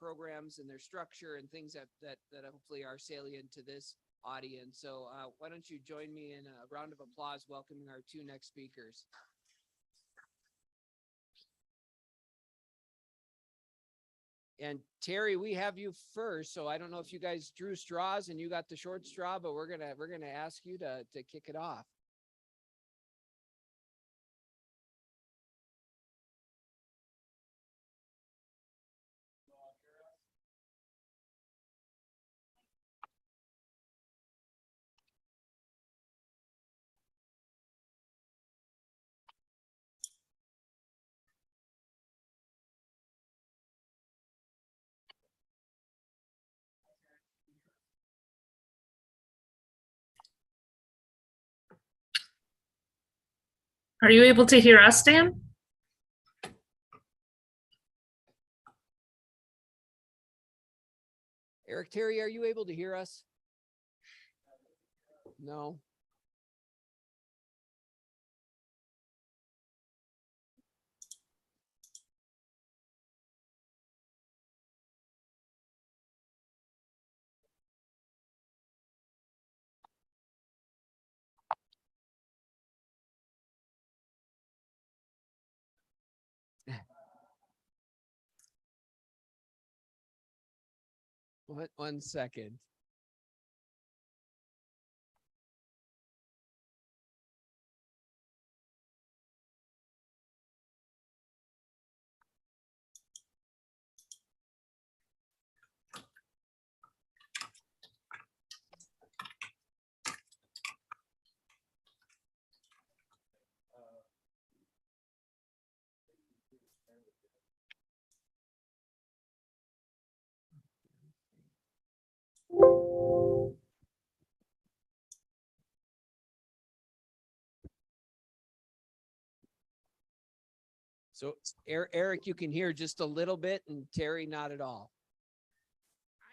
programs and their structure and things that hopefully are salient to this audience. So why don't you join me in a round of applause welcoming our two next speakers. And Terry, we have you first, so I don't know if you guys drew straws and you got the short straw, but we're gonna ask you to kick it off. Are you able to hear us, Dan? Eric, Terry, are you able to hear us? No. What? 1 second. So Eric, you can hear just a little bit, and Terry, not at all.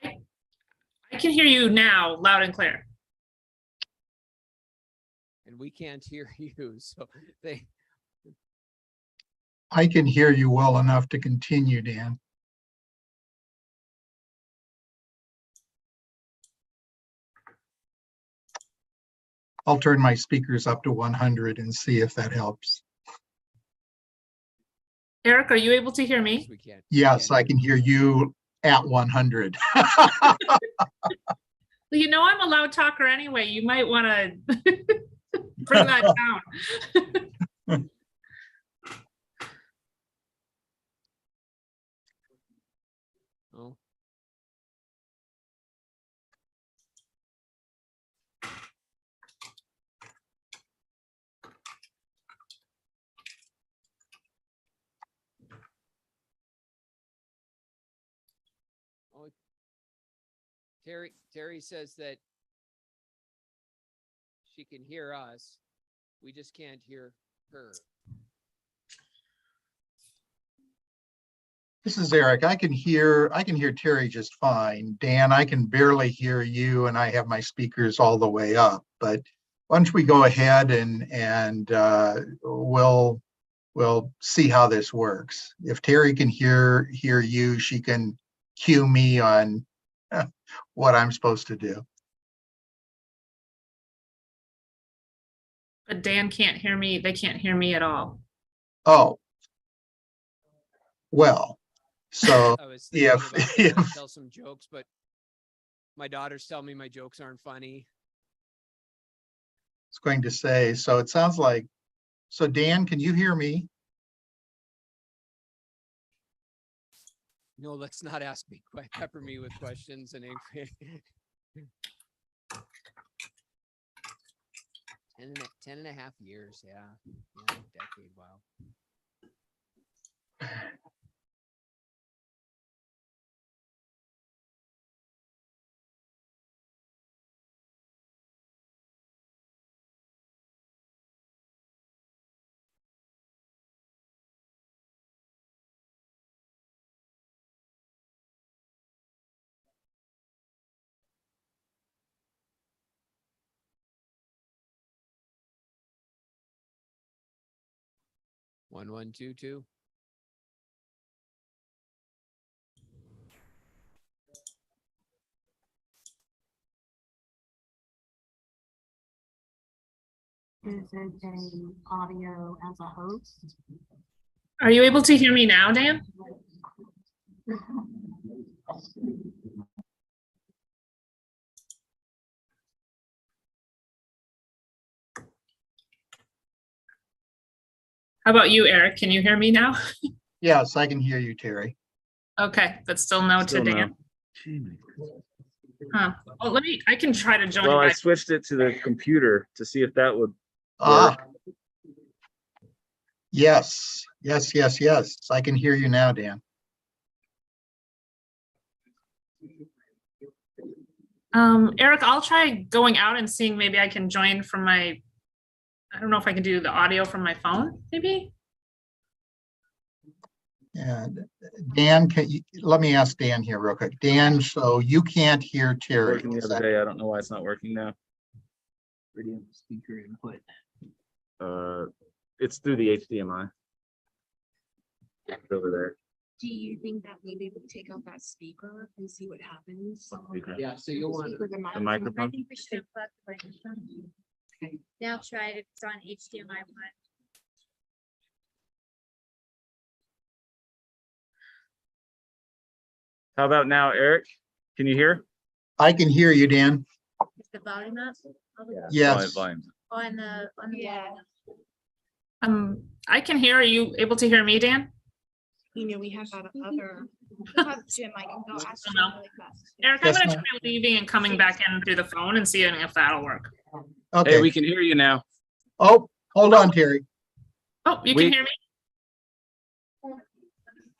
I can hear you now, loud and clear. And we can't hear you, so I can hear you well enough to continue, Dan. I'll turn my speakers up to 100 and see if that helps. Eric, are you able to hear me? we can't. Yes, I can hear you at 100. Well, you know I'm a loud talker anyway. You might want to bring that down. Oh. Oh. Terry says that she can hear us. We just can't hear her. This is Eric. I can hear Terry just fine. Dan, I can barely hear you, and I have my speakers all the way up. But why don't we go ahead and we'll see how this works. If Terry can hear you, she can cue me on what I'm supposed to do. But Dan can't hear me. They can't hear me at all. Oh, well, so I was thinking about if to tell some jokes, but my daughters tell me my jokes aren't funny. it's going to say, so it sounds like, so Dan, can you hear me? No, let's not ask me. Pepper me with questions and angry. 10 and a half years. Yeah. Decade. Wow. One, 2, 2. Is it a audio as a host? Are you able to hear me now, Dan? How about you, Eric? Can you hear me now? Yes, I can hear you, Terry. Okay, but still no to Still Dan. no. Huh. Well, I can try to join Well, I back. switched it to the computer to see if that would Ah, work. yes, yes, yes, yes. I can hear you now, Dan. Eric, I'll try going out and seeing maybe I can join from I don't know if I can do the audio from my phone, maybe? And Dan, let me ask Dan here real quick. Dan, so you can't hear Terry. Working the is other that- day. I don't know why it's not working now. Radio speaker input. It's through the HDMI. Over there. Do you think that maybe we take out that speaker and see what happens? Speaker. Yeah, so you'll want Speaker, The I microphone. think we should have left the microphone. Okay. Now try it. It's on HDMI one. How about now, Eric? Can you hear? I can hear you, Dan. Is the volume up? Yes. Volume. On the wall. I can hear. Are you able to hear me, Dan? You know, we have that other. Jim, I can go ask Jim really fast. Eric, I'm Yes, gonna ma'am. try leaving and coming back in through the phone and seeing if that'll work. Hey, Okay. we can hear you now. Oh, hold on, Terry. Oh, you We- can hear me?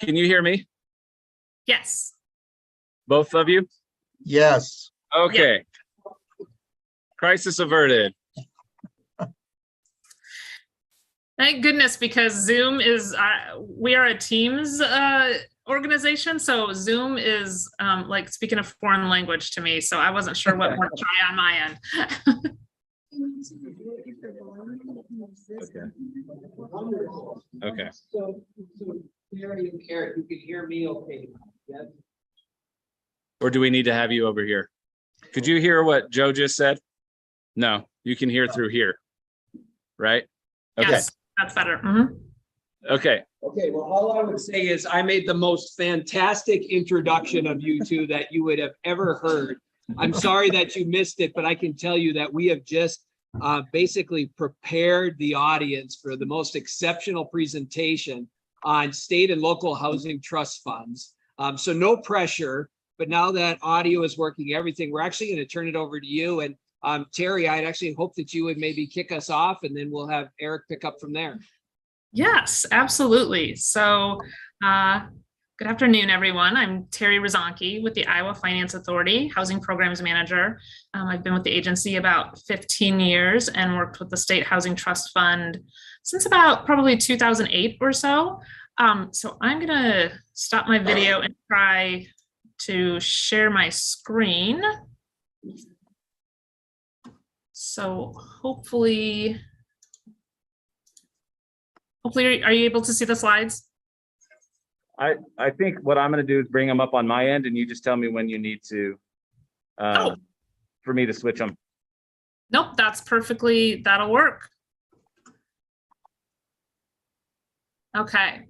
Can you hear me? Yes. Both of you? Yes. Okay. Crisis averted. Thank goodness, because Zoom is, we are a Teams organization, so Zoom is like speaking a foreign language to me, so I wasn't sure what more to try on my end. Okay. So Terry and Carrot, you can hear me okay? Yes. Or do we need to have you over here? Could you hear what Joe just said? No, you can hear through here. Right? Okay. Yes, that's better. Mhm. Okay. Okay, well, all I would say is I made the most fantastic introduction of you two that you would have ever heard. I'm sorry that you missed it, but I can tell you that we have just basically prepared the audience for the most exceptional presentation on state and local housing trust funds. So no pressure, but now that audio is working, everything, we're actually going to turn it over to you. And Terry, I'd actually hope that you would maybe kick us off and then we'll have Eric pick up from there. Yes, absolutely. So, good afternoon, everyone. I'm Terry Rozanki with the Iowa Finance Authority, Housing Programs Manager. I've been with the agency about 15 years and worked with the State Housing Trust Fund since about probably 2008 or so. So I'm gonna stop my video and try to share my screen. So hopefully, are you able to see the slides? I think what I'm gonna do is bring them up on my end and you just tell me when you need to for me to switch them. Nope, that'll work. Okay.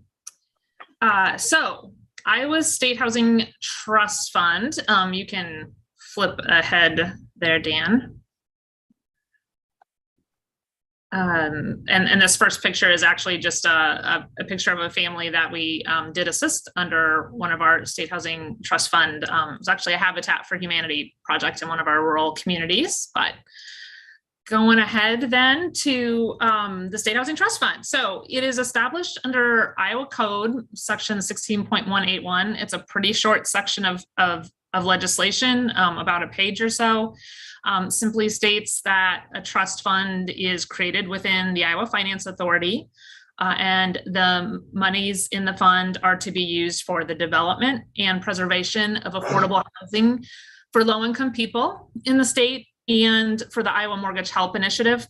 So Iowa State Housing Trust Fund, you can flip ahead there, Dan. And this first picture is actually just a picture of a family that we did assist under one of our State Housing Trust Fund. It was actually a Habitat for Humanity project in one of our rural communities, but going ahead then to the State Housing Trust Fund. So it is established under Iowa Code section 16.181. It's a pretty short section of legislation, about a page or so. Simply states that a trust fund is created within the Iowa Finance Authority, and the monies in the fund are to be used for the development and preservation of affordable housing for low-income people in the state and for the Iowa Mortgage Help Initiative.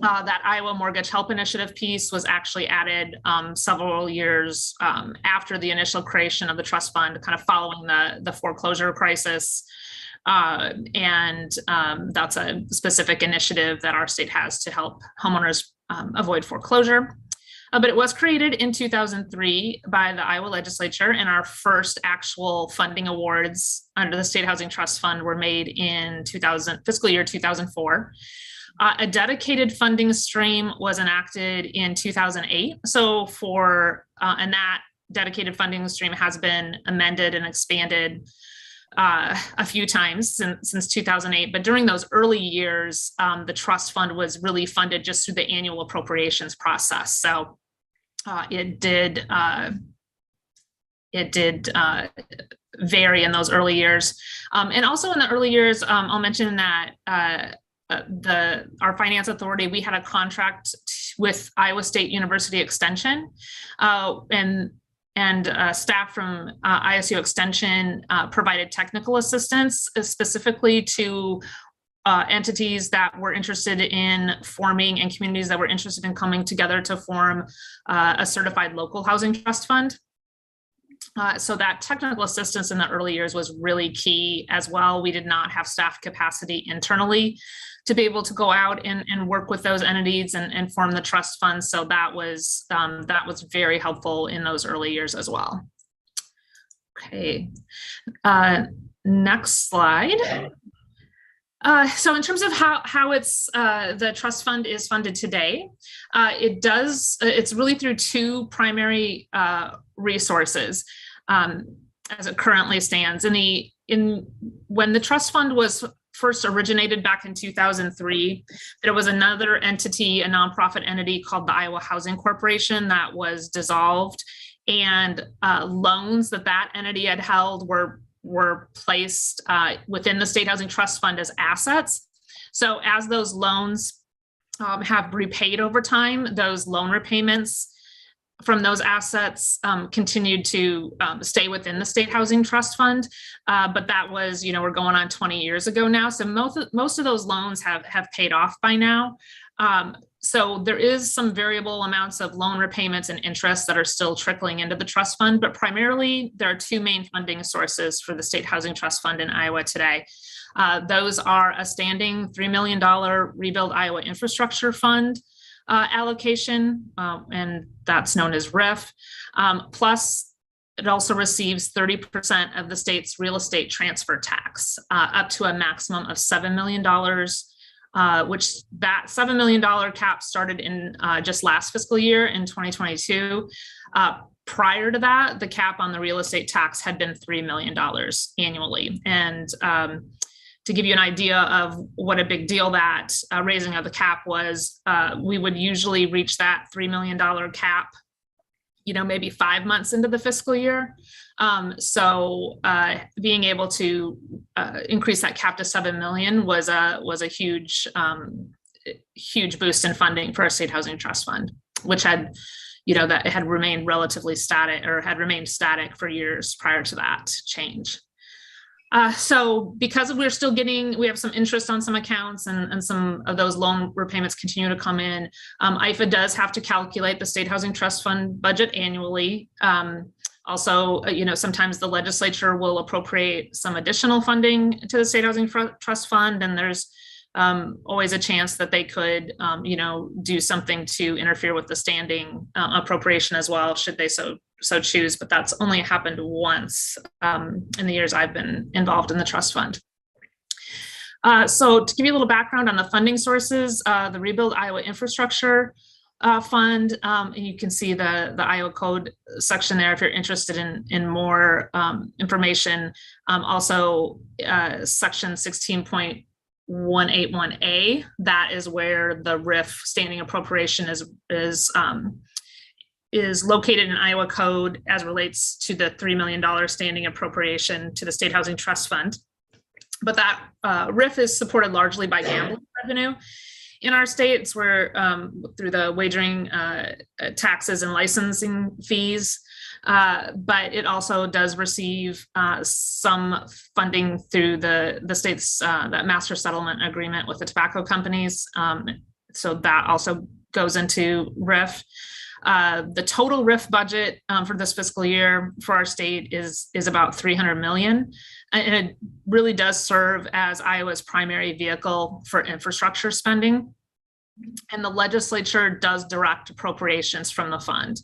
That Iowa Mortgage Help Initiative piece was actually added several years after the initial creation of the trust fund, kind of following the foreclosure crisis That's a specific initiative that our state has to help homeowners avoid foreclosure. But it was created in 2003 by the Iowa legislature, and our first actual funding awards under the State Housing Trust Fund were made in fiscal year 2004. A dedicated funding stream was enacted in 2008. So and that dedicated funding stream has been amended and expanded a few times since 2008. But during those early years, the trust fund was really funded just through the annual appropriations process. So it did vary in those early years. And also in the early years, I'll mention that our finance authority, we had a contract with Iowa State University Extension, and staff from ISU Extension provided technical assistance specifically to entities that were interested in forming and communities that were interested in coming together to form a certified local housing trust fund. So that technical assistance in the early years was really key as well. We did not have staff capacity internally to be able to go out and work with those entities and form the trust fund. So that was very helpful in those early years as well. Okay, next slide. So in terms of how the trust fund is funded today, it's really through two primary resources as it currently stands. When the trust fund was first originated back in 2003, there was another entity, a nonprofit entity called the Iowa Housing Corporation that was dissolved, and loans that entity had held were placed within the State Housing Trust Fund as assets. So as those loans have repaid over time, those loan repayments from those assets continued to stay within the State Housing Trust Fund. But that was, we're going on 20 years ago now. So most of those loans have paid off by now. So there is some variable amounts of loan repayments and interest that are still trickling into the trust fund, but primarily there are two main funding sources for the State Housing Trust Fund in Iowa today. Those are a standing $3 million Rebuild Iowa Infrastructure Fund allocation, and that's known as RIF. Plus, it also receives 30% of the state's real estate transfer tax, up to a maximum of $7 million, which that $7 million cap started in just last fiscal year in 2022. Prior to that, the cap on the real estate tax had been $3 million annually. And to give you an idea of what a big deal that raising of the cap was, we would usually reach that $3 million cap, maybe 5 months into the fiscal year. So being able to increase that cap to 7 million was a huge boost in funding for our State Housing Trust Fund, which had, that it had remained relatively static or had remained static for years prior to that change. So because we have some interest on some accounts and some of those loan repayments continue to come in, IFA does have to calculate the State Housing Trust Fund budget annually. Also, sometimes the legislature will appropriate some additional funding to the State Housing Trust Fund, and there's always a chance that they could, do something to interfere with the standing appropriation as well, should they so choose. But that's only happened once in the years I've been involved in the trust fund. So to give you a little background on the funding sources, the Rebuild Iowa Infrastructure Fund, and you can see the Iowa Code section there if you're interested in more information. Also, section 16.181A, that is where the RIF standing appropriation is located in Iowa Code as relates to the $3 million standing appropriation to the State Housing Trust Fund. But that RIF is supported largely by gambling revenue in our states, where through the wagering taxes and licensing fees. But it also does receive some funding through the state's that master settlement agreement with the tobacco companies. So that also goes into RIF. The total RIF budget for this fiscal year for our state is about 300 million. And it really does serve as Iowa's primary vehicle for infrastructure spending. And the legislature does direct appropriations from the fund.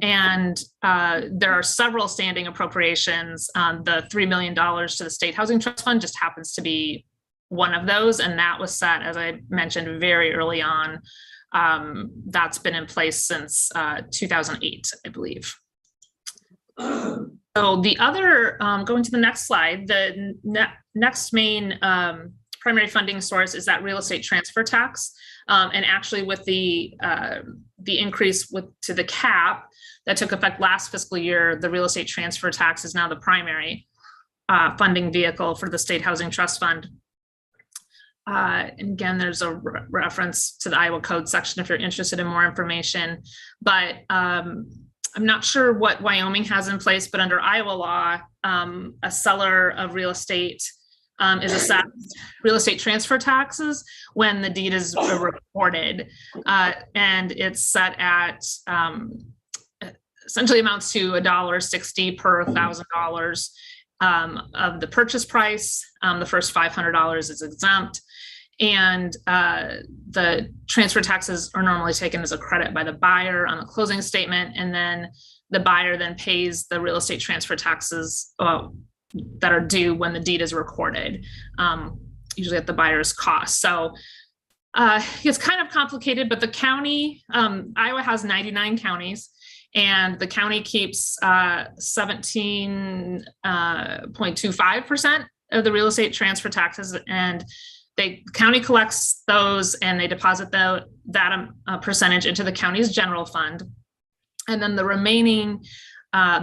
And there are several standing appropriations. The $3 million to the State Housing Trust Fund just happens to be one of those. And that was set, as I mentioned, very early on. That's been in place since 2008, I believe. So the other, going to the next slide, the next main primary funding source is that real estate transfer tax. And actually with the increase to the cap that took effect last fiscal year, the real estate transfer tax is now the primary funding vehicle for the State Housing Trust Fund. And again, there's a reference to the Iowa Code section if you're interested in more information, but I'm not sure what Wyoming has in place, but under Iowa law, a seller of real estate is assessed real estate transfer taxes when the deed is recorded, and it's set at essentially amounts to $1.60 per $1,000 of the purchase price. The first $500 is exempt, and the transfer taxes are normally taken as a credit by the buyer on the closing statement, and then the buyer then pays the real estate transfer taxes that are due when the deed is recorded, usually at the buyer's cost. So it's kind of complicated, but the county, Iowa has 99 counties, and the county keeps 17.25% of the real estate transfer taxes, and the county collects those and they deposit that percentage into the county's general fund. And then the remainder of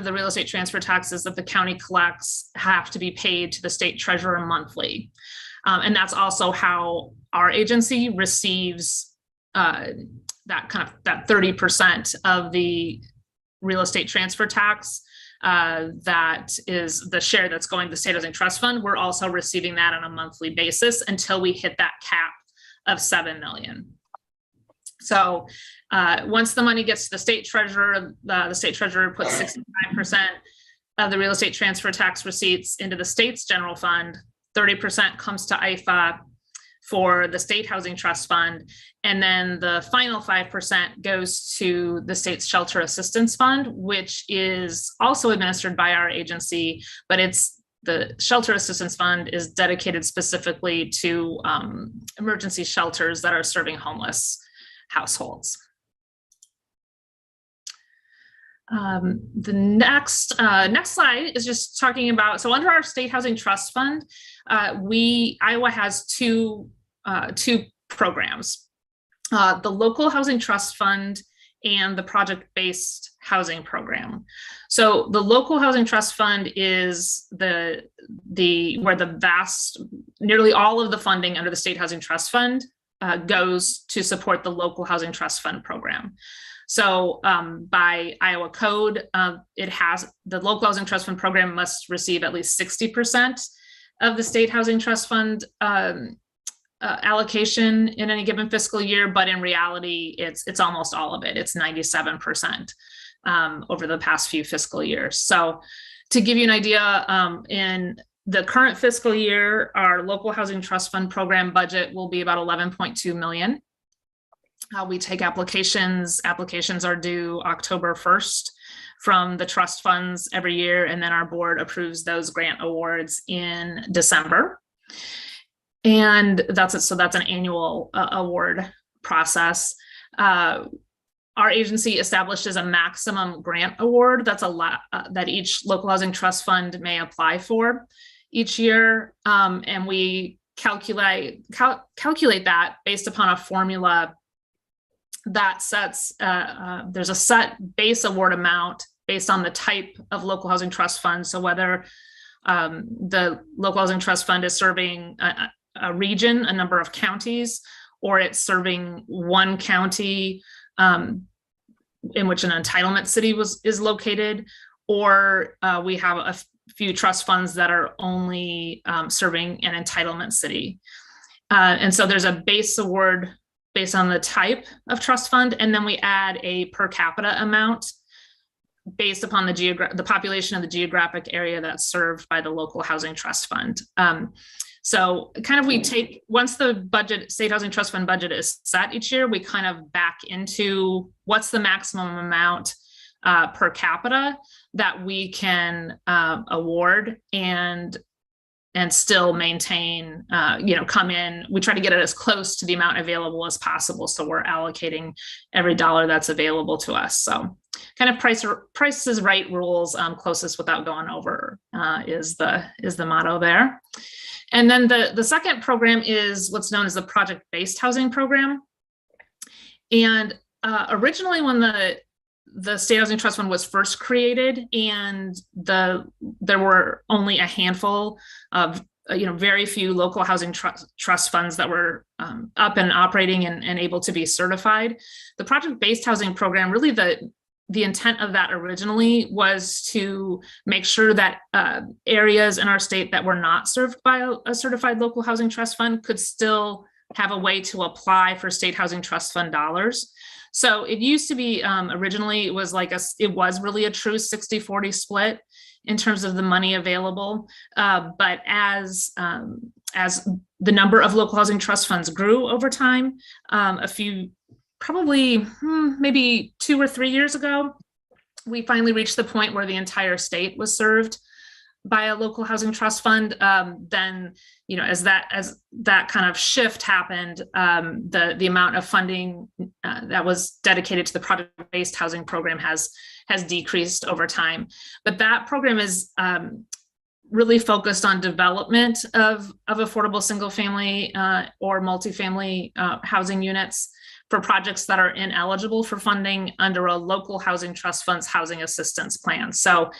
the real estate transfer taxes that the county collects have to be paid to the state treasurer monthly. And that's also how our agency receives that 30% of the real estate transfer tax. That is the share that's going to the State Housing Trust Fund. We're also receiving that on a monthly basis until we hit that cap of 7 million. So once the money gets to the state treasurer puts 65% of the real estate transfer tax receipts into the state's general fund, 30% comes to IFA for the State Housing Trust Fund, and then the final 5% goes to the state's Shelter Assistance Fund, which is also administered by our agency, but the Shelter Assistance Fund is dedicated specifically to emergency shelters that are serving homeless households. The next slide is just talking about, so under our State Housing Trust Fund, Iowa has two programs, the Local Housing Trust Fund and the Project-Based Housing Program. So the Local Housing Trust Fund is where nearly all of the funding under the State Housing Trust Fund goes to support the Local Housing Trust Fund program. So by Iowa code, the Local Housing Trust Fund program must receive at least 60% of the State Housing Trust Fund allocation in any given fiscal year, but in reality, it's almost all of it. It's 97% over the past few fiscal years. So to give you an idea, in the current fiscal year, our Local Housing Trust Fund program budget will be about 11.2 million. We take applications. Applications are due October 1st from the trust funds every year, and then our board approves those grant awards in December. And that's it. So that's an annual award process. Our agency establishes a maximum grant award. That's a lot that each Local Housing Trust Fund may apply for each year, and we calculate that based upon a formula that sets, there's a set base award amount based on the type of Local Housing Trust Fund. So whether the Local Housing Trust Fund is serving a region, a number of counties, or it's serving one county in which an entitlement city is located, or we have a few trust funds that are only serving an entitlement city. And so there's a base award based on the type of trust fund, and then we add a per capita amount based upon the population of the geographic area that's served by the local housing trust fund. So kind of we take, once the budget, state housing trust fund budget is set each year, we kind of back into what's the maximum amount per capita that we can award and still maintain, come in. We try to get it as close to the amount available as possible. So we're allocating every dollar that's available to us. So kind of price is right rules, closest without going over is the motto there. And then the second program is what's known as the project-based housing program. And originally when the State Housing Trust Fund was first created, and there were only a handful of very few local housing trust funds that were up and operating and able to be certified. The project-based housing program, really the intent of that originally was to make sure that areas in our state that were not served by a certified local housing trust fund could still have a way to apply for state housing trust fund dollars. So it used to be originally it was really a true 60-40 split in terms of the money available. But as the number of local housing trust funds grew over time, probably maybe 2 or 3 years ago, we finally reached the point where the entire state was served by a local housing trust fund. Then, as that kind of shift happened, the amount of funding that was dedicated to the project-based housing program has decreased over time. But that program is really focused on development of affordable single-family or multifamily housing units for projects that are ineligible for funding under a local housing trust fund's housing assistance plan. So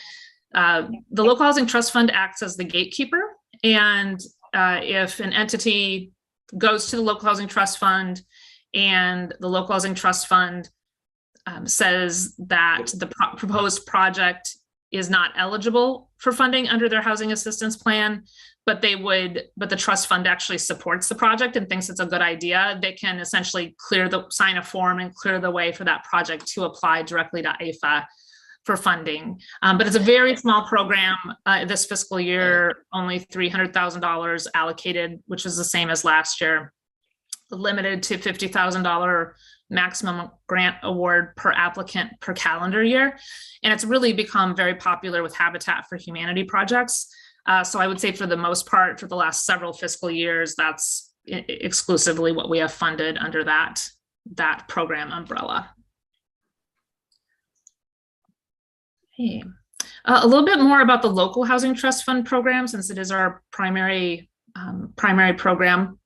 the local housing trust fund acts as the gatekeeper, and if an entity goes to the local housing trust fund and the local housing trust fund says that the proposed project is not eligible for funding under their housing assistance plan, but the trust fund actually supports the project and thinks it's a good idea, they can essentially sign a form and clear the way for that project to apply directly to AFA for funding. But it's a very small program. This fiscal year, only $300,000 allocated, which is the same as last year, limited to $50,000 maximum grant award per applicant per calendar year. And it's really become very popular with Habitat for Humanity projects. So I would say for the most part, for the last several fiscal years, that's exclusively what we have funded under that program umbrella. Okay. A little bit more about the local housing trust fund program, since it is our primary program.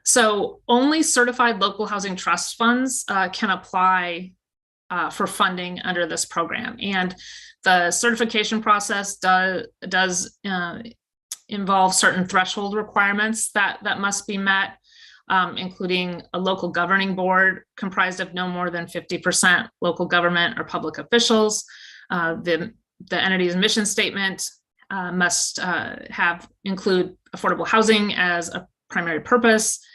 So only certified local housing trust funds can apply for funding under this program. And the certification process does involve certain threshold requirements that must be met, including a local governing board comprised of no more than 50% local government or public officials. The entity's mission statement must include affordable housing as a primary purpose.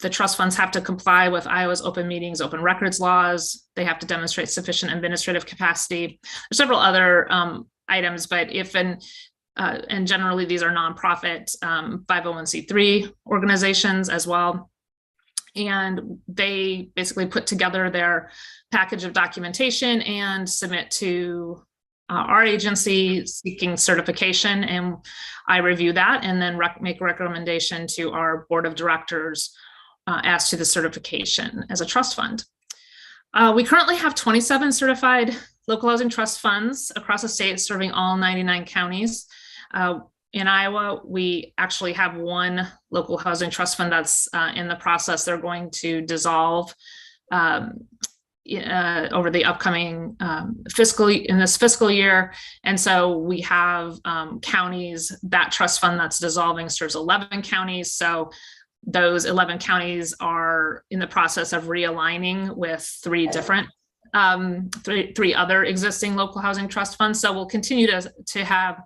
The trust funds have to comply with Iowa's open meetings, open records laws. They have to demonstrate sufficient administrative capacity. There's several other items, but and generally these are nonprofit 501c3 organizations as well. And they basically put together their package of documentation and submit to our agency seeking certification. And I review that and then make a recommendation to our board of directors as to the certification as a trust fund. We currently have 27 certified local housing trust funds across the state serving all 99 counties. In Iowa, we actually have one local housing trust fund that's in the process. They're going to dissolve over the upcoming in this fiscal year. And so we have counties, that trust fund that's dissolving serves 11 counties. So those 11 counties are in the process of realigning with three other existing local housing trust funds. So we'll continue to have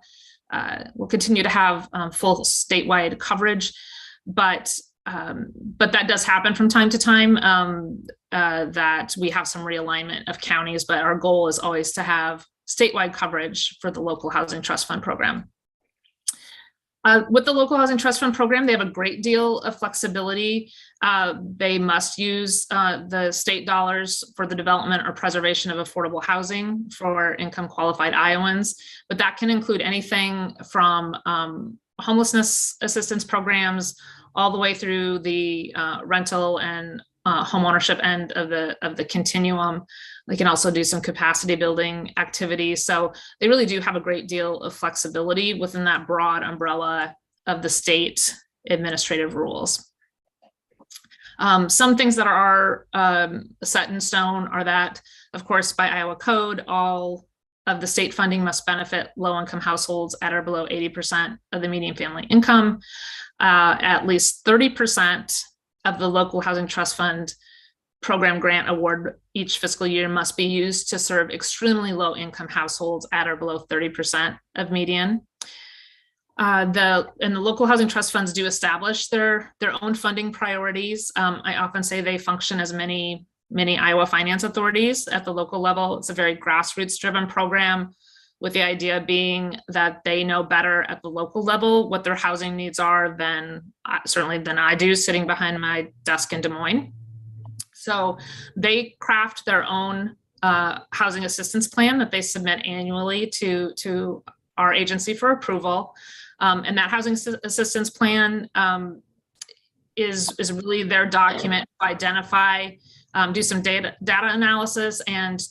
full statewide coverage, but But that does happen from time to time, that we have some realignment of counties, but our goal is always to have statewide coverage for the local housing trust fund program. With the local housing trust fund program, they have a great deal of flexibility. They must use the state dollars for the development or preservation of affordable housing for income qualified Iowans, but that can include anything from homelessness assistance programs all the way through the rental and home ownership end of the continuum. They can also do some capacity building activities. So they really do have a great deal of flexibility within that broad umbrella of the state administrative rules. Some things that are set in stone are that, of course, by Iowa code, all of the state funding must benefit low-income households at or below 80% of the median family income. At least 30% of the local housing trust fund program grant award each fiscal year must be used to serve extremely low income households at or below 30% of median. The local housing trust funds do establish their own funding priorities. I often say they function as many Iowa finance authorities at the local level. It's a very grassroots driven program, with the idea being that they know better at the local level what their housing needs are than I do sitting behind my desk in Des Moines. So they craft their own housing assistance plan that they submit annually to our agency for approval. And that housing assistance plan is really their document to identify, do some data analysis and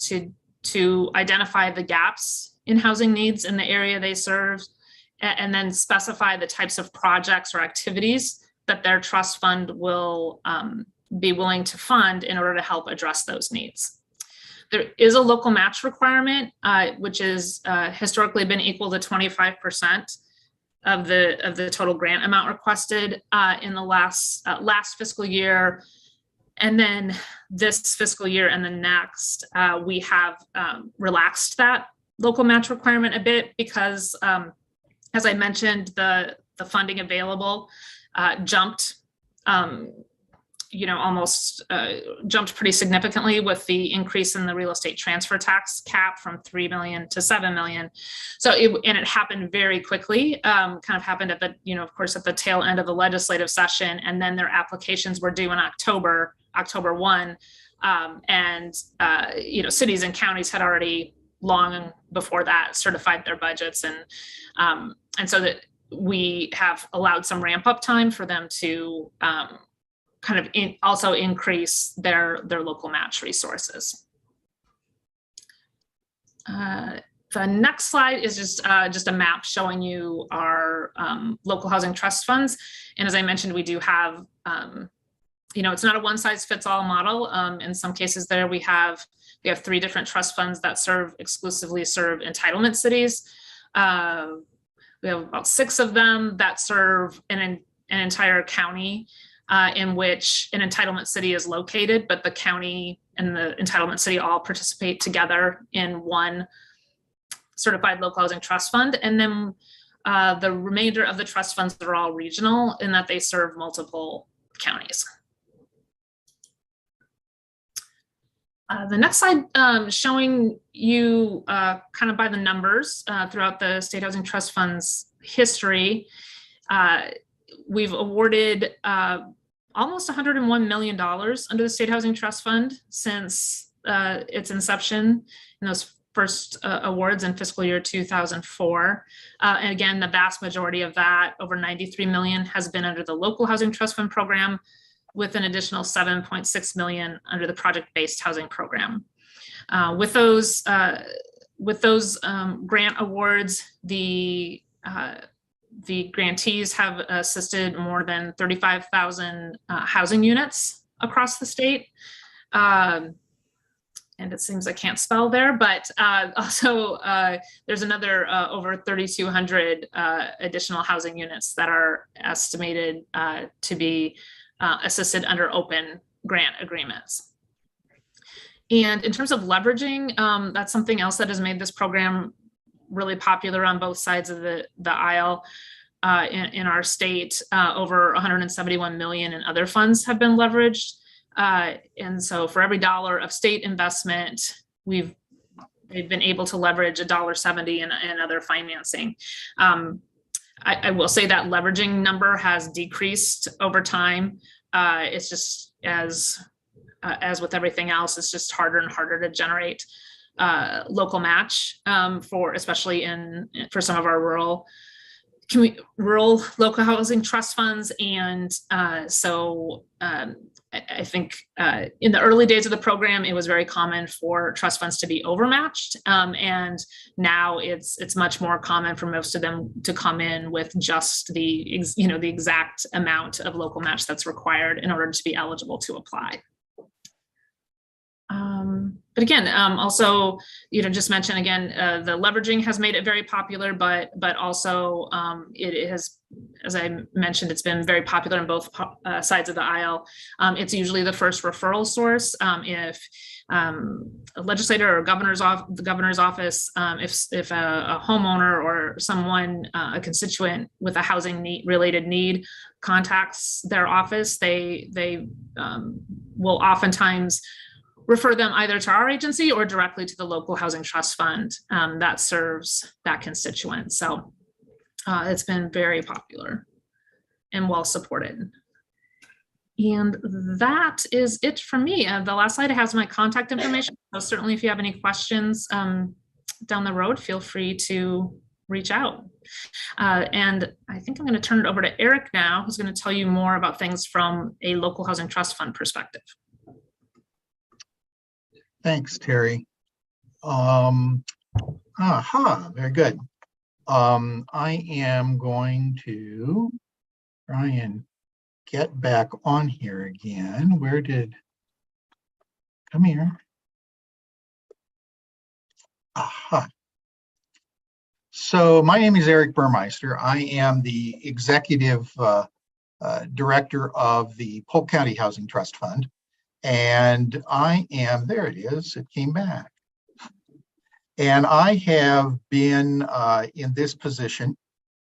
to identify the gaps in housing needs in the area they serve, and then specify the types of projects or activities that their trust fund will be willing to fund in order to help address those needs. There is a local match requirement, which is historically been equal to 25% of the total grant amount requested in the last fiscal year. And then this fiscal year and the next, we have relaxed that local match requirement a bit because, as I mentioned, the funding available jumped, almost jumped pretty significantly with the increase in the real estate transfer tax cap from 3 million to 7 million. So it happened very quickly, kind of happened at the, of course, at the tail end of the legislative session, and then their applications were due in October 1. Cities and counties had already long before that certified their budgets. And so that we have allowed some ramp up time for them to also increase their local match resources. The next slide is just a map showing you our local housing trust funds. And as I mentioned, we do have, it's not a one size fits all model. In some cases there we have 3 different trust funds that exclusively serve entitlement cities. We have about 6 of them that serve an entire county in which an entitlement city is located, but the county and the entitlement city all participate together in one certified local housing trust fund. And then the remainder of the trust funds are all regional in that they serve multiple counties. The next slide showing you kind of by the numbers throughout the State Housing Trust Fund's history. We've awarded almost $101 million under the State Housing Trust Fund since its inception in those first awards in fiscal year 2004. And again, the vast majority of that, over 93 million, has been under the Local Housing Trust Fund program, with an additional 7.6 million under the project-based housing program. With those grant awards, the grantees have assisted more than 35,000 housing units across the state. And it seems I can't spell there, but also there's another over 3,200 additional housing units that are estimated to be assisted under open grant agreements. And in terms of leveraging, that's something else that has made this program really popular on both sides of the aisle. in our state. Over 171 million in other funds have been leveraged. And so for every dollar of state investment, they've been able to leverage $1.70 in other financing. I will say that leveraging number has decreased over time. It's just as with everything else, it's just harder and harder to generate local match especially for some of our rural local housing trust funds. And I think in the early days of the program, it was very common for trust funds to be overmatched. And now it's much more common for most of them to come in with just the exact amount of local match that's required in order to be eligible to apply. But again, also, just mention again, the leveraging has made it very popular, but also it has, as I mentioned, it's been very popular on both sides of the aisle. It's usually the first referral source. If a legislator or the governor's office, if a homeowner or someone, a constituent with a housing related need contacts their office, they will oftentimes refer them either to our agency or directly to the local housing trust fund that serves that constituent. So it's been very popular and well supported. And that is it for me. The last slide has my contact information. So certainly if you have any questions down the road, feel free to reach out. And I think I'm going to turn it over to Eric now, who's going to tell you more about things from a local housing trust fund perspective. Thanks, Terry. Very good. I am going to try and get back on here again. Come here. Aha. So my name is Eric Burmeister. I am the executive director of the Polk County Housing Trust Fund. And there it is, it came back. And I have been in this position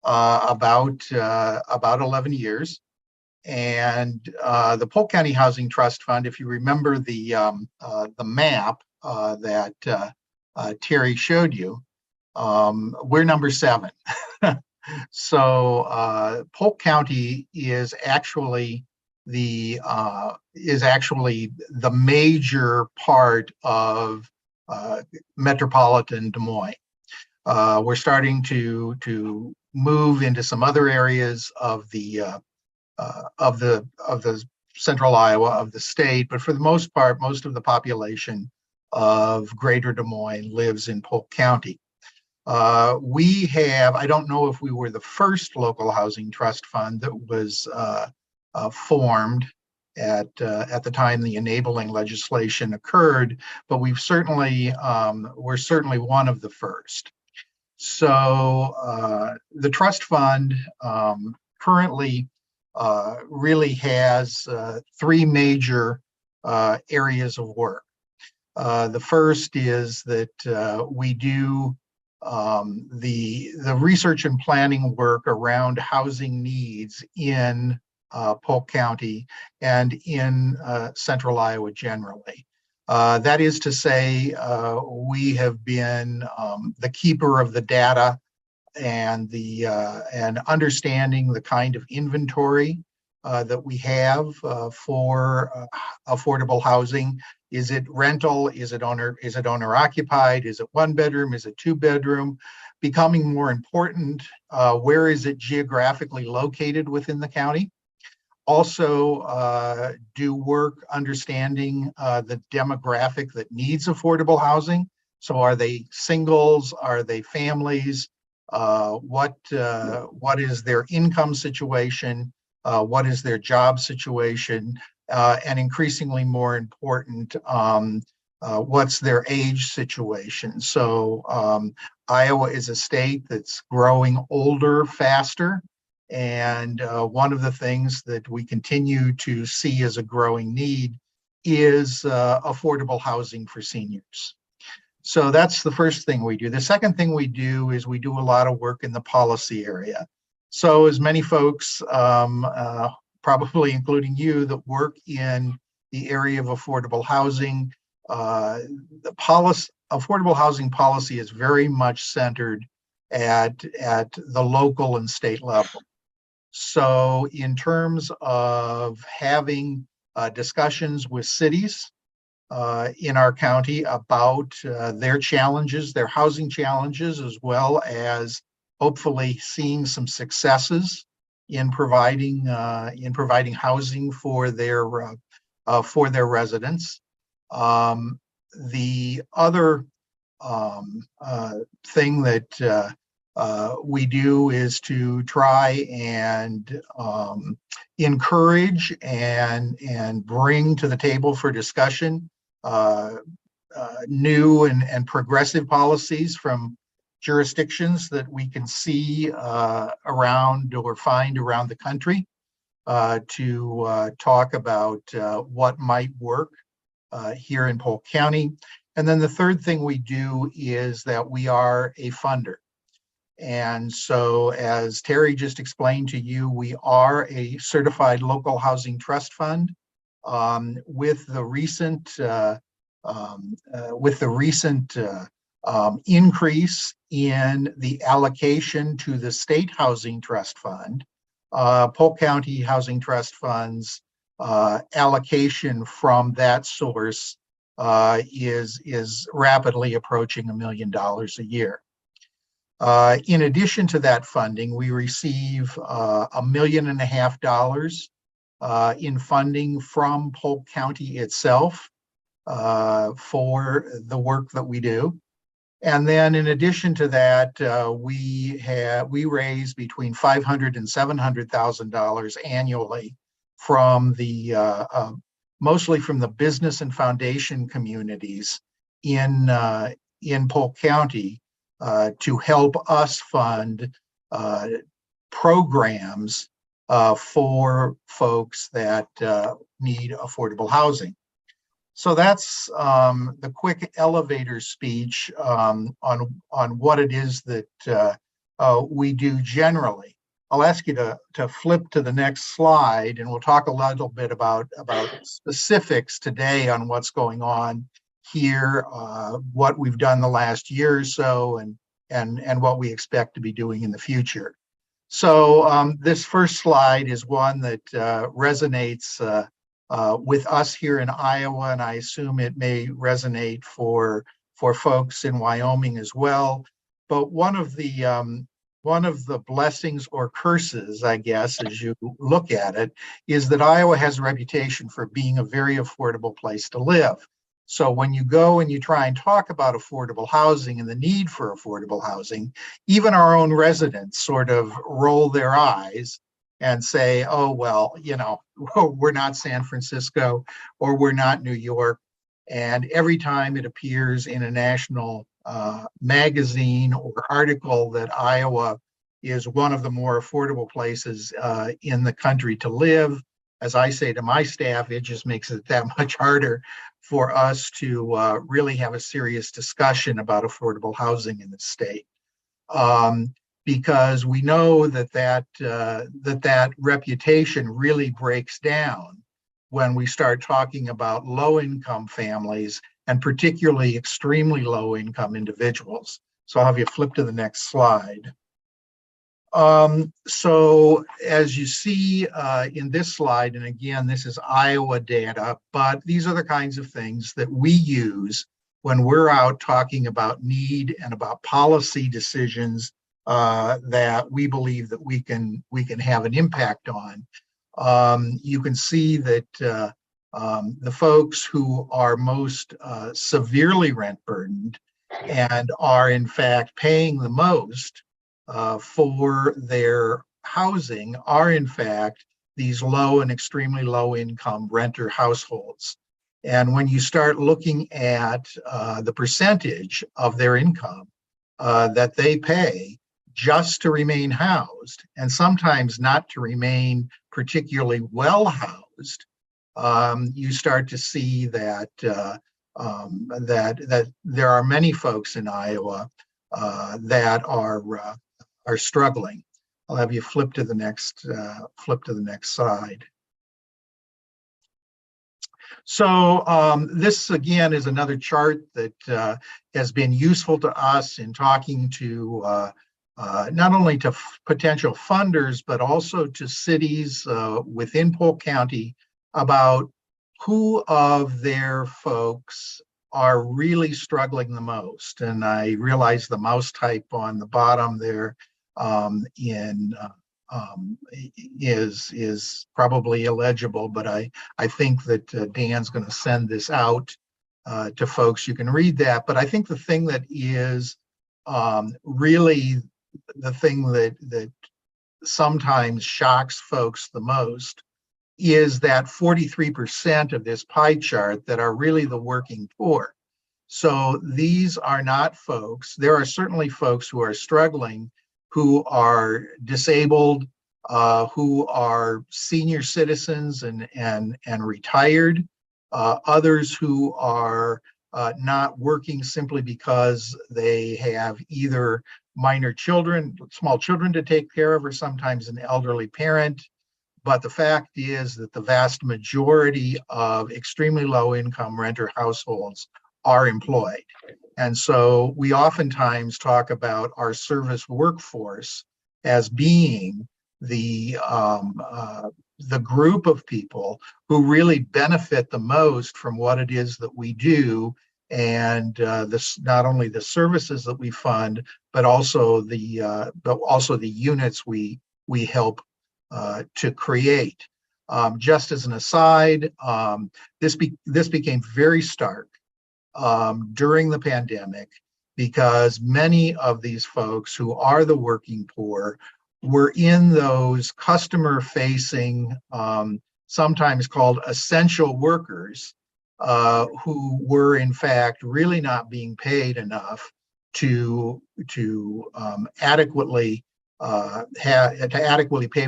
about 11 years. And the Polk County Housing Trust Fund, if you remember the map that Terry showed you, we're number 7. So Polk County is actually the major part of metropolitan Des Moines. We're starting to move into some other areas of the central Iowa of the state, but for the most part, most of the population of greater Des Moines lives in Polk County. We have, I don't know if we were the first local housing trust fund that was formed at the time the enabling legislation occurred, but we're certainly one of the first. So the trust fund currently really has 3 major areas of work. The first is that we do the research and planning work around housing needs in Polk County and in central Iowa generally. That is to say, we have been the keeper of the data and and understanding the kind of inventory that we have for affordable housing. Is it rental? Is it owner occupied? Is it 1 bedroom? Is it 2 bedroom? Becoming more important, where is it geographically located within the county? Also do work understanding the demographic that needs affordable housing. So are they singles? Are they families? What is their income situation? What is their job situation? And increasingly more important, what's their age situation? So Iowa is a state that's growing older faster. And one of the things that we continue to see as a growing need is affordable housing for seniors. So that's the first thing we do. The second thing we do is we do a lot of work in the policy area. So as many folks, probably including you, that work in the area of affordable housing, the affordable housing policy is very much centered at the local and state level. So in terms of having discussions with cities in our county about their challenges, their housing challenges, as well as hopefully seeing some successes in providing housing for their residents. The other thing that we do is to try and encourage and bring to the table for discussion new and progressive policies from jurisdictions that we can see around or find around the country to talk about what might work here in Polk County. And then the third thing we do is that we are a funder. And so as Terry just explained to you, we are a certified local housing trust fund. With the recent increase in the allocation to the state housing trust fund, Polk County Housing Trust Fund's allocation from that source is rapidly approaching $1 million a year. In addition to that funding, we receive $1.5 million in funding from Polk County itself for the work that we do. And then in addition to that, we raise between $500,000 and $700,000 annually from the mostly from the business and foundation communities in Polk County to help us fund programs for folks that need affordable housing. So that's the quick elevator speech on what it is that we do generally. I'll ask you to flip to the next slide, and we'll talk a little bit about specifics today on what's going on here, what we've done the last year or so, and what we expect to be doing in the future. So this first slide is one that resonates with us here in Iowa, and I assume it may resonate for folks in Wyoming as well. But one of the blessings or curses, I guess, as you look at it, is that Iowa has a reputation for being a very affordable place to live. So when you go and you try and talk about affordable housing and the need for affordable housing, even our own residents sort of roll their eyes and say, oh, well, you know, we're not San Francisco or we're not New York. And every time it appears in a national magazine or article that Iowa is one of the more affordable places in the country to live, as I say to my staff, it just makes it that much harder for us to really have a serious discussion about affordable housing in the state. Because we know that reputation really breaks down when we start talking about low-income families and particularly extremely low-income individuals. So I'll have you flip to the next slide. So as you see in this slide, and again, this is Iowa data, but these are the kinds of things that we use when we're out talking about need and about policy decisions that we believe that we can have an impact on. You can see that the folks who are most severely rent burdened and are in fact paying the most for their housing are in fact these low and extremely low income renter households. And when you start looking at the percentage of their income that they pay just to remain housed, and sometimes not to remain particularly well housed, you start to see that that there are many folks in Iowa that are struggling. I'll have you flip to the next slide. So this again is another chart that has been useful to us in talking to not only to potential funders, but also to cities within Polk County about who of their folks are really struggling the most. And I realize the mouse type on the bottom there is probably illegible, but I think that Dan's going to send this out to folks. You can read that. But I think the thing that is really the thing that sometimes shocks folks the most is that 43% of this pie chart that are really the working poor. So these are not folks. There are certainly folks who are struggling, who are disabled, who are senior citizens and retired, others who are not working simply because they have either minor children, small children to take care of, or sometimes an elderly parent. But the fact is that the vast majority of extremely low income renter households are employed. And so we oftentimes talk about our service workforce as being the group of people who really benefit the most from what it is that we do, and this not only the services that we fund, but also the units we help to create. Just as an aside, this became very stark during the pandemic, because many of these folks who are the working poor were in those customer facing, sometimes called essential workers, who were in fact really not being paid enough to adequately pay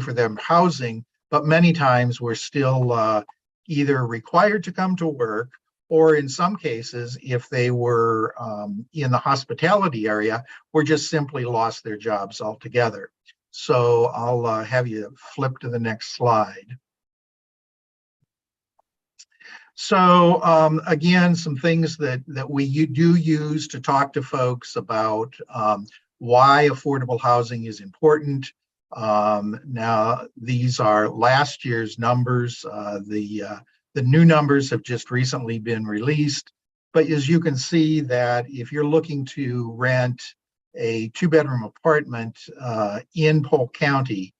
for their housing, but many times were still either required to come to work, or in some cases, if they were in the hospitality area, were just simply lost their jobs altogether. So I'll have you flip to the next slide. So again, some things that we do use to talk to folks about why affordable housing is important. Now, these are last year's numbers. The new numbers have just recently been released. But as you can see, that if you're looking to rent a 2-bedroom apartment in Polk County,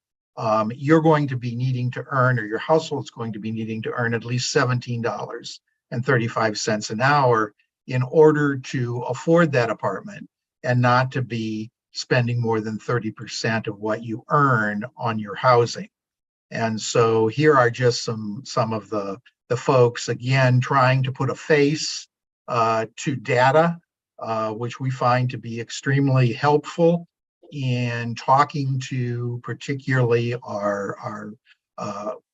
you're going to be needing to earn, or your household's going to be needing to earn, at least $17.35 an hour in order to afford that apartment, and not to be spending more than 30% of what you earn on your housing. And so here are just some of the folks, again, trying to put a face to data, which we find to be extremely helpful in talking to particularly our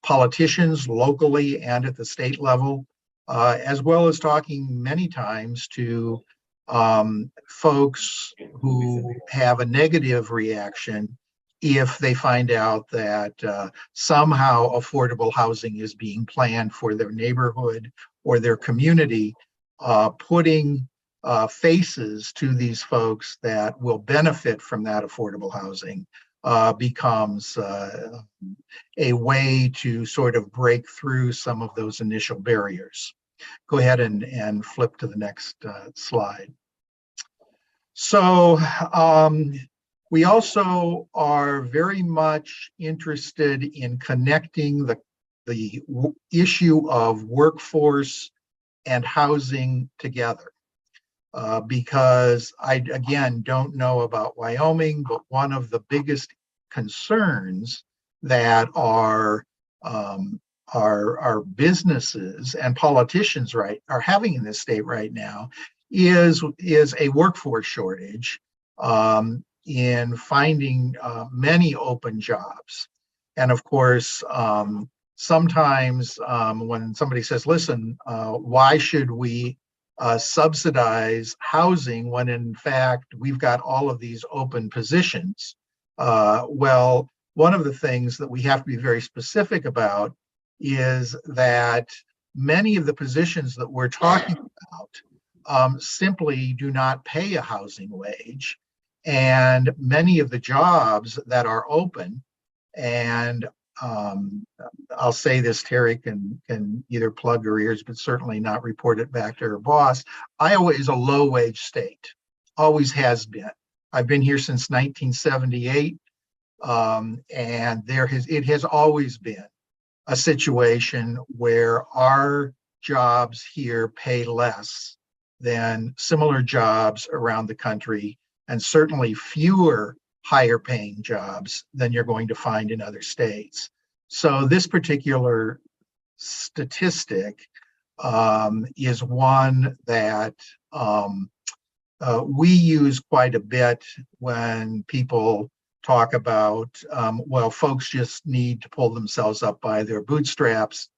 politicians locally and at the state level, as well as talking many times to folks who have a negative reaction if they find out that somehow affordable housing is being planned for their neighborhood or their community. Putting faces to these folks that will benefit from that affordable housing becomes a way to sort of break through some of those initial barriers. Go ahead and flip to the next slide. So we also are very much interested in connecting the issue of workforce and housing together. Because I, again, don't know about Wyoming, but one of the biggest concerns that our businesses and politicians are having in this state right now is a workforce shortage in finding many open jobs. And of course, sometimes when somebody says, listen, why should we subsidize housing when in fact we've got all of these open positions? Well, one of the things that we have to be very specific about is that many of the positions that we're talking about simply do not pay a housing wage. And many of the jobs that are open, and I'll say this, Terry can either plug her ears, but certainly not report it back to her boss. Iowa is a low wage state, always has been. I've been here since 1978, and it has always been a situation where our jobs here pay less than similar jobs around the country, and certainly fewer higher paying jobs than you're going to find in other states. So this particular statistic is one that we use quite a bit when people talk about, well, folks just need to pull themselves up by their bootstraps.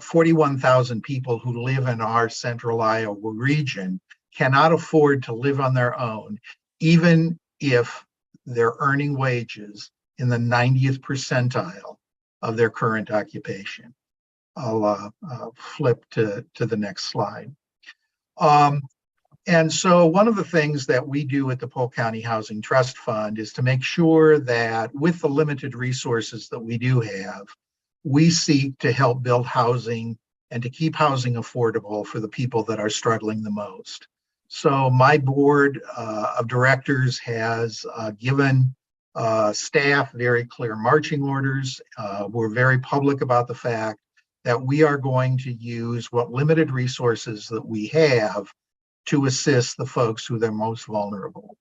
41,000 people who live in our central Iowa region cannot afford to live on their own, even if they're earning wages in the 90th percentile of their current occupation. I'll flip to the next slide. And so one of the things that we do at the Polk County Housing Trust Fund is to make sure that with the limited resources that we do have, we seek to help build housing and to keep housing affordable for the people that are struggling the most. So my board of directors has given staff very clear marching orders. We're very public about the fact that we are going to use what limited resources that we have to assist the folks who are most vulnerable.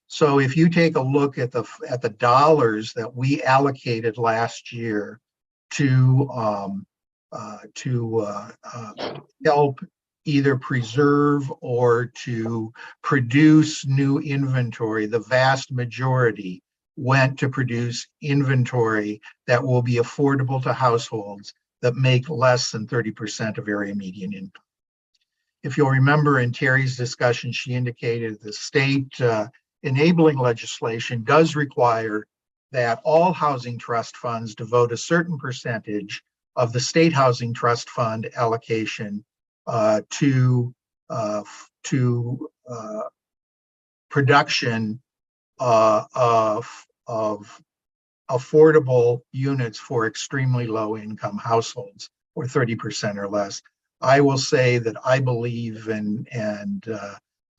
So if you take a look at the dollars that we allocated last year to help either preserve or to produce new inventory, the vast majority went to produce inventory that will be affordable to households that make less than 30% of area median income. If you'll remember in Terry's discussion, she indicated the state enabling legislation does require that all housing trust funds devote a certain percentage of the state housing trust fund allocation to production of affordable units for extremely low income households, or 30% or less. I will say that I believe and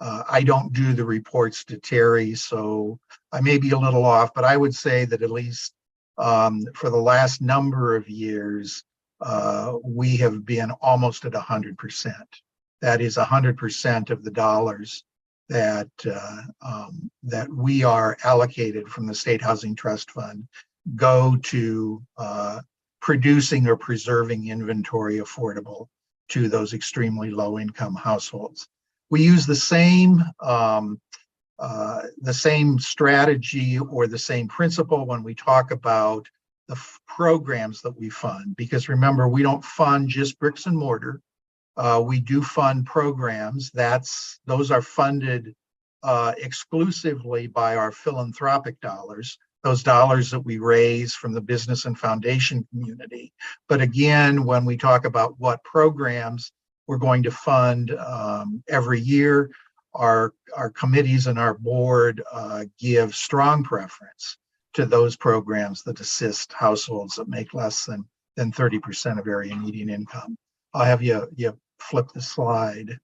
I don't do the reports to Terry, so I may be a little off, but I would say that at least for the last number of years, we have been almost at 100%. That is 100% of the dollars that that we are allocated from the State Housing Trust Fund go to producing or preserving inventory affordable to those extremely low income households. We use the same strategy or the same principle when we talk about the programs that we fund, because remember, we don't fund just bricks and mortar. We do fund programs. Those are funded exclusively by our philanthropic dollars, those dollars that we raise from the business and foundation community. But again, when we talk about what programs we're going to fund every year, our committees and our board give strong preference to those programs that assist households that make less than 30% of area median income. I'll have you flip the slide.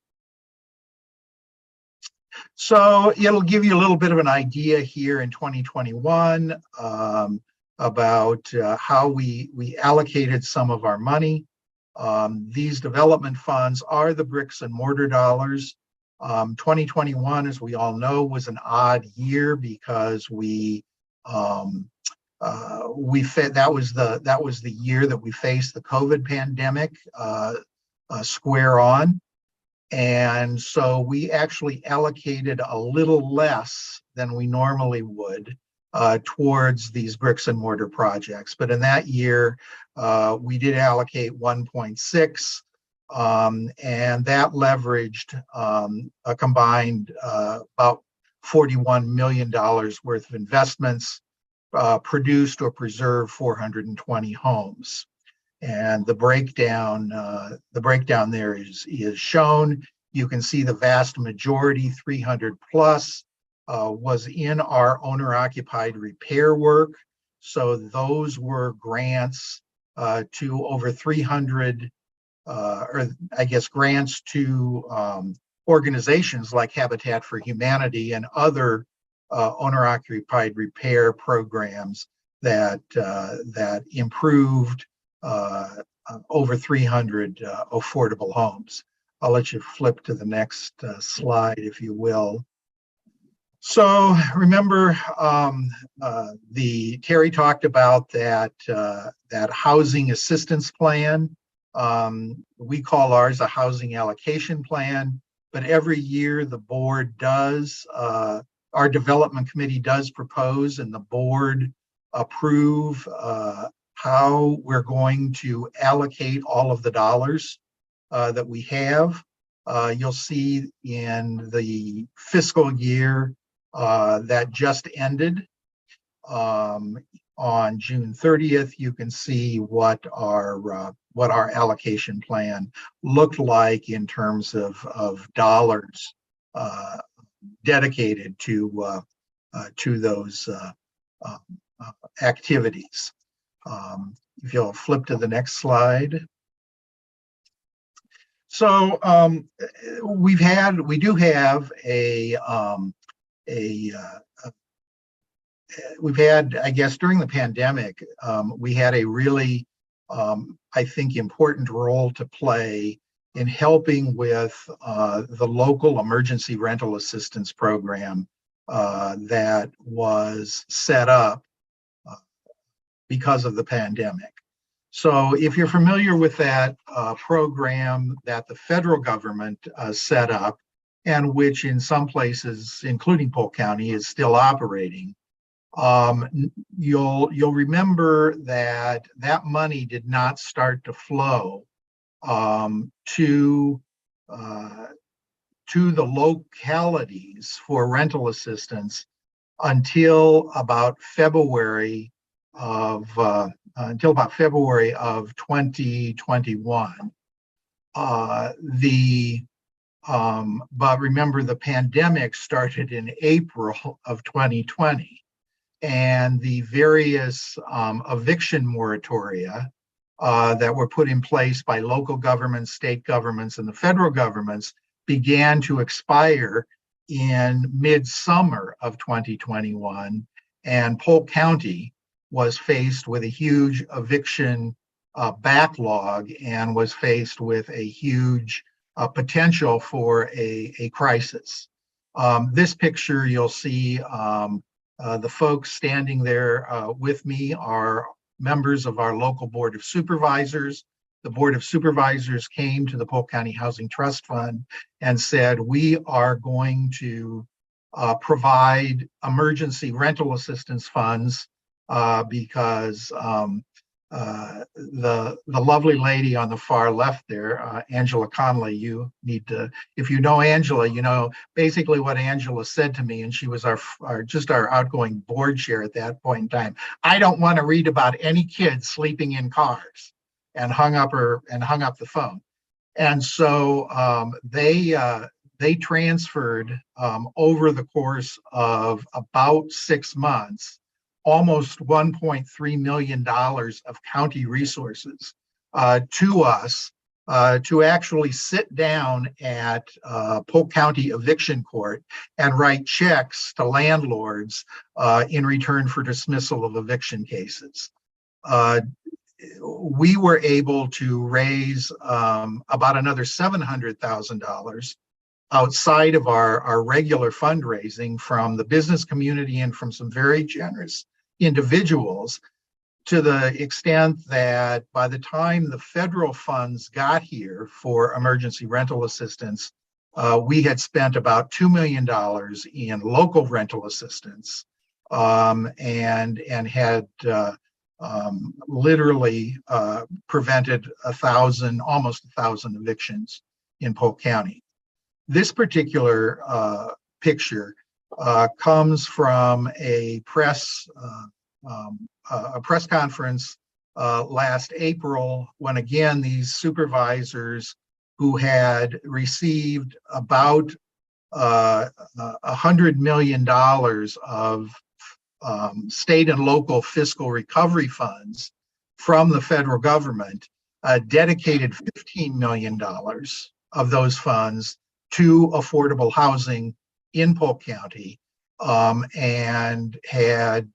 So it'll give you a little bit of an idea here in 2021 about how we allocated some of our money. These development funds are the bricks and mortar dollars. 2021, as we all know, was an odd year because that was the year that we faced the COVID pandemic square on. And so we actually allocated a little less than we normally would towards these bricks and mortar projects. But in that year, we did allocate 1.6, and that leveraged a combined about $41 million worth of investments. produced or preserved 420 homes. And the breakdown there is shown. You can see the vast majority, 300 plus, was in our owner occupied repair work. So those were grants to over 300, or I guess grants to organizations like Habitat for Humanity and other owner occupied repair programs that improved over 300 affordable homes. I'll let you flip to the next slide, if you will. So remember, Terry talked about that housing assistance plan. We call ours a housing allocation plan, but every year the board does, our development committee does propose, and the board approve how we're going to allocate all of the dollars that we have. You'll see in the fiscal year that just ended on June 30th, you can see what our allocation plan looked like in terms of dollars dedicated to those activities. If you'll flip to the next slide. So we do have we've had, I guess, during the pandemic, we had a really, I think, important role to play in helping with the local emergency rental assistance program that was set up because of the pandemic. So if you're familiar with that program that the federal government set up, and which in some places, including Polk County, is still operating, you'll remember that that money did not start to flow to the localities for rental assistance until about February of 2021. But remember, the pandemic started in April of 2020, and the various eviction moratoria that were put in place by local governments, state governments, and the federal governments began to expire in midsummer of 2021, and Polk County was faced with a huge eviction backlog and was faced with a huge potential for a crisis. This picture, you'll see the folks standing there with me are members of our local Board of Supervisors. The Board of Supervisors came to the Polk County Housing Trust Fund and said, we are going to provide emergency rental assistance funds because the lovely lady on the far left there, Angela Conley, you need to, if you know Angela, you know basically what Angela said to me, and she was our outgoing board chair at that point in time. I don't want to read about any kids sleeping in cars, and hung up the phone. And so they transferred over the course of about 6 months almost $1.3 million of county resources to us to actually sit down at Polk County Eviction Court and write checks to landlords in return for dismissal of eviction cases. We were able to raise about another $700,000 outside of our regular fundraising from the business community and from some very generous individuals, to the extent that by the time the federal funds got here for emergency rental assistance, we had spent about $2 million in local rental assistance and had literally prevented almost 1,000 evictions in Polk County. This particular picture comes from a press a press conference last April, when again, these supervisors who had received about $100 million of state and local fiscal recovery funds from the federal government, dedicated $15 million of those funds to affordable housing in Polk County, and had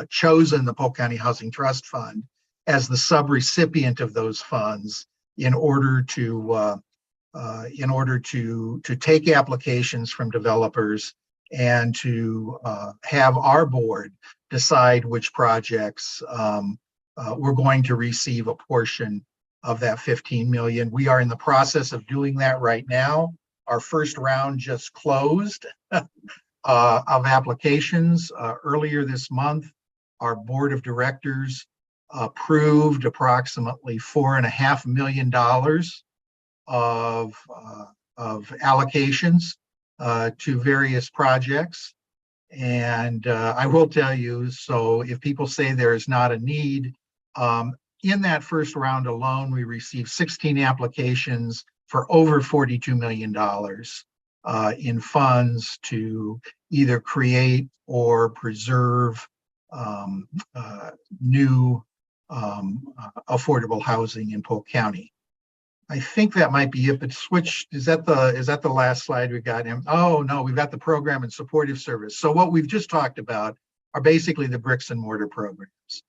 chosen the Polk County Housing Trust Fund as the subrecipient of those funds in order to take applications from developers and to have our board decide which projects we're going to receive a portion of that 15 million. We are in the process of doing that right now. Our first round just closed of applications earlier this month. Our board of directors approved approximately $4.5 million of allocations to various projects. And I will tell you, so if people say there is not a need, in that first round alone, we received 16 applications for over $42 million in funds to either create or preserve new affordable housing in Polk County. I think that might be it, but switch, is that the last slide we got? Oh, no, we've got the program and supportive service. So what we've just talked about are basically the bricks and mortar programs.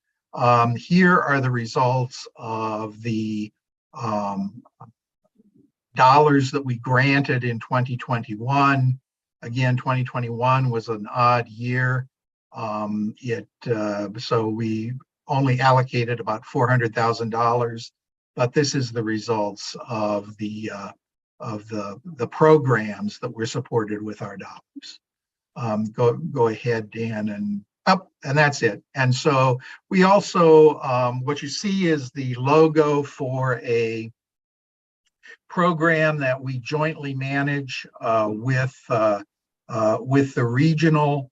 Here are the results of the dollars that we granted in 2021. Again, 2021 was an odd year. So we only allocated about $400,000, but this is the results of the programs that were supported with our dollars. Go ahead, Dan, and that's it. And so we also, what you see is the logo for a program that we jointly manage with the regional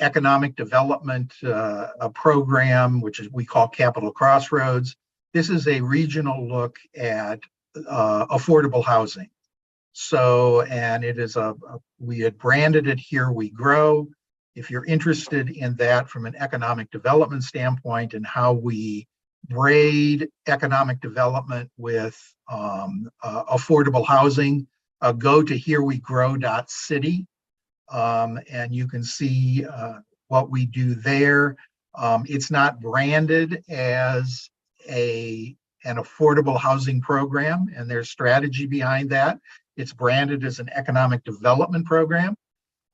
economic development program, which is we call Capital Crossroads. This is a regional look at affordable housing. So, and it is we had branded it Here We Grow. If you're interested in that from an economic development standpoint and how we braid economic development with affordable housing, go to herewegrow.city, and you can see what we do there. It's not branded as an affordable housing program, and there's strategy behind that. It's branded as an economic development program,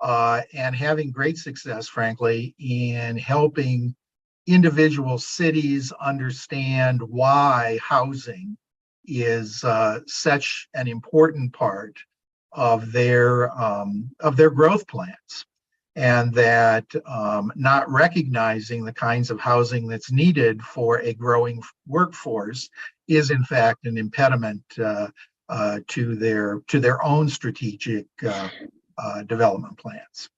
and having great success, frankly, in helping individual cities understand why housing is such an important part of their growth plans, and that not recognizing the kinds of housing that's needed for a growing workforce is in fact an impediment to their own strategic development plans.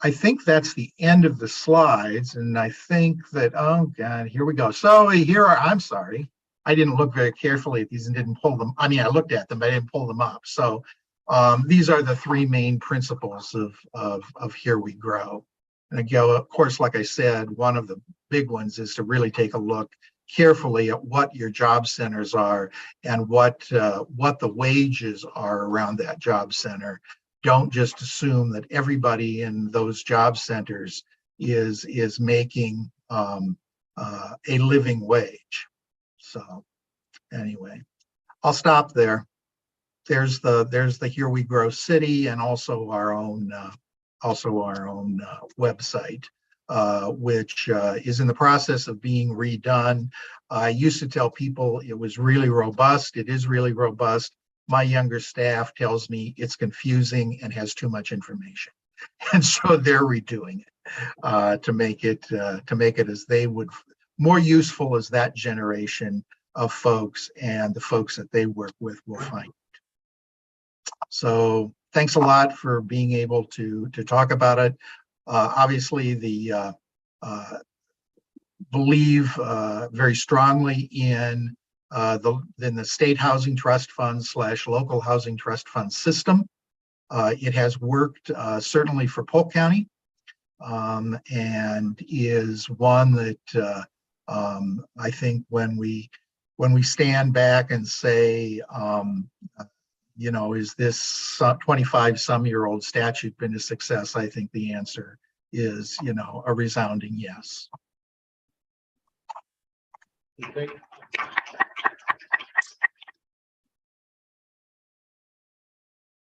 I think that's the end of the slides, and I think that, oh God, here we go. So I'm sorry, I didn't look very carefully at these and didn't pull them. I mean, I looked at them, but I didn't pull them up. So these are the three main principles of Here We Grow. And again, of course, like I said, one of the big ones is to really take a look carefully at what your job centers are and what the wages are around that job center. Don't just assume that everybody in those job centers is making a living wage. So anyway, I'll stop there. There's the Here We Grow City, and also our own website, which is in the process of being redone. I used to tell people it was really robust. It is really robust. My younger staff tells me it's confusing and has too much information, and so they're redoing it to make it as they would, more useful as that generation of folks and the folks that they work with will find it. So thanks a lot for being able to talk about it. Obviously, the believe very strongly in the state housing trust fund / local housing trust fund system. It has worked certainly for Polk County, and is one that I think when we stand back and say, is this 25-some-year-old statute been a success? I think the answer is, a resounding yes. Okay.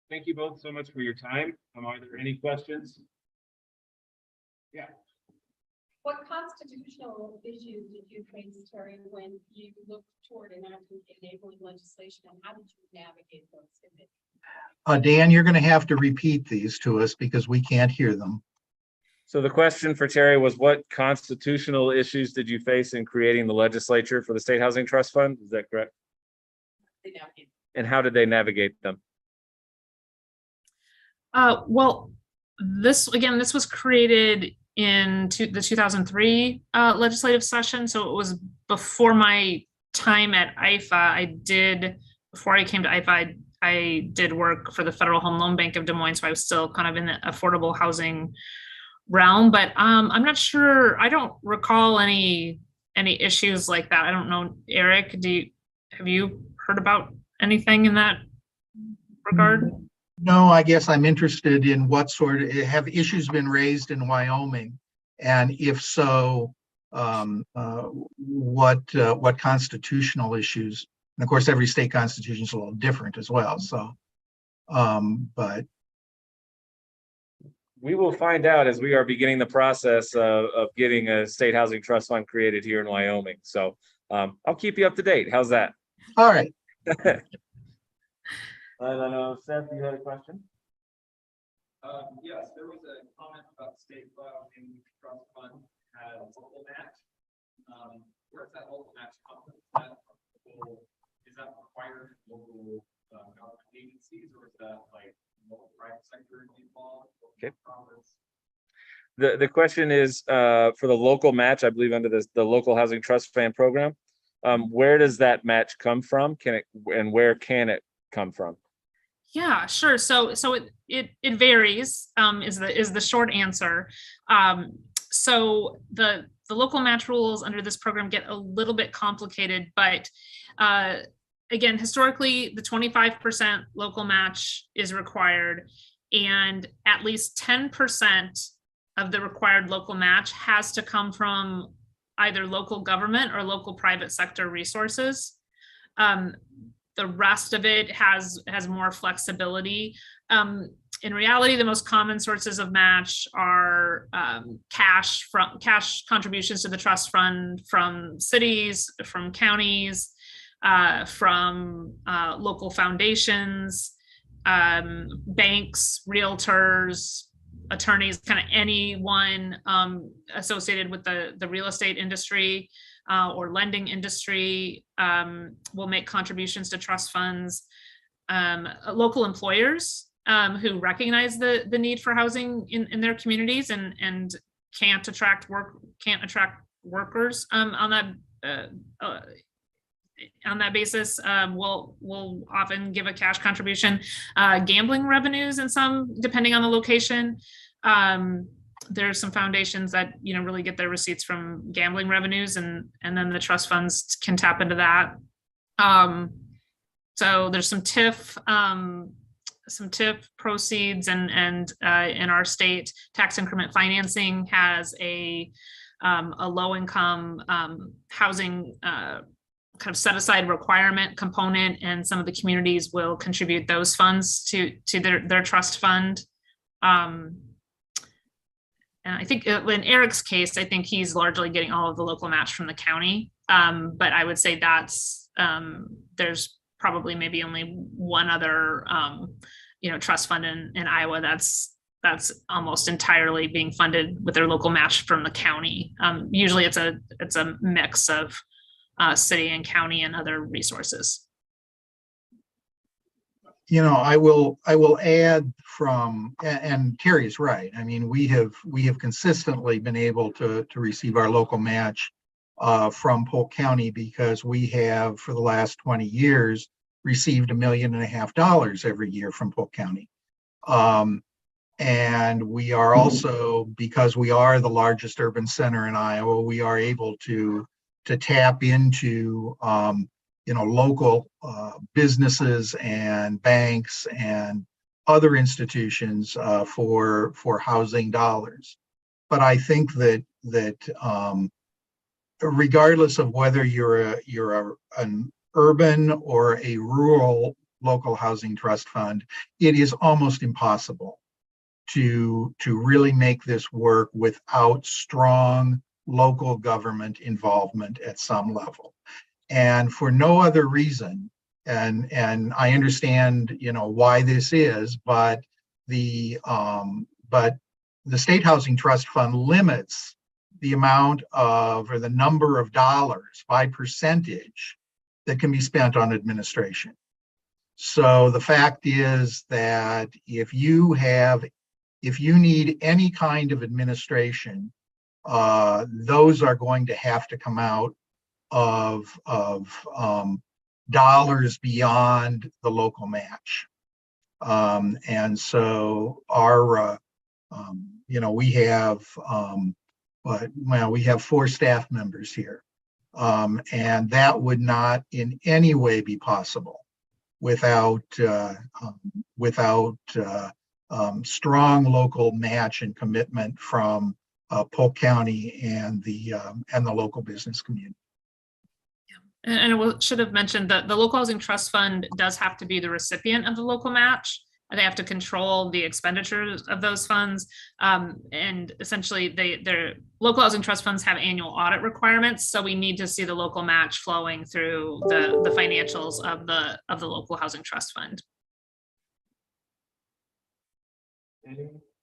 Thank you both so much for your time. Are there any questions? Yeah. What constitutional issues did you face, Terry, when you looked toward enacting enabling legislation, and how did you navigate those? Dan, you're going to have to repeat these to us because we can't hear them. So the question for Terry was, what constitutional issues did you face in creating the legislature for the State Housing Trust Fund? Is that correct? And how did they navigate them? Well, this was created in the 2003 legislative session. So it was before my time at IFA. Before I came to IFA, I did work for the Federal Home Loan Bank of Des Moines. So I was still kind of in the affordable housing realm, but I'm not sure. I don't recall any issues like that. I don't know, Eric, have you heard about anything in that regard? No, I guess I'm interested in have issues been raised in Wyoming? And if so, what constitutional issues? And of course, every state constitution is a little different as well. So, but We will find out as we are beginning the process of getting a state housing trust fund created here in Wyoming. So I'll keep you up to date. How's that? all right. I don't know, Seth, you had a question? Yes, there was a comment about state housing trust fund had a local match. Where's that local match come from? Is that required local government agencies, or is that like local private sector involved? Okay. The question is for the local match, I believe under the local housing trust fund program. Where does that match come from? Where can it come from? Yeah, sure. So it varies, is the short answer. So the local match rules under this program get a little bit complicated, but again, historically, the 25% local match is required, and at least 10% of the required local match has to come from either local government or local private sector resources. The rest of it has more flexibility. In reality, the most common sources of match are cash contributions to the trust fund from cities, from counties, from local foundations, banks, realtors, attorneys, kind of anyone associated with the real estate industry or lending industry will make contributions to trust funds. Local employers who recognize the need for housing in their communities and can't attract workers on that basis will often give a cash contribution. Gambling revenues in some, depending on the location. There's some foundations that really get their receipts from gambling revenues, and then the trust funds can tap into that. So there's some TIF proceeds, and in our state, tax increment financing has a low income housing kind of set aside requirement component, and some of the communities will contribute those funds to their trust fund. And I think in Eric's case, I think he's largely getting all of the local match from the county. But I would say there's probably maybe only one other, trust fund in Iowa that's almost entirely being funded with their local match from the county. Usually it's a mix of city and county and other resources. I will add and Terry is right. I mean, we have consistently been able to receive our local match from Polk County because we have, for the last 20 years, received $1.5 million every year from Polk County. And we are also, because we are the largest urban center in Iowa, we are able to tap into local businesses and banks and other institutions for housing dollars. But I think that regardless of whether you're an urban or a rural local housing trust fund, it is almost impossible to really make this work without strong local government involvement at some level. And for no other reason, and I understand, why this is, but the State Housing Trust Fund limits the amount of, or the number of dollars by percentage that can be spent on administration. So the fact is that if you need any kind of administration, those are going to have to come out of dollars beyond the local match. And so our, we have, we have 4 staff members here. And that would not in any way be possible without strong local match and commitment from Polk County and the local business community. And I should have mentioned that the local housing trust fund does have to be the recipient of the local match. They have to control the expenditures of those funds. And essentially their local housing trust funds have annual audit requirements. So we need to see the local match flowing through the financials of the local housing trust fund.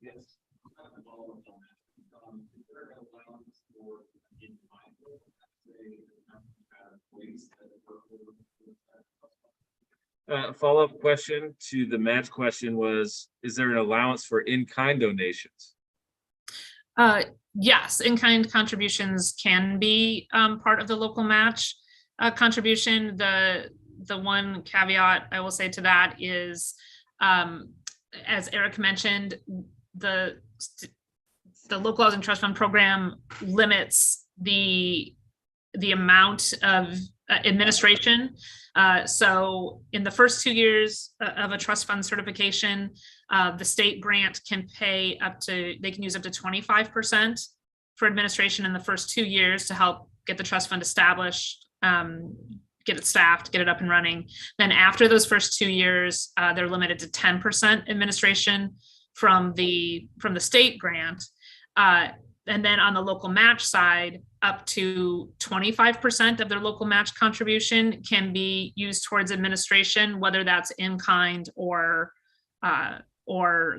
Yes. Follow-up question to the match question was, is there an allowance for in-kind donations? Yes, in-kind contributions can be part of the local match contribution. The one caveat I will say to that is, as Eric mentioned, the local housing trust fund program limits the amount of administration. So in the first 2 years of a trust fund certification, the state grant can pay they can use up to 25% for administration in the first 2 years to help get the trust fund established, get it staffed, get it up and running. Then after those first 2 years, they're limited to 10% administration from the state grant. And then on the local match side, up to 25% of their local match contribution can be used towards administration, whether that's in kind or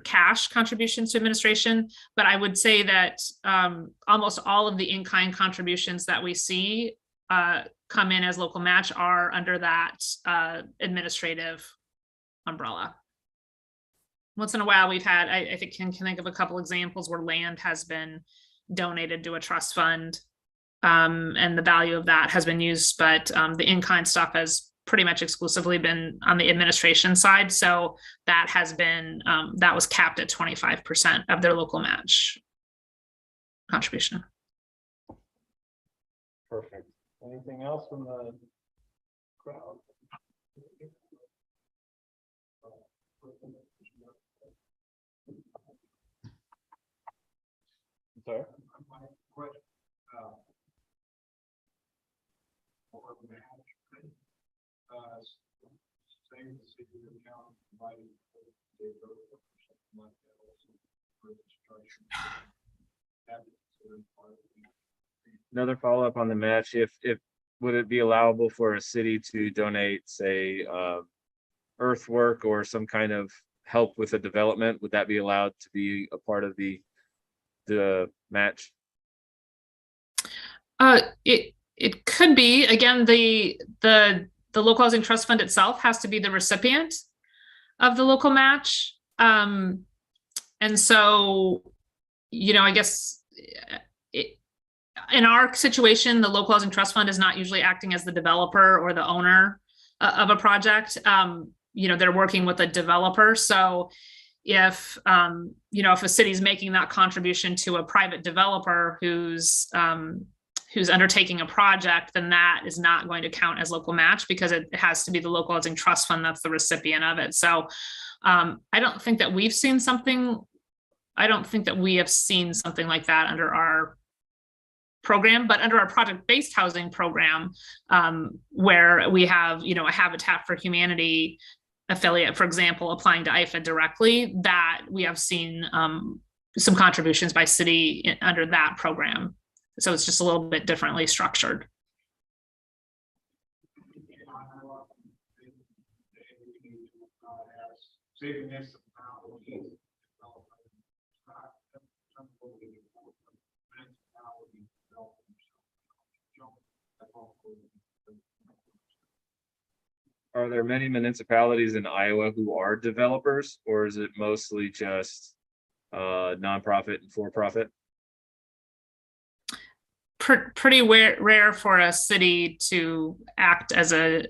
cash contributions to administration. But I would say that almost all of the in-kind contributions that we see come in as local match are under that administrative umbrella. Once in a while, we've had, I think can think of a couple examples where land has been donated to a trust fund, and the value of that has been used, but the in-kind stuff has pretty much exclusively been on the administration side. So that has been, that was capped at 25% of their local match contribution. Perfect. Anything else from the crowd? Sorry? Another follow-up on the match, if would it be allowable for a city to donate, say, earthwork or some kind of help with a development? Would that be allowed to be a part of the match? It could be. Again, the local housing trust fund itself has to be the recipient of the local match. And so, I guess in our situation, the local housing trust fund is not usually acting as the developer or the owner of a project. They're working with a developer. So if if a city's making that contribution to a private developer who's undertaking a project, then that is not going to count as local match because it has to be the local housing trust fund that's the recipient of it. So I don't think that we have seen something like that under our program, but under our project-based housing program, where we have, a Habitat for Humanity affiliate, for example, applying to IFA directly, that we have seen some contributions by city under that program. So it's just a little bit differently structured. Are there many municipalities in Iowa who are developers, or is it mostly just nonprofit and for-profit? Pretty rare for a city to act as a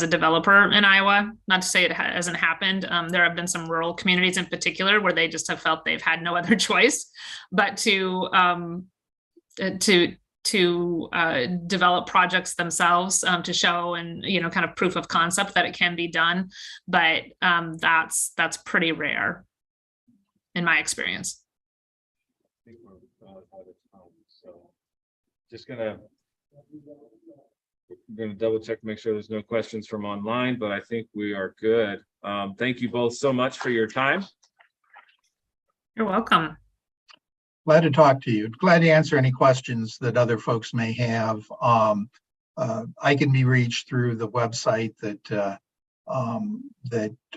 developer in Iowa. Not to say it hasn't happened. There have been some rural communities in particular where they just have felt they've had no other choice but to develop projects themselves, to show and kind of proof of concept that it can be done. But that's pretty rare in my experience. I think we're about out of time, so just gonna double check to make sure there's no questions from online, but I think we are good. Thank you both so much for your time. You're welcome. Glad to talk to you. Glad to answer any questions that other folks may have. I can be reached through the website that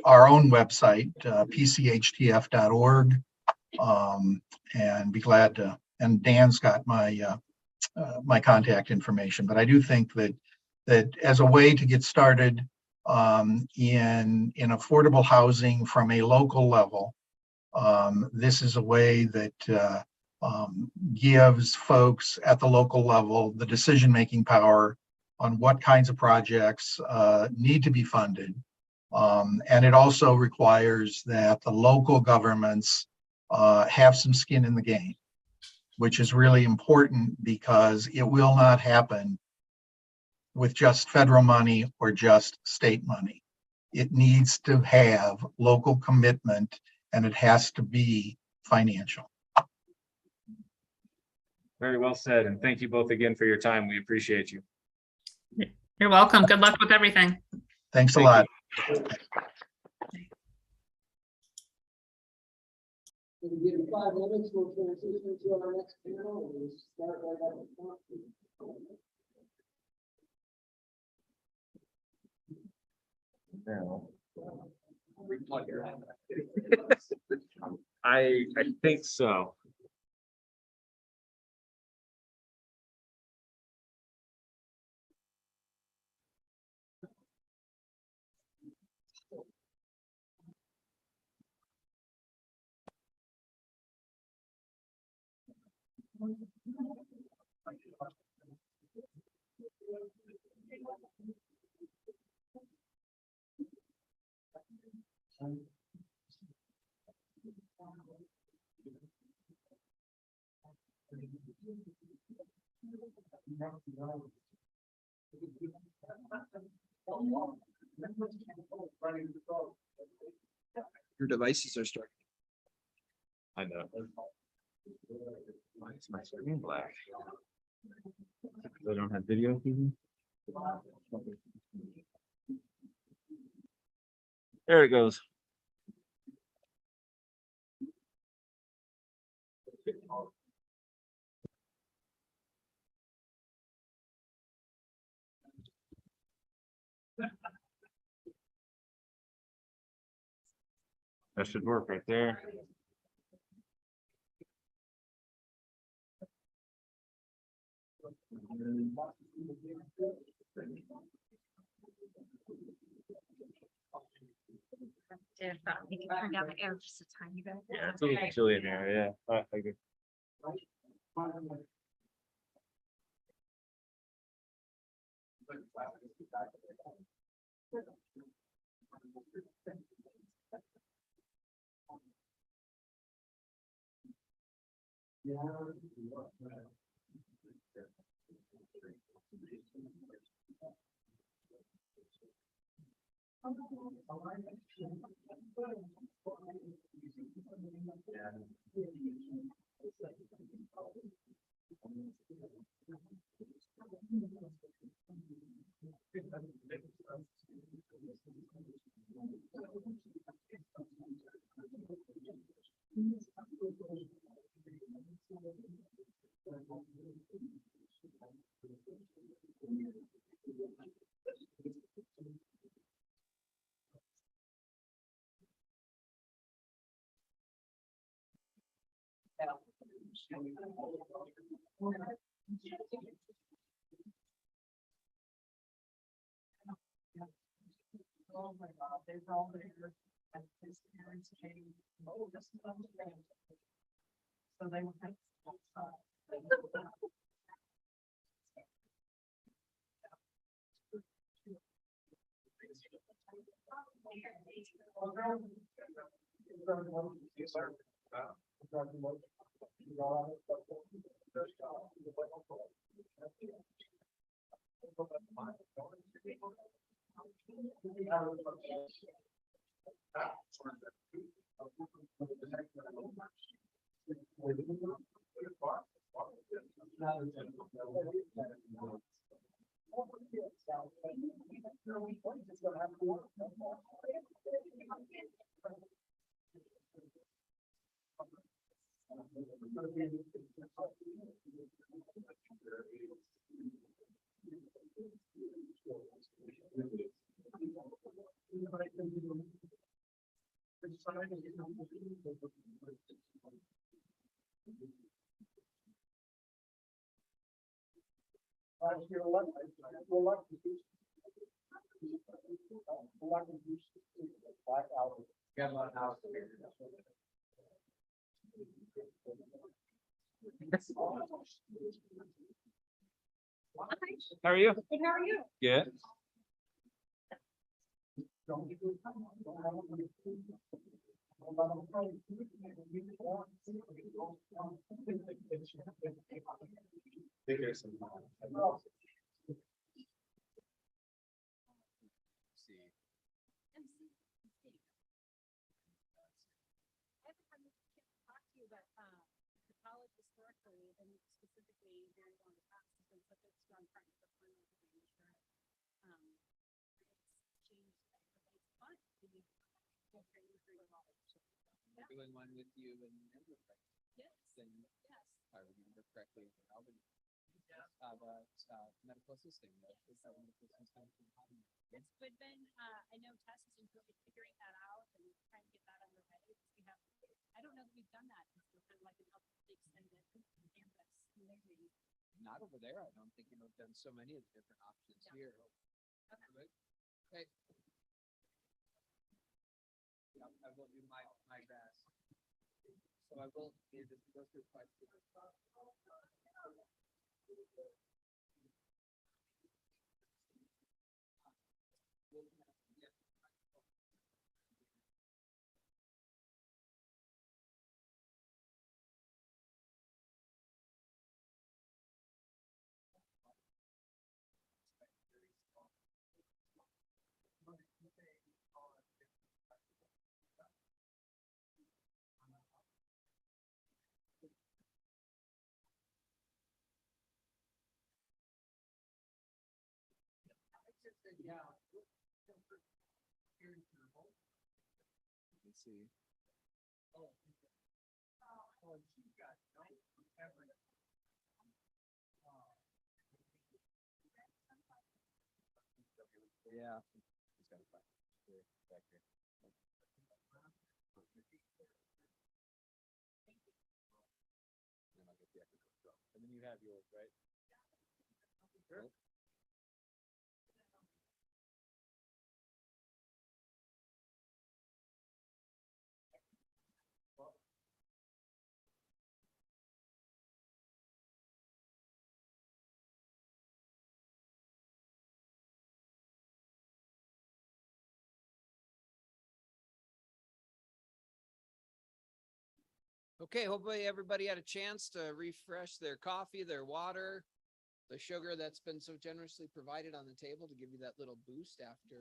our own website, pchtf.org, and be glad to. And Dan's got my my contact information. But I do think that as a way to get started in affordable housing from a local level, this is a way that gives folks at the local level the decision-making power on what kinds of projects need to be funded. And it also requires that the local governments have some skin in the game, which is really important because it will not happen with just federal money or just state money. It needs to have local commitment, and it has to be financial. Very well said, and thank you both again for your time. We appreciate you. You're welcome. Good luck with everything. Thanks a Thank lot. We give 5 minutes, we'll transition to our next panel, and we'll start right at the top. I think so. Your devices are starting. I know. Why is my screen black? I don't have video. There it goes. That should work right there. If you can turn down the air just a tiny bit. Yeah, it's a little chilly in here, yeah. I agree. Oh my God, they're all there. And his parents came. Oh, this is unbelievable. So they went. How are you? Good, how are you? Yeah. I haven't had much chance to talk to you, but the college historically, and specifically very long past, has been such a strong partner for fun. It's changed. It's fun to be training through the college. Doing one with you and Ember, right? Yes, Then yes. if I remember correctly, Albany. Medical assisting. Is that medical assisting? It's been, I know Tess has been really figuring that out and trying to get that underway. We have, I don't know that we've done that. It's kind of like an upwardly extended campus. Maybe. Not over there. I don't think I've done so many of the different options here. Okay. Okay. Yeah, I will do my best. So I will just go through questions. Yeah. Let's see. Oh, you got every. Yeah. He's got a back here. And I'll get the echo. And then you have yours, right? Sure. Okay, hopefully everybody had a chance to refresh their coffee, their water, the sugar that's been so generously provided on the table to give you that little boost after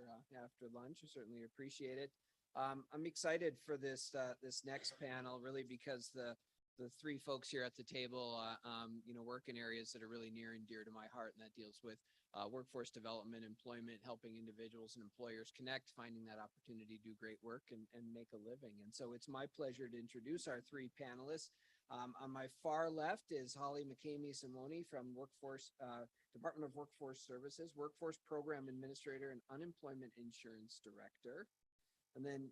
lunch. I certainly appreciate it. I'm excited for this next panel, really, because the three folks here at the table, work in areas that are really near and dear to my heart, and that deals with workforce development, employment, helping individuals and employers connect, finding that opportunity to do great work and make a living. And so it's my pleasure to introduce our three panelists. On my far left is Holly McCamey Simoni from Department of Workforce Services, Workforce Program Administrator and Unemployment Insurance Director. And then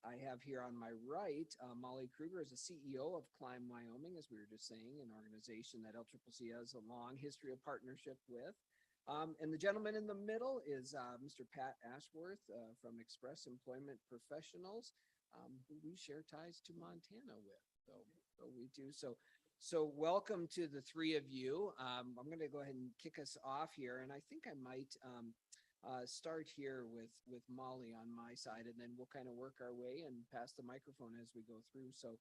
I have here on my right, Molly Kruger is the CEO of Climb Wyoming, as we were just saying, an organization that LCCC has a long history of partnership with. And the gentleman in the middle is Mr. Pat Ashworth from Express Employment Professionals, who we share ties to Montana with. So we do. So welcome to the three of you. I'm going to go ahead and kick us off here, and I think I might start here with Molly on my side, and then we'll kind of work our way and pass the microphone as we go through. So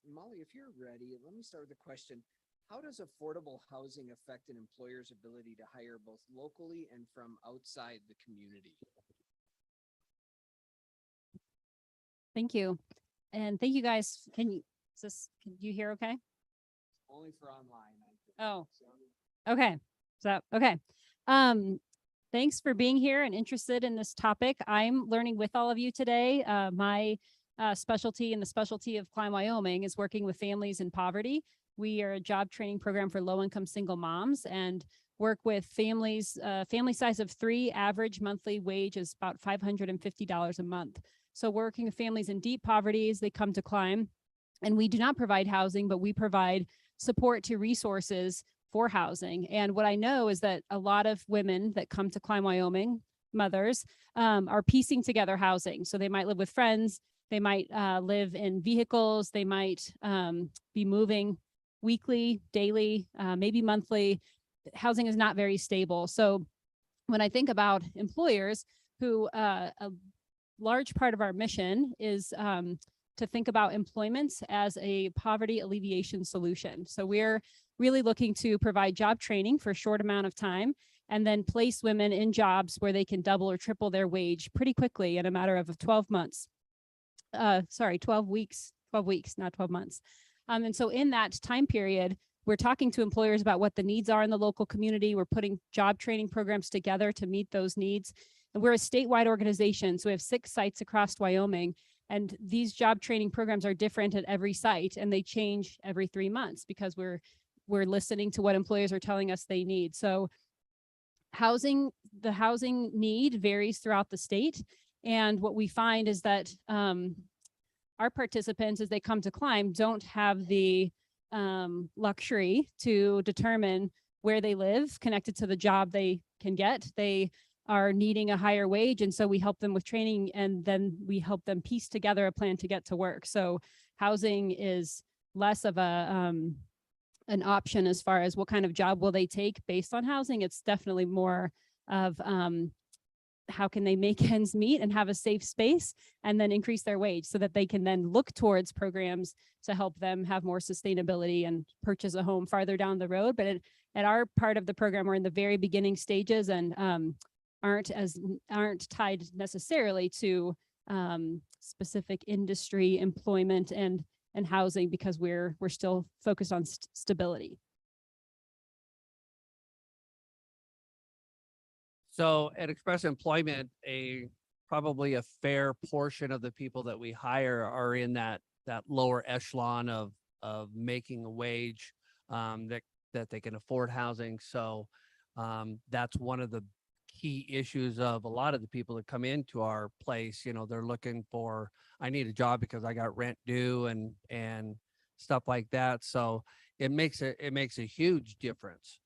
Molly, if you're ready, let me start with a question. How does affordable housing affect an employer's ability to hire both locally and from outside the community? Thank you. And thank you guys. Can you hear okay? Only for online. Oh, okay. Okay. Thanks for being here and interested in this topic. I'm learning with all of you today. My specialty and the specialty of Climb Wyoming is working with families in poverty. We are a job training program for low-income single moms and work with families, family size of 3, average monthly wage is about $550 a month. So working with families in deep poverty as they come to Climb, and we do not provide housing, but we provide support to resources for housing. And what I know is that a lot of women that come to Climb Wyoming, mothers, are piecing together housing. So they might live with friends, they might live in vehicles, they might be moving weekly, daily, maybe monthly. Housing is not very stable. So when I think about employers who a large part of our mission is to think about employment as a poverty alleviation solution. So we're really looking to provide job training for a short amount of time and then place women in jobs where they can double or triple their wage pretty quickly in a matter of 12 months. 12 weeks, not 12 months. And so in that time period, we're talking to employers about what the needs are in the local community. We're putting job training programs together to meet those needs. And we're a statewide organization. So we have 6 sites across Wyoming. And these job training programs are different at every site, and they change every 3 months because we're listening to what employers are telling us they need. So the housing need varies throughout the state. And what we find is that our participants, as they come to Climb, don't have the luxury to determine where they live connected to the job they can get. They are needing a higher wage. And so we help them with training, and then we help them piece together a plan to get to work. So housing is less of an option as far as what kind of job will they take based on housing. It's definitely more of how can they make ends meet and have a safe space and then increase their wage so that they can then look towards programs to help them have more sustainability and purchase a home farther down the road. But at our part of the program, we're in the very beginning stages and aren't tied necessarily to specific industry, employment, and housing because we're still focused on stability. So at Express Employment, probably a fair portion of the people that we hire are in that lower echelon of making a wage that they can afford housing. So that's one of the key issues of a lot of the people that come into our place. You know, they're looking for, I need a job because I got rent due and stuff like that. So it makes a huge difference.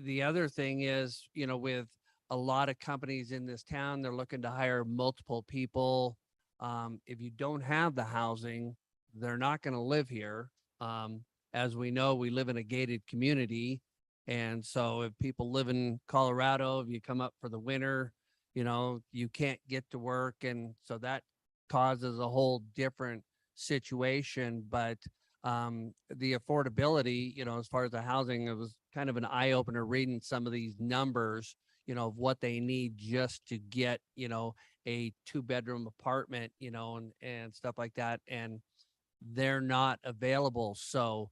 The other thing is, you know, with a lot of companies in this town, they're looking to hire multiple people. If you don't have the housing, they're not going to live here. As we know, we live in a gated community. And so if people live in Colorado, if you come up for the winter, you know, you can't get to work. And so that causes a whole different situation, but the affordability, as far as the housing, it was kind of an eye opener reading some of these numbers, of what they need just to get, a 2-bedroom apartment, and stuff like that. And they're not available. So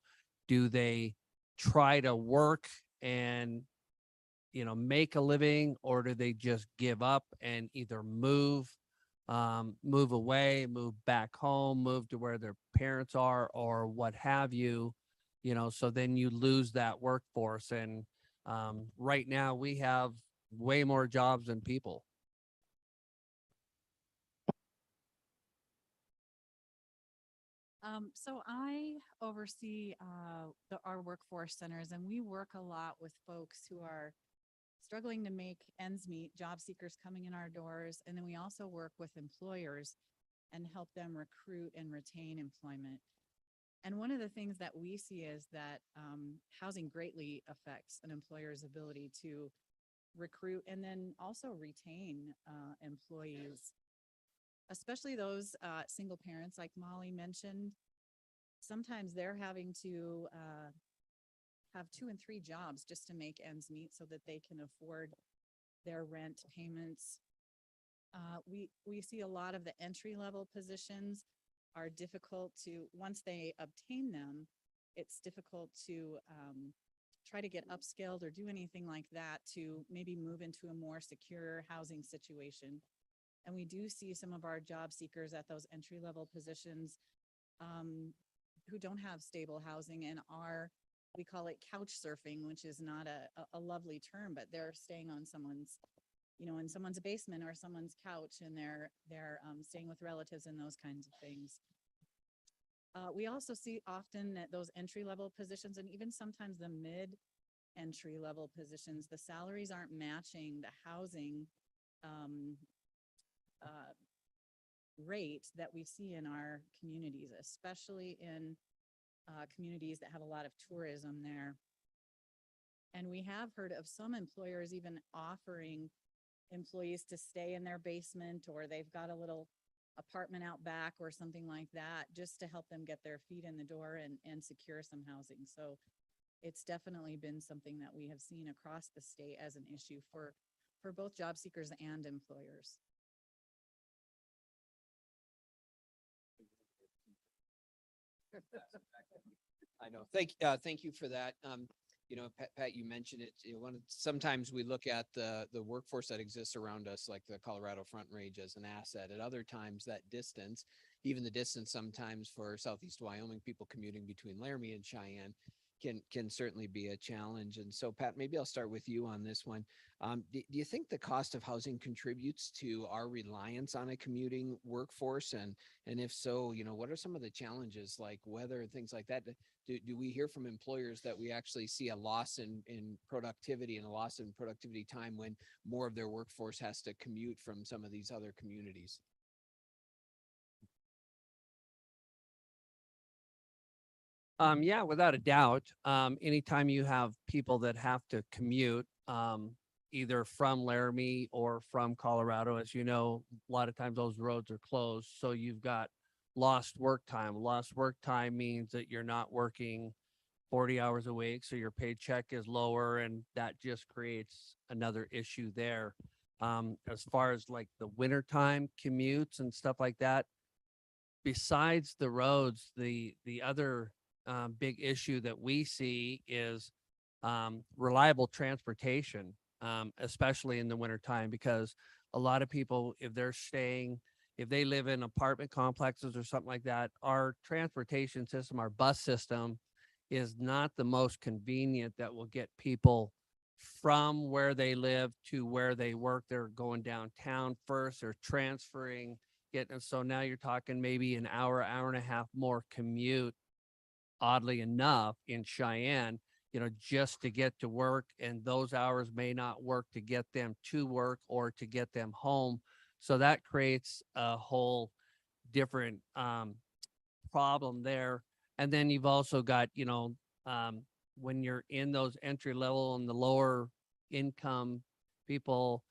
do they try to work and, make a living, or do they just give up and either move away, move back home, move to where their parents are, or what have you, so then you lose that workforce. And right now we have way more jobs than people. So I oversee our workforce centers, and we work a lot with folks who are struggling to make ends meet, job seekers coming in our doors. And then we also work with employers and help them recruit and retain employment. And one of the things that we see is that housing greatly affects an employer's ability to recruit and then also retain employees, especially those single parents like Molly mentioned. Sometimes they're having to have 2 and 3 jobs just to make ends meet so that they can afford their rent payments. We see a lot of the entry-level positions are difficult to, once they obtain them, it's difficult to try to get upskilled or do anything like that to maybe move into a more secure housing situation. And we do see some of our job seekers at those entry-level positions who don't have stable housing and are, we call it couch surfing, which is not a lovely term, but they're staying on someone's, in someone's basement or someone's couch, and they're staying with relatives and those kinds of things. We also see often that those entry-level positions, and even sometimes the mid-entry level positions, the salaries aren't matching the housing rate that we see in our communities, especially in communities that have a lot of tourism there. And we have heard of some employers even offering employees to stay in their basement, or they've got a little apartment out back or something like that, just to help them get their feet in the door and secure some housing. So it's definitely been something that we have seen across the state as an issue for both job seekers and employers. I know. Thank you for that. Pat, you mentioned it. Sometimes we look at the workforce that exists around us, like the Colorado Front Range, as an asset. At other times, that distance, even the distance sometimes for Southeast Wyoming people commuting between Laramie and Cheyenne, can certainly be a challenge. And so, Pat, maybe I'll start with you on this one. Do you think the cost of housing contributes to our reliance on a commuting workforce? And if so, what are some of the challenges, like weather and things like that? Do we hear from employers that we actually see a loss in productivity and a loss in productivity time when more of their workforce has to commute from some of these other communities? Yeah, without a doubt. Anytime you have people that have to commute, either from Laramie or from Colorado, as you know, a lot of times those roads are closed. So you've got lost work time. Lost work time means that you're not working 40 hours a week, so your paycheck is lower, and that just creates another issue there. As far as like the wintertime commutes and stuff like that, besides the roads, the other big issue that we see is reliable transportation, especially in the wintertime, because a lot of people, if they live in apartment complexes or something like that, our transportation system, our bus system, is not the most convenient that will get people from where they live to where they work. They're going downtown first, or transferring, so now you're talking maybe an hour and a half more commute, oddly enough, in Cheyenne, just to get to work. And those hours may not work to get them to work or to get them home. So that creates a whole different problem there. And then you've also got, when you're in those entry level and the lower income people,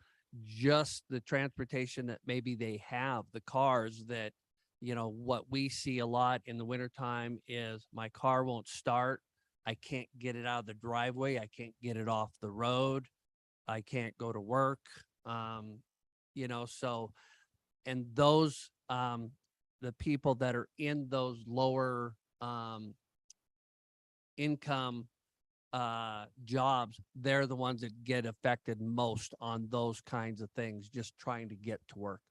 just the transportation that maybe they have, the cars that what we see a lot in the wintertime is my car won't start. I can't get it out of the driveway. I can't get it off the road. I can't go to work. So, and those, the people that are in those lower, income, jobs, they're the ones that get affected most on those kinds of things, just trying to get to work.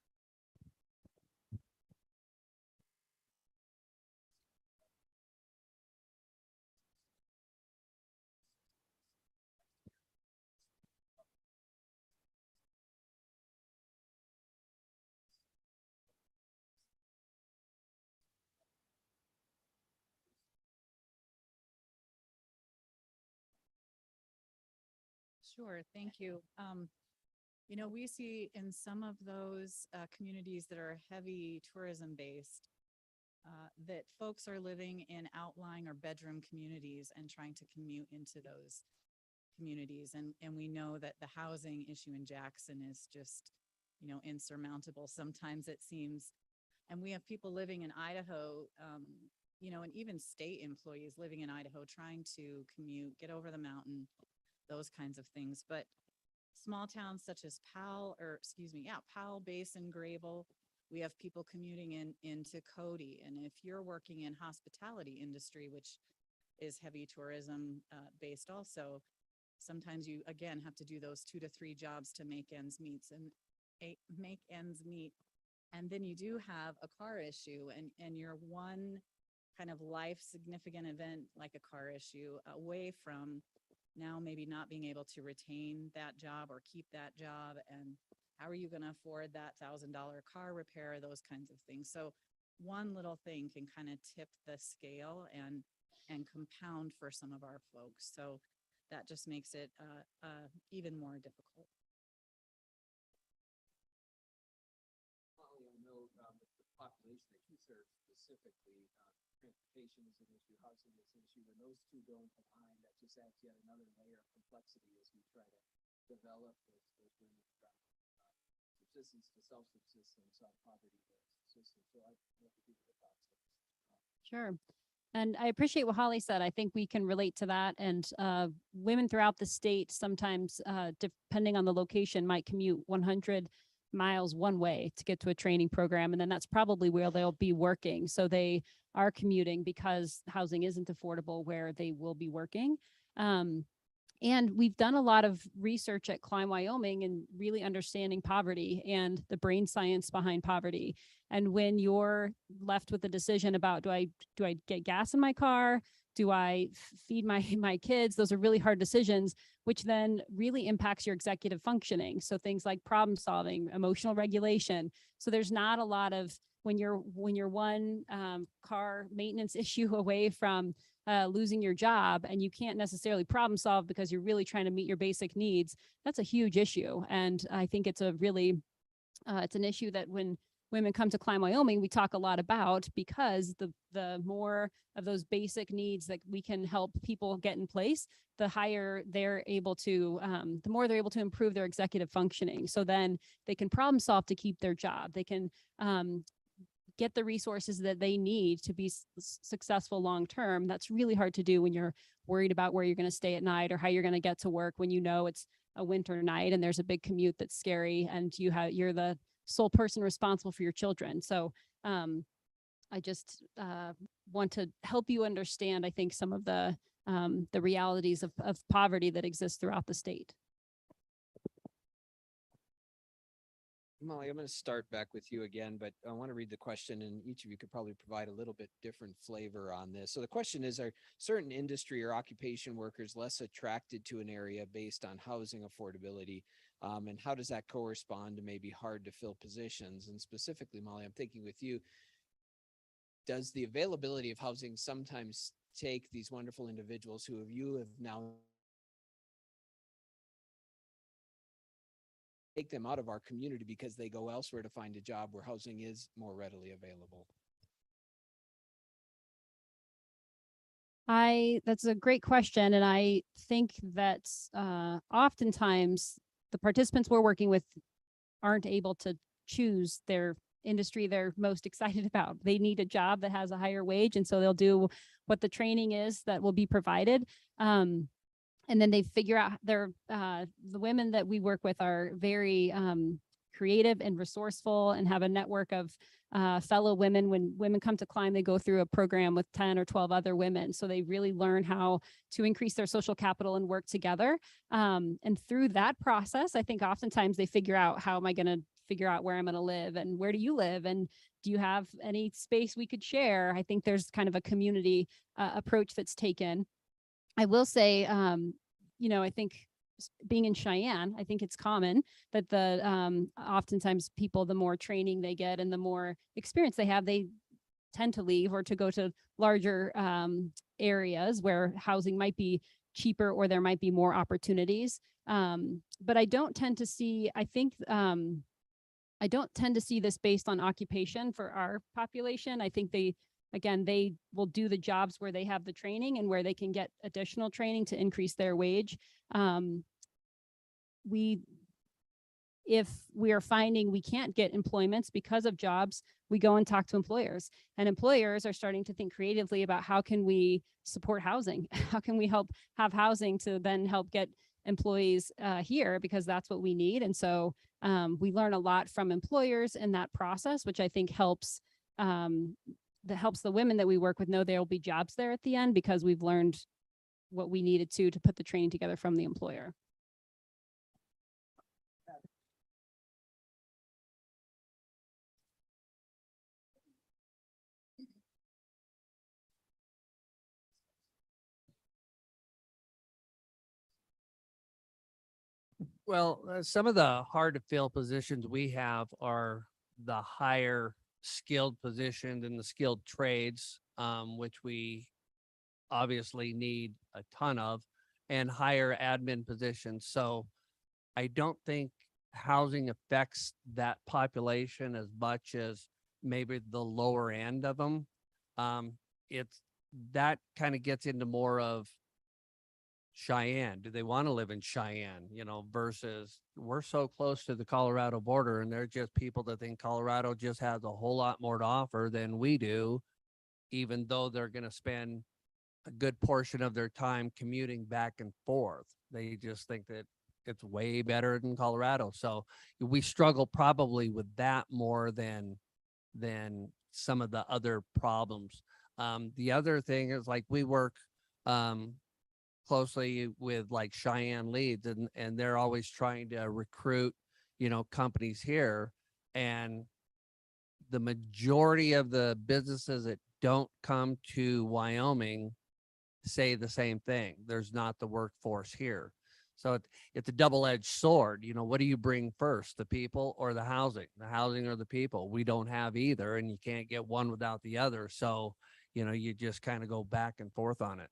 Sure, thank you. We see in some of those communities that are heavy tourism based, that folks are living in outlying or bedroom communities and trying to commute into those communities. And we know that the housing issue in Jackson is just, insurmountable. Sometimes it seems, and we have people living in Idaho, and even state employees living in Idaho trying to commute, get over the mountain, those kinds of things. But small towns such as Powell, Basin, Grable, we have people commuting into Cody. And if you're working in hospitality industry, which is heavy tourism based also, sometimes you again have to do those 2 to 3 jobs to make ends meet. And then you do have a car issue, and you're one kind of life significant event like a car issue away from now maybe not being able to retain that job or keep that job. And how are you going to afford that $1,000 car repair, those kinds of things. So one little thing can kind of tip the scale and compound for some of our folks. So that just makes it even more difficult. Molly, I know the population that you serve specifically, transportation is an issue, housing is an issue. When those two don't align, that just adds yet another layer of complexity as we try to develop those women subsistence to self-subsistence, poverty to subsistence. So I'd love to give you the thoughts. Sure. And I appreciate what Holly said. I think we can relate to that. And women throughout the state, sometimes depending on the location, might commute 100 miles one way to get to a training program. And then that's probably where they'll be working. So they are commuting because housing isn't affordable where they will be working. And we've done a lot of research at Climb Wyoming and really understanding poverty and the brain science behind poverty. And when you're left with the decision about, do I get gas in my car? Do I feed my kids? Those are really hard decisions, which then really impacts your executive functioning. So things like problem solving, emotional regulation. So there's not a lot of, when you're one car maintenance issue away from losing your job and you can't necessarily problem solve because you're really trying to meet your basic needs, that's a huge issue. And I think it's a really, it's an issue that when women come to Climb Wyoming, we talk a lot about, because the more of those basic needs that we can help people get in place, the higher they're able to, the more they're able to improve their executive functioning. So then they can problem solve to keep their job. They can get the resources that they need to be successful long-term. That's really hard to do when you're worried about where you're going to stay at night or how you're going to get to work when you know it's a winter night and there's a big commute that's scary and you're the sole person responsible for your children. So I just want to help you understand, I think, some of the realities of poverty that exist throughout the state. Molly, I'm going to start back with you again, but I want to read the question, and each of you could probably provide a little bit different flavor on this. So the question is, are certain industry or occupation workers less attracted to an area based on housing affordability? And how does that correspond to maybe hard to fill positions? And specifically, Molly, I'm thinking with you, does the availability of housing sometimes take these wonderful individuals who you have now take them out of our community because they go elsewhere to find a job where housing is more readily available? That's a great question. And I think that oftentimes the participants we're working with aren't able to choose their industry they're most excited about. They need a job that has a higher wage, and so they'll do what the training is that will be provided. And then they figure out the women that we work with are very creative and resourceful and have a network of fellow women. When women come to climb, they go through a program with 10 or 12 other women. So they really learn how to increase their social capital and work together. And through that process, I think oftentimes they figure out, how am I going to figure out where I'm going to live, and where do you live, and do you have any space we could share? I think there's kind of a community approach that's taken. I will say, you know, I think being in Cheyenne, I think it's common that oftentimes people, the more training they get and the more experience they have, they tend to leave or to go to larger areas where housing might be cheaper or there might be more opportunities. But I don't tend to see, I don't tend to see this based on occupation for our population. I think they will do the jobs where they have the training and where they can get additional training to increase their wage. If we are finding we can't get employments because of jobs, we go and talk to employers, and employers are starting to think creatively about how can we support housing? How can we help have housing to then help get employees here, because that's what we need. And so we learn a lot from employers in that process, which I think helps the women that we work with know there will be jobs there at the end, because we've learned what we needed to put the training together from the employer. Well, some of the hard to fill positions we have are the higher skilled positions in the skilled trades, which we obviously need a ton of, and higher admin positions. So I don't think housing affects that population as much as maybe the lower end of them. It's that kind of gets into more of Cheyenne. Do they want to live in Cheyenne, you know, versus we're so close to the Colorado border, and they're just people that think Colorado just has a whole lot more to offer than we do, even though they're going to spend a good portion of their time commuting back and forth. They just think that it's way better than Colorado. So we struggle probably with that more than some of the other problems. The other thing is, like, we work closely with like Cheyenne Leads, and they're always trying to recruit, you know, companies here. And the majority of the businesses that don't come to Wyoming say the same thing. There's not the workforce here. So it's a double-edged sword. You know, what do you bring first, the people or the housing? The housing or the people? We don't have either, and you can't get one without the other. So, you know, you just kind of go back and forth on it.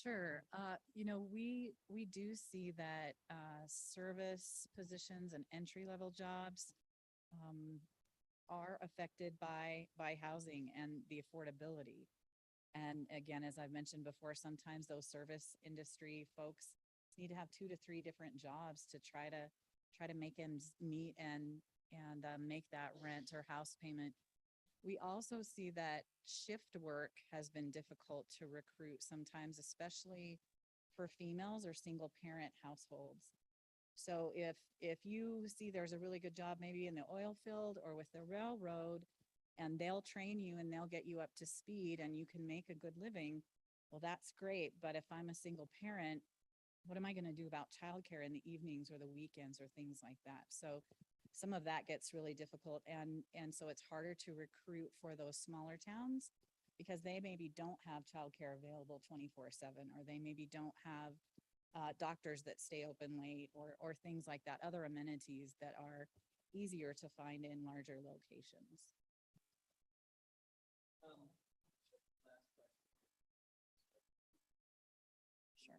Sure. You know, we do see that service positions and entry-level jobs are affected by housing and the affordability. And again, as I've mentioned before, sometimes those service industry folks need to have 2 to 3 different jobs to try to make ends meet and make that rent or house payment. We also see that shift work has been difficult to recruit sometimes, especially for females or single parent households. So if you see there's a really good job maybe in the oil field or with the railroad, and they'll train you and they'll get you up to speed and you can make a good living, well, that's great. But if I'm a single parent, what am I going to do about childcare in the evenings or the weekends or things like that? So some of that gets really difficult. And so it's harder to recruit for those smaller towns because they maybe don't have childcare available 24/7, or they maybe don't have doctors that stay open late, or things like that, other amenities that are easier to find in larger locations. Sure.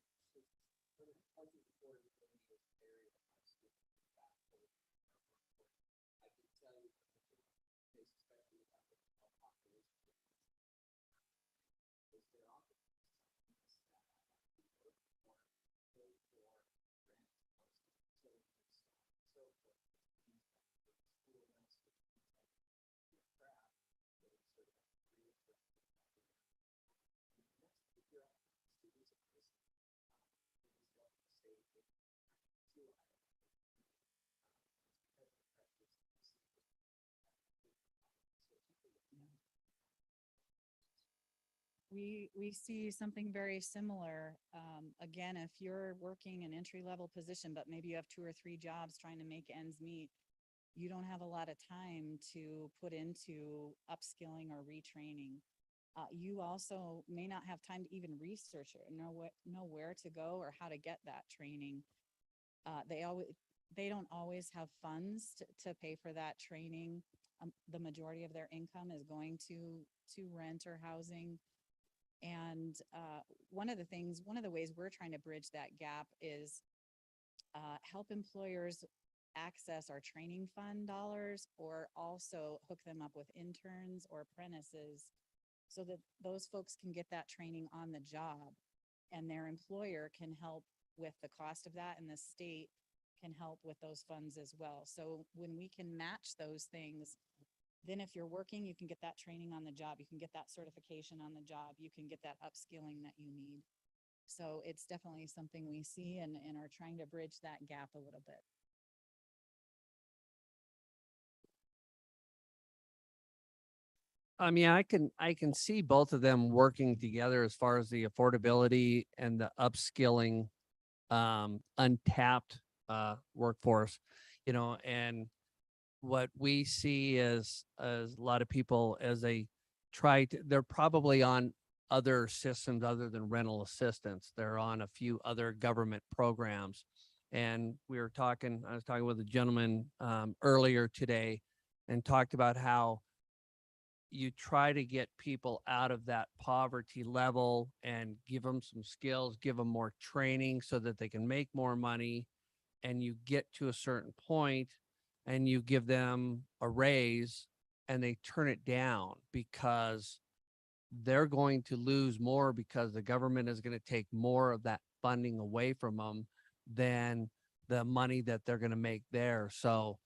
We see something very similar. Again, if you're working an entry-level position, but maybe you have 2 or 3 jobs trying to make ends meet, you don't have a lot of time to put into upskilling or retraining. You also may not have time to even research it, know where to go or how to get that training. They don't always have funds to pay for that training. The majority of their income is going to rent or housing. And one of the ways we're trying to bridge that gap is help employers access our training fund dollars, or also hook them up with interns or apprentices so that those folks can get that training on the job, and their employer can help with the cost of that, and the state can help with those funds as well. So when we can match those things, then if you're working, you can get that training on the job, you can get that certification on the job, you can get that upskilling that you need. So it's definitely something we see and are trying to bridge that gap a little bit. Yeah, I can see both of them working together as far as the affordability and the upskilling, untapped workforce, and what we see as a lot of people as they they're probably on other systems other than rental assistance. They're on a few other government programs. And I was talking with a gentleman earlier today and talked about how you try to get people out of that poverty level and give them some skills, give them more training so that they can make more money. And you get to a certain point and you give them a raise and they turn it down because they're going to lose more, because the government is going to take more of that funding away from them than the money that they're going to make there. So,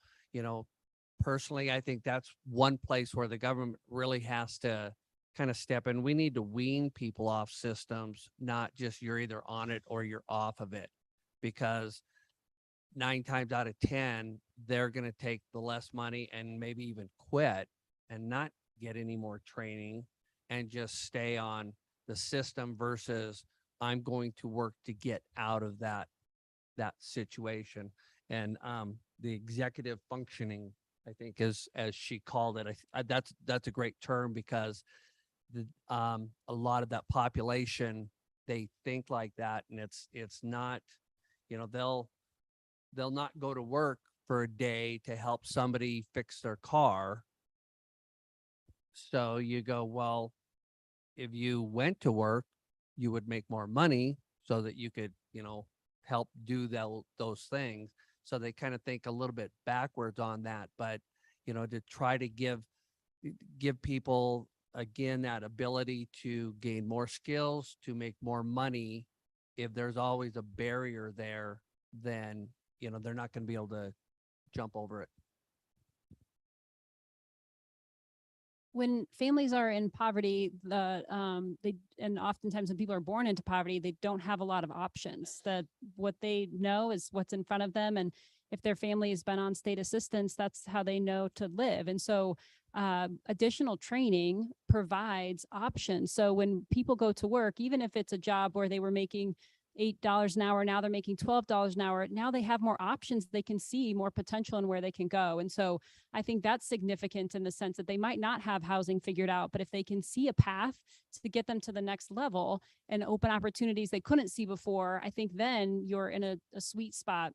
personally, I think that's one place where the government really has to kind of step in. We need to wean people off systems, not just you're either on it or you're off of it, because 9 times out of 10, they're going to take the less money and maybe even quit and not get any more training and just stay on the system versus I'm going to work to get out of that situation. And the executive functioning, I think, is, as she called it, that's a great term, because a lot of that population, they think like that, and it's not, they'll not go to work for a day to help somebody fix their car. So you go, well, if you went to work, you would make more money so that you could, help do those things. So they kind of think a little bit backwards on that, but, to try to give people, again, that ability to gain more skills, to make more money. If there's always a barrier there, then, they're not going to be able to jump over it. When families are in poverty, and oftentimes when people are born into poverty, they don't have a lot of options. What they know is what's in front of them. And if their family has been on state assistance, that's how they know to live. And so additional training provides options. So when people go to work, even if it's a job where they were making $8 an hour, now they're making $12 an hour. Now they have more options. They can see more potential in where they can go. And so I think that's significant in the sense that they might not have housing figured out, but if they can see a path to get them to the next level and open opportunities they couldn't see before, I think then you're in a sweet spot.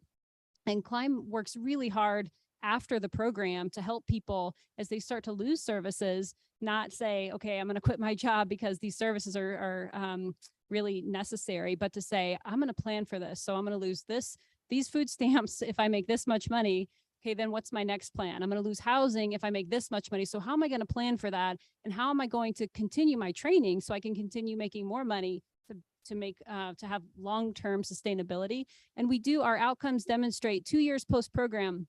And Climb works really hard after the program to help people as they start to lose services, not say, okay, I'm going to quit my job because these services are really necessary, but to say, I'm going to plan for this. So I'm going to lose these food stamps if I make this much money. Okay, then what's my next plan? I'm going to lose housing if I make this much money. So how am I going to plan for that? And how am I going to continue my training so I can continue making more money to have long-term sustainability? And our outcomes demonstrate 2 years post-program,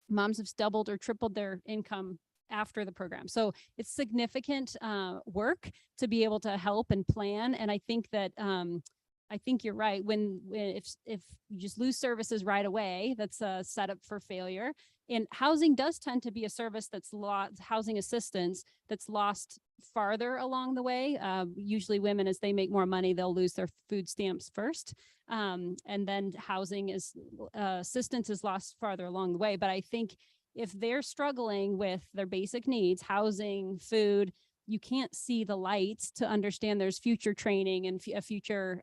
moms have doubled or tripled their income after the program. So it's significant work to be able to help and plan. And I think that I think you're right. If you just lose services right away, that's a setup for failure. And housing does tend to be a service that's lost, housing assistance that's lost farther along the way. Usually women, as they make more money, they'll lose their food stamps first. And then housing is, assistance is lost farther along the way. But I think if they're struggling with their basic needs, housing, food, you can't see the lights to understand there's future training and a future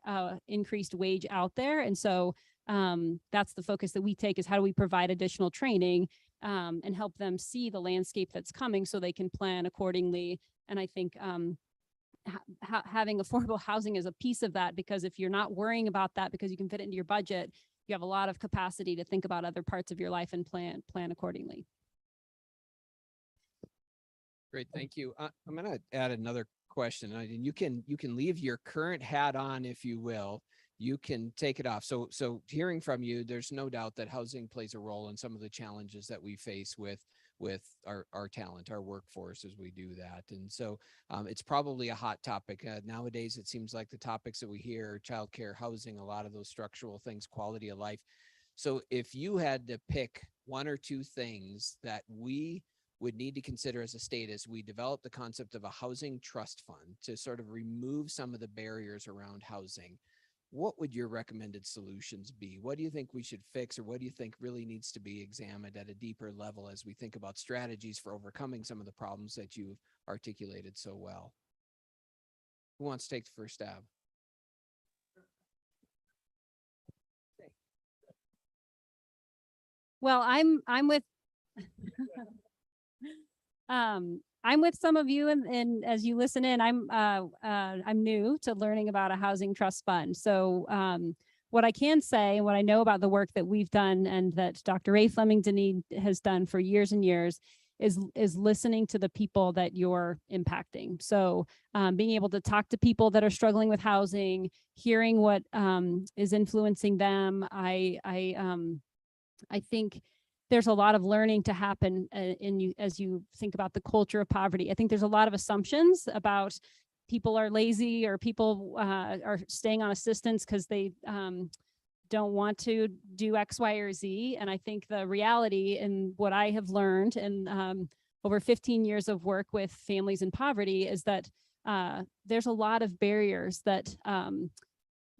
increased wage out there. And so that's the focus that we take, is how do we provide additional training and help them see the landscape that's coming so they can plan accordingly. And I think having affordable housing is a piece of that, because if you're not worrying about that because you can fit it into your budget, you have a lot of capacity to think about other parts of your life and plan accordingly. Great, thank you. I'm going to add another question, and you can leave your current hat on, if you will. You can take it off. So hearing from you, there's no doubt that housing plays a role in some of the challenges that we face with our talent, our workforce, as we do that. And so it's probably a hot topic. Nowadays, it seems like the topics that we hear, childcare, housing, a lot of those structural things, quality of life. So if you had to pick one or two things that we would need to consider as a state as we develop the concept of a housing trust fund to sort of remove some of the barriers around housing, what would your recommended solutions be? What do you think we should fix, or what do you think really needs to be examined at a deeper level as we think about strategies for overcoming some of the problems that you've articulated so well? Who wants to take the first stab? Well, I'm with I'm with some of you, and as you listen in, I'm new to learning about a housing trust fund. So what I can say, and what I know about the work that we've done and that Dr. Ray Fleming-Deneen has done for years and years, is listening to the people that you're impacting. So being able to talk to people that are struggling with housing, hearing what is influencing them. I think there's a lot of learning to happen as you think about the culture of poverty. I think there's a lot of assumptions about people are lazy, or people are staying on assistance because they don't want to do X, Y, or Z. And I think the reality, and what I have learned in over 15 years of work with families in poverty, is that there's a lot of barriers that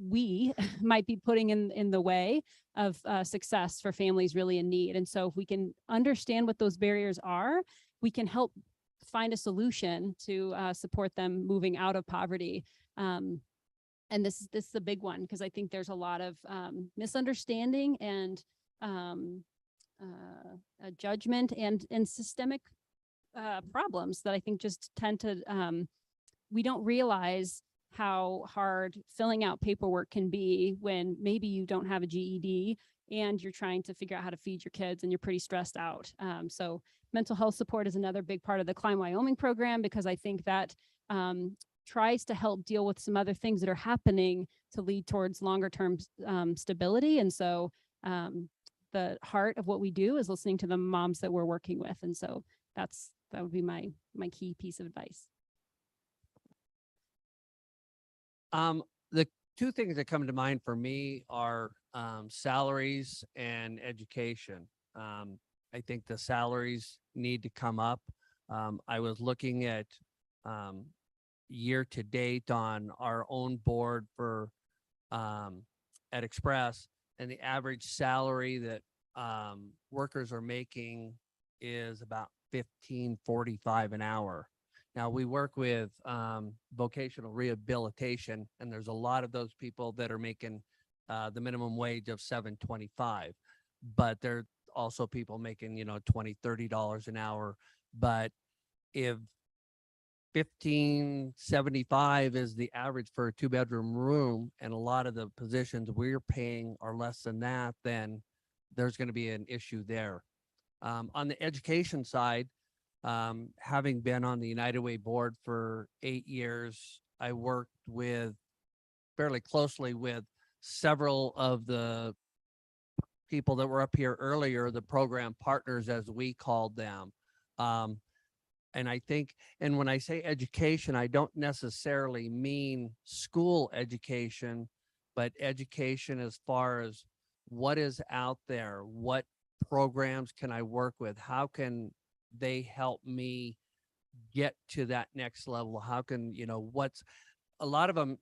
we might be putting in the way of success for families really in need. And so if we can understand what those barriers are, we can help find a solution to support them moving out of poverty. And this is a big one, because I think there's a lot of misunderstanding and judgment and systemic problems that I think just tend to, we don't realize how hard filling out paperwork can be when maybe you don't have a GED and you're trying to figure out how to feed your kids and you're pretty stressed out. So mental health support is another big part of the Climb Wyoming program, because I think that tries to help deal with some other things that are happening to lead towards longer term stability. And so the heart of what we do is listening to the moms that we're working with. And so that would be my key piece of advice. The two things that come to mind for me are salaries and education. I think the salaries need to come up. I was looking at year to date on our own board for at Express, and the average salary that workers are making is about $15.45 an hour. Now, we work with vocational rehabilitation, and there's a lot of those people that are making the minimum wage of $7.25, but there are also people making, $20, $30 an hour. But if $15.75 is the average for a 2-bedroom room, and a lot of the positions we're paying are less than that, then there's going to be an issue there. On the education side, having been on the United Way board for 8 years, I worked fairly closely with several of the people that were up here earlier, the program partners, as we called them. And I think, and when I say education, I don't necessarily mean school education, but education as far as what is out there, what programs can I work with, how can they help me get to that next level? How can, what's a lot of them,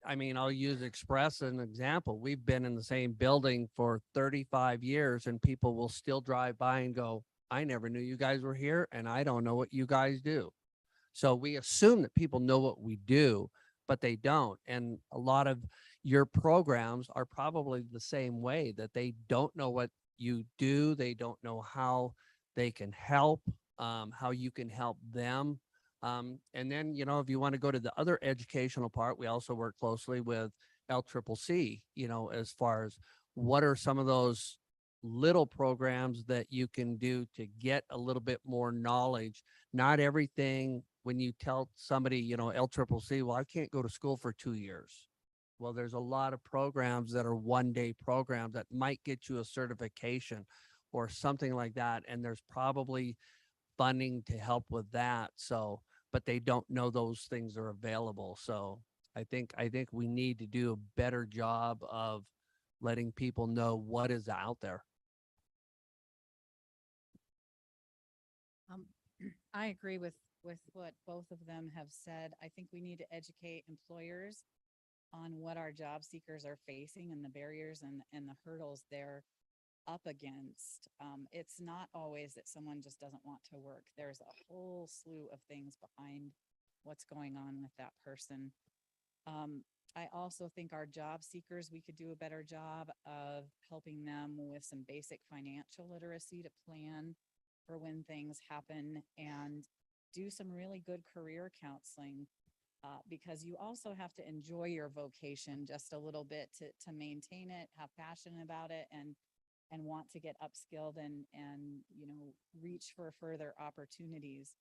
I mean, I'll use Express as an example. We've been in the same building for 35 years and people will still drive by and go, I never knew you guys were here and I don't know what you guys do. So we assume that people know what we do, but they don't. And a lot of your programs are probably the same way, that they don't know what you do. They don't know how they can help, how you can help them. And then, if you want to go to the other educational part, we also work closely with LCCC, as far as what are some of those little programs that you can do to get a little bit more knowledge. Not everything, when you tell somebody, LCCC, well, I can't go to school for 2 years. Well, there's a lot of programs that are one-day programs that might get you a certification or something like that. And there's probably funding to help with that. So, but they don't know those things are available. So I think we need to do a better job of letting people know what is out there. I agree with what both of them have said. I think we need to educate employers on what our job seekers are facing and the barriers and the hurdles they're up against. It's not always that someone just doesn't want to work. There's a whole slew of things behind what's going on with that person. I also think our job seekers, we could do a better job of helping them with some basic financial literacy to plan for when things happen, and do some really good career counseling, because you also have to enjoy your vocation just a little bit to maintain it, have passion about it, and want to get upskilled and reach for further opportunities.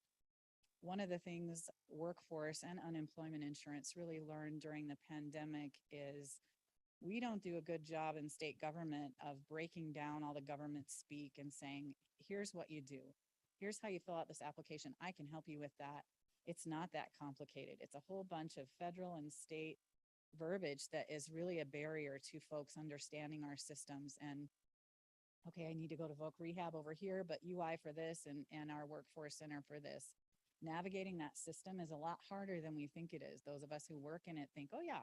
One of the things workforce and unemployment insurance really learned during the pandemic is we don't do a good job in state government of breaking down all the government speak and saying, here's what you do. Here's how you fill out this application. I can help you with that. It's not that complicated. It's a whole bunch of federal and state verbiage that is really a barrier to folks understanding our systems. And okay, I need to go to Voc Rehab over here, but UI for this and our workforce center for this. Navigating that system is a lot harder than we think it is. Those of us who work in it think, oh yeah,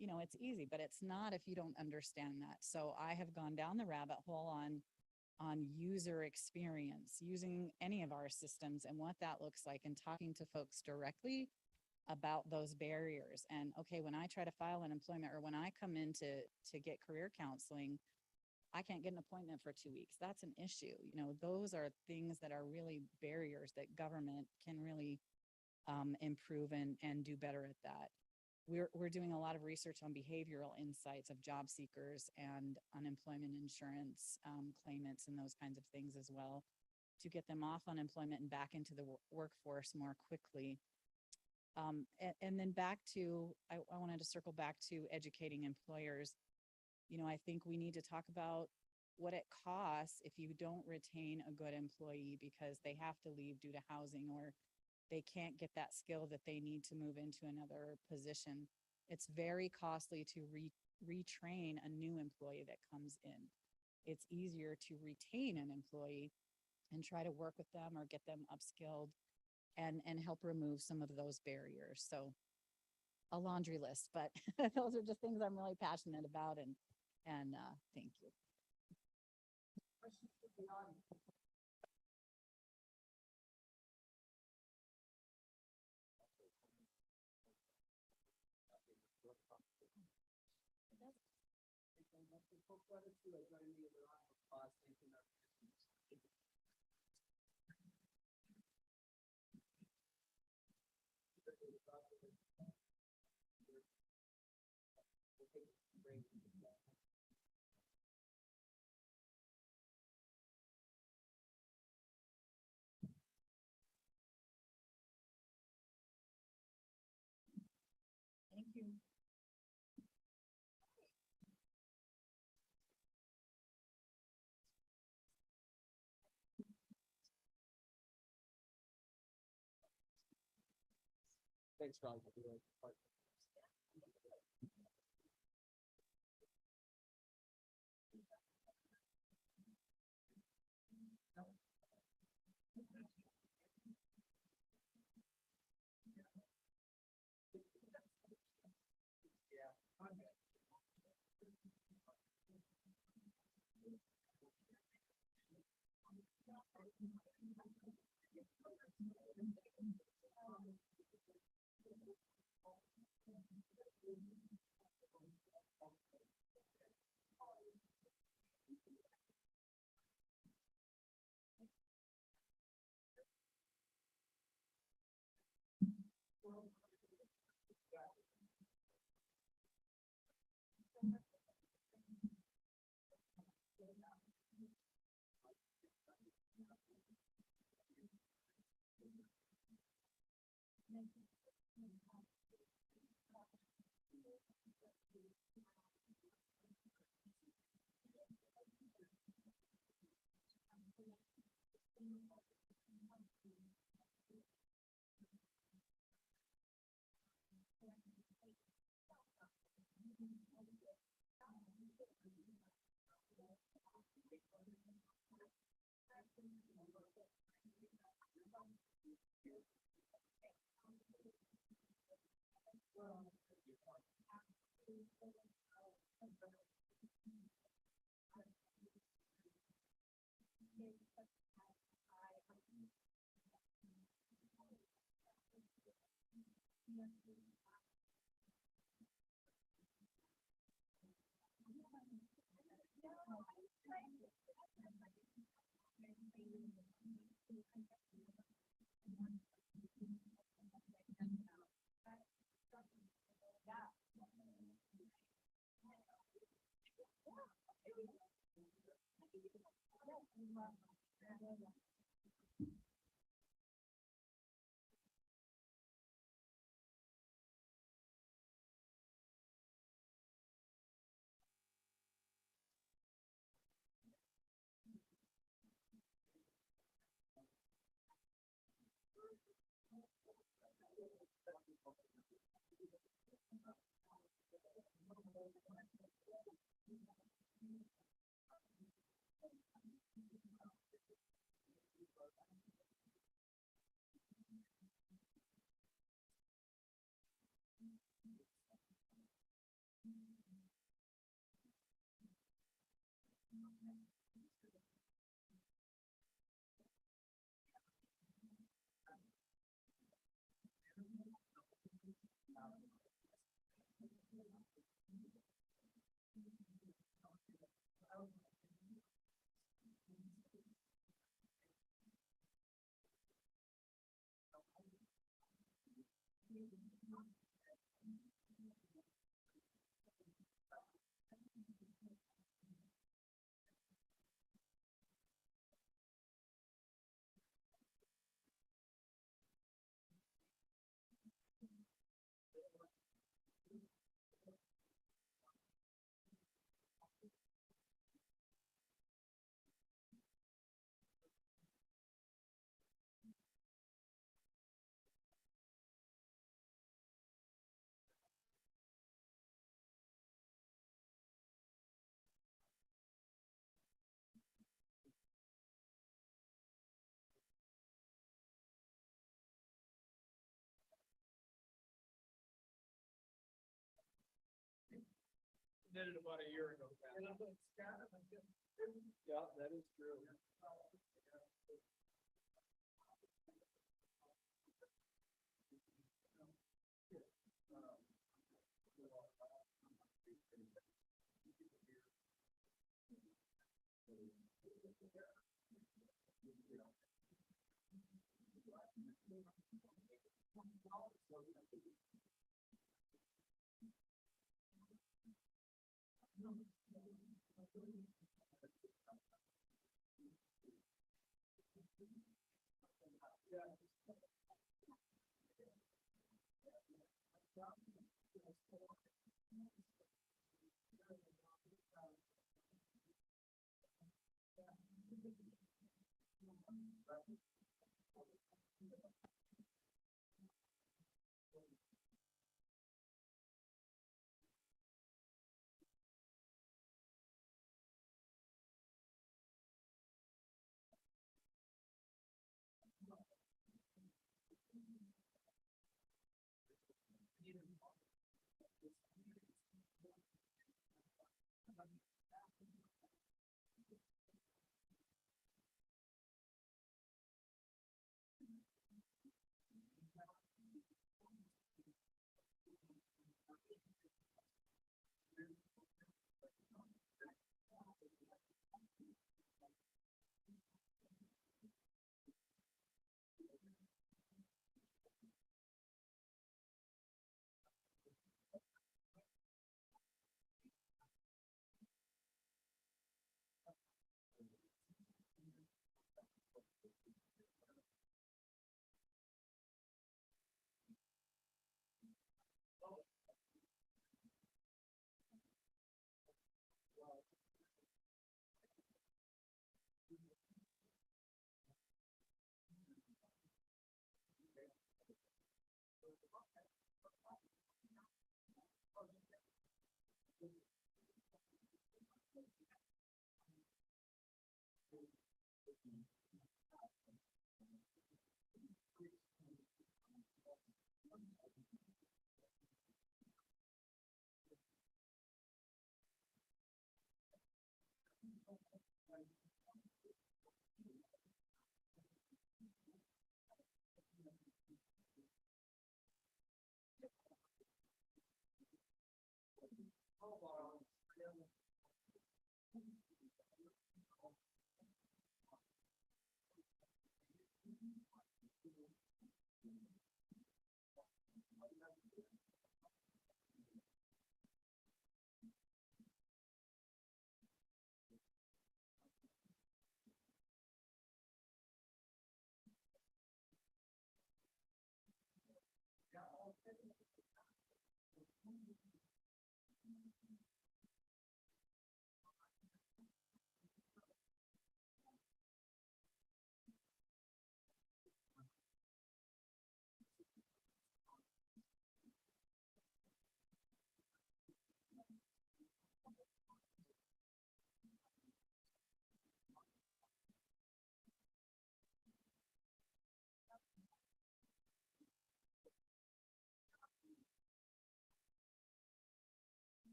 it's easy, but it's not if you don't understand that. So I have gone down the rabbit hole on user experience, using any of our systems and what that looks like, and talking to folks directly about those barriers. And okay, when I try to file an employment, or when I come in to get career counseling, I can't get an appointment for 2 weeks. That's an issue. Those are things that are really barriers that government can really improve and do better at that. We're doing a lot of research on behavioral insights of job seekers and unemployment insurance claimants and those kinds of things as well, to get them off unemployment and back into the workforce more quickly. And then I wanted to circle back to educating employers. I think we need to talk about what it costs if you don't retain a good employee because they have to leave due to housing, or they can't get that skill that they need to move into another position. It's very costly to retrain a new employee that comes in. It's easier to retain an employee and try to work with them or get them upskilled and help remove some of those barriers. So a laundry list, but those are just things I'm really passionate about, and thank you. Thank you. Thanks, Ron. Did it about a year ago. Yeah, that is true.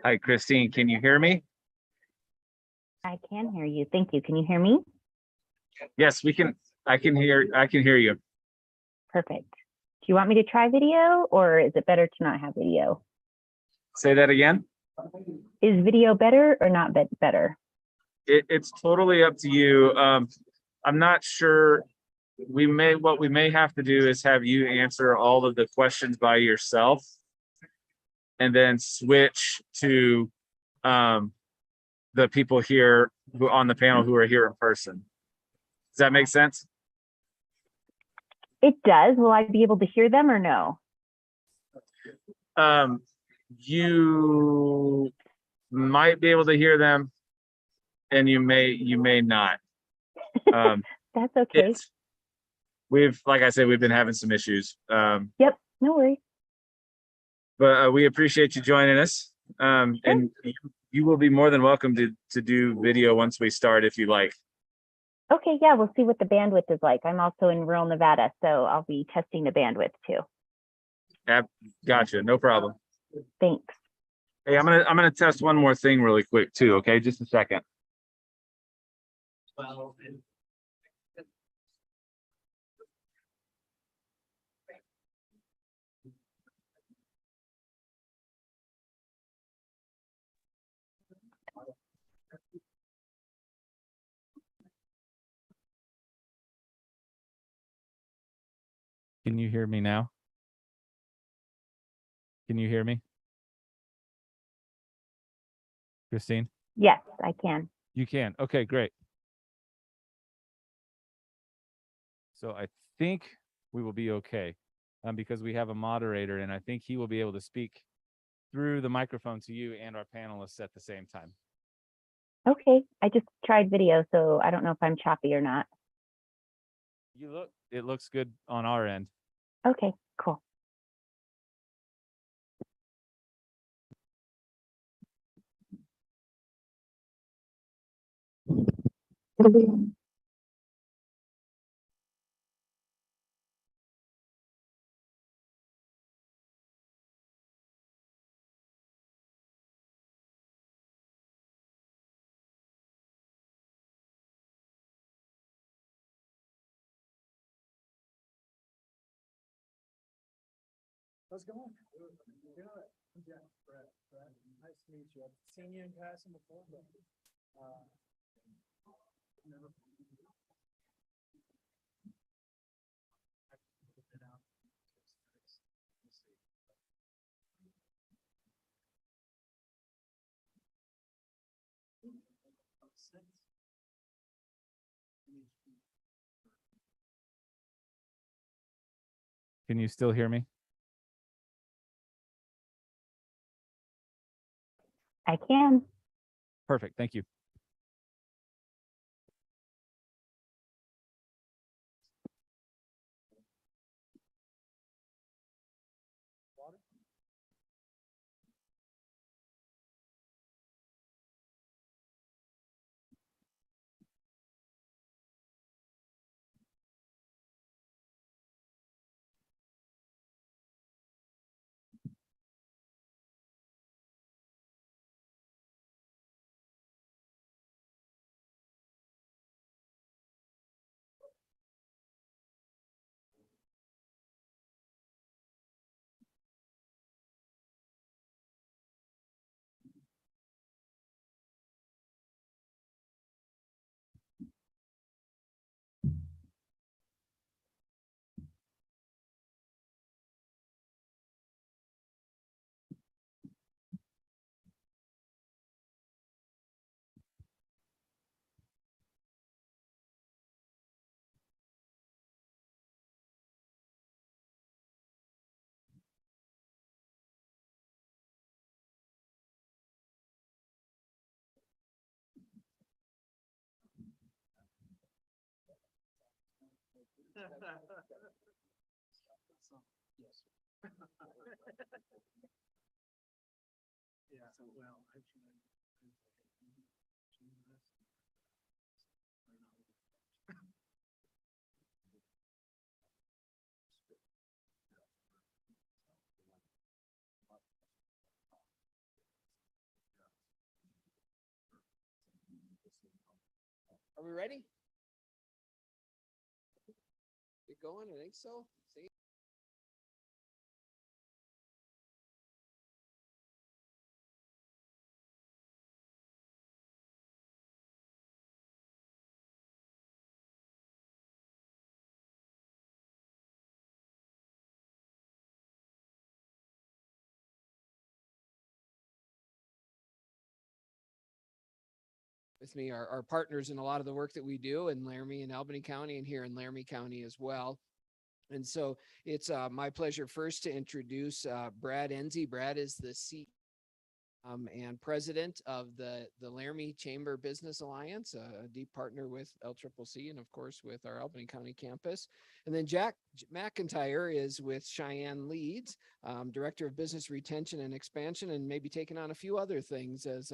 Hi, Christine, can you hear me? I can hear you. Thank you. Can you hear me? Yes, we can. I can hear you. Perfect. Do you want me to try video or is it better to not have video? Say that again. Is video better or not better? It's totally up to you. I'm not sure. What we may have to do is have you answer all of the questions by yourself and then switch to the people here who on the panel who are here in person. Does that make sense? It does. Will I be able to hear them or no? You might be able to hear them and you may not. That's okay. Like I said, we've been having some issues. Yep, no worries. But we appreciate you joining us. And you will be more than welcome to do video once we start if you like. Okay, yeah, we'll see what the bandwidth is like. I'm also in rural Nevada, so I'll be testing the bandwidth too. Gotcha, no problem. Thanks. Hey, I'm gonna test one more thing really quick too, okay? Just a second. Can you hear me now? Can you hear me? Christine? Yes, I can. You can. Okay, great. So I think we will be okay because we have a moderator and I think he will be able to speak through the microphone to you and our panelists at the same time. Okay, I just tried video, so I don't know if I'm choppy or not. It looks good on our end. Okay, cool. How's it going? Good. Yeah, Brett. Nice to meet you. I've seen you in passing before, but, never. Can you still hear me? I can. Perfect. Thank you. Yes. Yeah, so well, actually. Are we ready? Get going? I think so. See? With me, our partners in a lot of the work that we do in Laramie and Albany County and here in Laramie County as well. And so it's my pleasure first to introduce Brad Enzi. Brad is the CEO and president of the Laramie Chamber Business Alliance, a deep partner with LCCC and of course with our Albany County campus. And then Jack McIntyre is with Cheyenne Leads, director of business retention and expansion, and maybe taking on a few other things as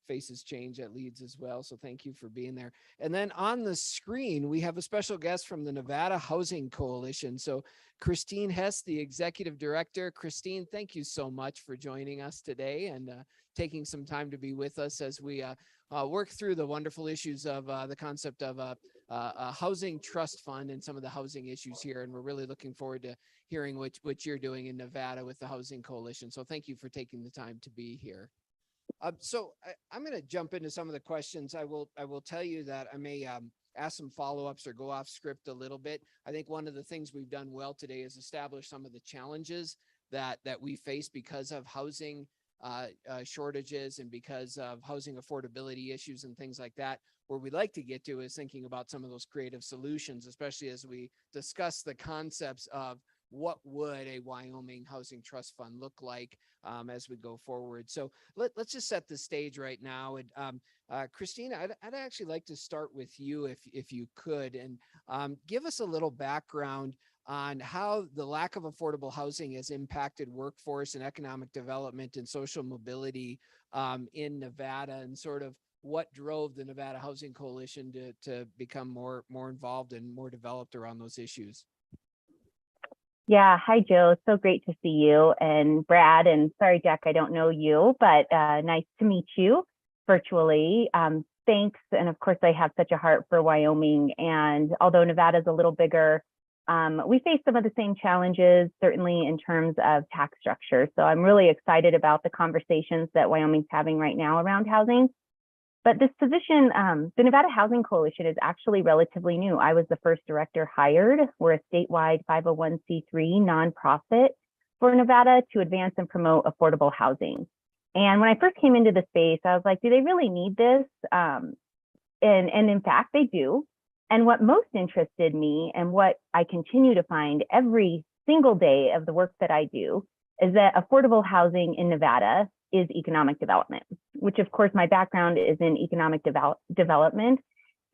faces change at Leads as well. So thank you for being there. And then on the screen, we have a special guest from the Nevada Housing Coalition. So Christine Hess, the executive director. Christine, thank you so much for joining us today and taking some time to be with us as we work through the wonderful issues of the concept of a housing trust fund and some of the housing issues here. And we're really looking forward to hearing what you're doing in Nevada with the Housing Coalition. So thank you for taking the time to be here. So I'm going to jump into some of the questions. I will tell you that I may ask some follow-ups or go off script a little bit. I think one of the things we've done well today is establish some of the challenges that we face because of housing shortages and because of housing affordability issues and things like that. Where we'd like to get to is thinking about some of those creative solutions, especially as we discuss the concepts of what would a Wyoming Housing Trust Fund look like as we go forward. So let's just set the stage right now. And Christina, I'd actually like to start with you if you could, and give us a little background on how the lack of affordable housing has impacted workforce and economic development and social mobility in Nevada, and sort of what drove the Nevada Housing Coalition to become more involved and more developed around those issues. Yeah, hi Joe. So great to see you, and Brad, and sorry Jack, I don't know you, but nice to meet you virtually. Thanks, and of course I have such a heart for Wyoming, and although Nevada's a little bigger, we face some of the same challenges, certainly in terms of tax structure. So I'm really excited about the conversations that Wyoming's having right now around housing. But this position, the Nevada Housing Coalition, is actually relatively new. I was the first director hired. We're a statewide 501c3 nonprofit for Nevada to advance and promote affordable housing. And when I first came into the space, I was like, do they really need this? And in fact, they do. And what most interested me, and what I continue to find every single day of the work that I do, is that affordable housing in Nevada is economic development, which of course my background is in economic development.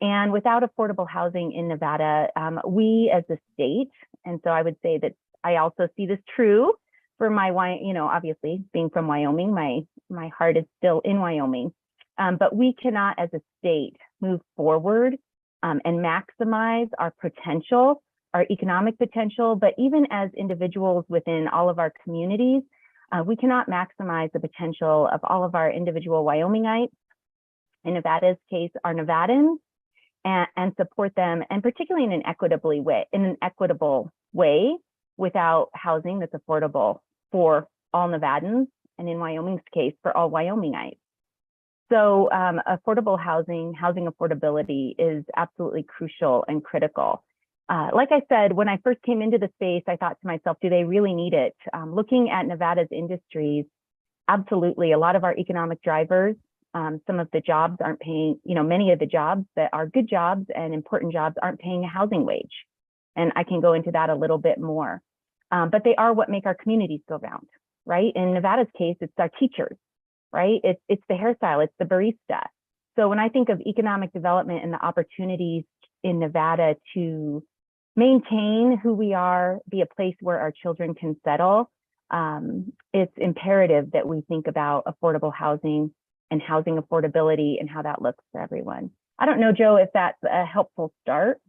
And without affordable housing in Nevada, we as a state, and so I would say that I also see this true for my, obviously being from Wyoming, my heart is still in Wyoming, but we cannot as a state move forward and maximize our potential, our economic potential, but even as individuals within all of our communities, we cannot maximize the potential of all of our individual Wyomingites, in Nevada's case, our Nevadans, and support them, and particularly in an equitable way, without housing that's affordable for all Nevadans, and in Wyoming's case, for all Wyomingites. So affordable housing affordability is absolutely crucial and critical. Like I said, when I first came into the space, I thought to myself, do they really need it? Looking at Nevada's industries, absolutely. A lot of our economic drivers, some of the jobs aren't paying, many of the jobs that are good jobs and important jobs aren't paying a housing wage. And I can go into that a little bit more. But they are what make our communities go round, right? In Nevada's case, it's our teachers, right? It's the hairstyle, it's the barista. So when I think of economic development and the opportunities in Nevada to maintain who we are, be a place where our children can settle, it's imperative that we think about affordable housing and housing affordability and how that looks for everyone. I don't know, Joe, if that's a helpful start.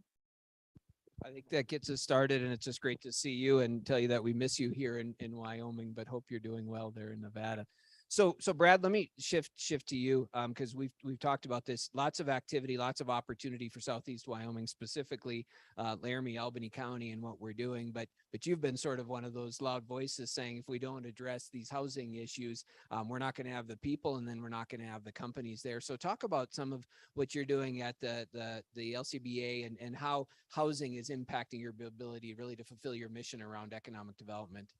I think that gets us started, and it's just great to see you and tell you that we miss you here in Wyoming, but hope you're doing well there in Nevada. So Brad, let me shift to you, because we've talked about this. Lots of activity, lots of opportunity for Southeast Wyoming, specifically Laramie, Albany County, and what we're doing. But you've been sort of one of those loud voices saying if we don't address these housing issues, we're not going to have the people, and then we're not going to have the companies there. So talk about some of what you're doing at the LCBA and how housing is impacting your ability really to fulfill your mission around economic development.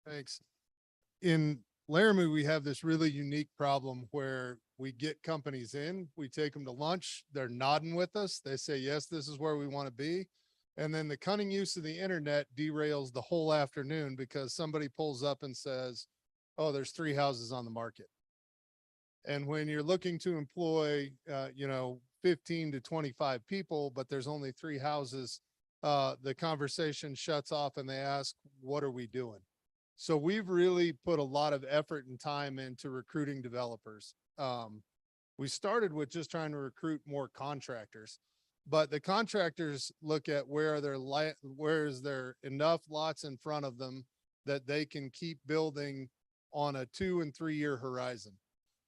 Thanks. In Laramie, we have this really unique problem where we get companies in, we take them to lunch, they're nodding with us. They say, yes, this is where we want to be. And then the cunning use of the internet derails the whole afternoon because somebody pulls up and says, oh, there's 3 houses on the market. And when you're looking to employ, 15 to 25 people, but there's only 3 houses, the conversation shuts off and they ask, what are we doing? So we've really put a lot of effort and time into recruiting developers. We started with just trying to recruit more contractors, but the contractors look at where is there enough lots in front of them that they can keep building on a 2 and 3 year horizon.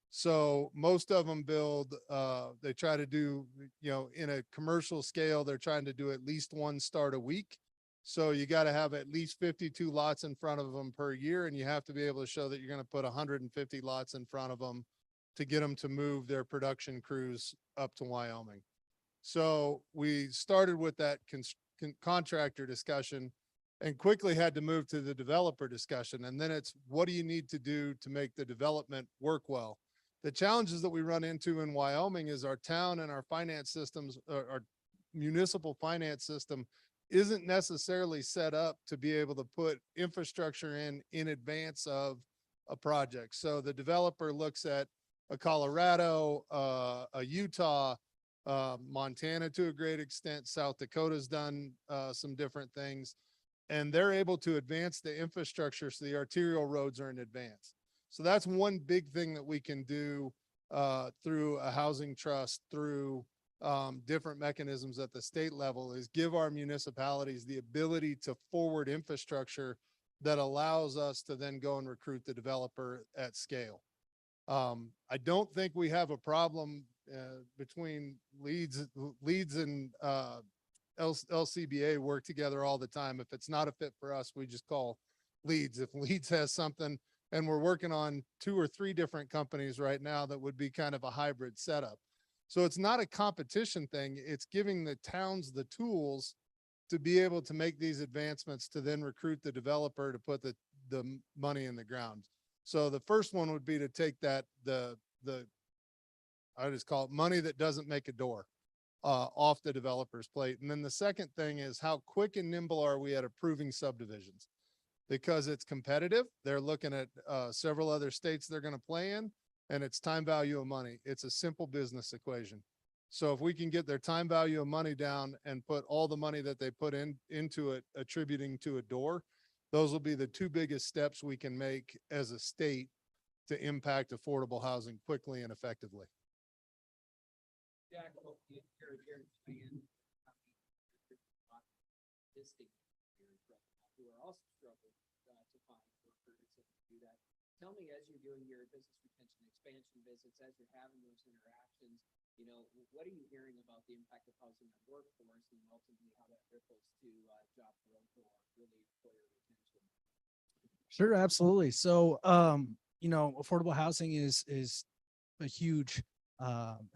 So most of them build, they try to do, in a commercial scale, they're trying to do at least 1 start a week. So you got to have at least 52 lots in front of them per year. And you have to be able to show that you're going to put 150 lots in front of them to get them to move their production crews up to Wyoming. So we started with that contractor discussion and quickly had to move to the developer discussion. And then it's, what do you need to do to make the development work well? The challenges that we run into in Wyoming is our town and our finance systems, our municipal finance system isn't necessarily set up to be able to put infrastructure in advance of a project. So the developer looks at a Colorado, a Utah, Montana to a great extent, South Dakota's done some different things, and they're able to advance the infrastructure so the arterial roads are in advance. So that's one big thing that we can do through a housing trust, through different mechanisms at the state level, is give our municipalities the ability to forward infrastructure that allows us to then go and recruit the developer at scale. I don't think we have a problem between Leeds and LCBA work together all the time. If it's not a fit for us, we just call Leeds. If Leeds has something, and we're working on 2 or 3 different companies right now that would be kind of a hybrid setup. So it's not a competition thing. It's giving the towns the tools to be able to make these advancements to then recruit the developer to put the money in the ground. So the first one would be to take that, I just call it money that doesn't make a door off the developer's plate. And then the second thing is, how quick and nimble are we at approving subdivisions? Because it's competitive. They're looking at several other states they're going to play in, and it's time value of money. It's a simple business equation. So if we can get their time value of money down and put all the money that they put into it attributing to a door, those will be the 2 biggest steps we can make as a state to impact affordable housing quickly and effectively. Jack, well, you're expand who are also struggling to find workers and do that. Tell me, as you're doing your business retention expansion visits, as you're having those interactions, you know, what are you hearing about the impact of housing on workforce and ultimately how that ripples to job growth or really employer retention? Sure, absolutely. So, you know, affordable housing is a huge,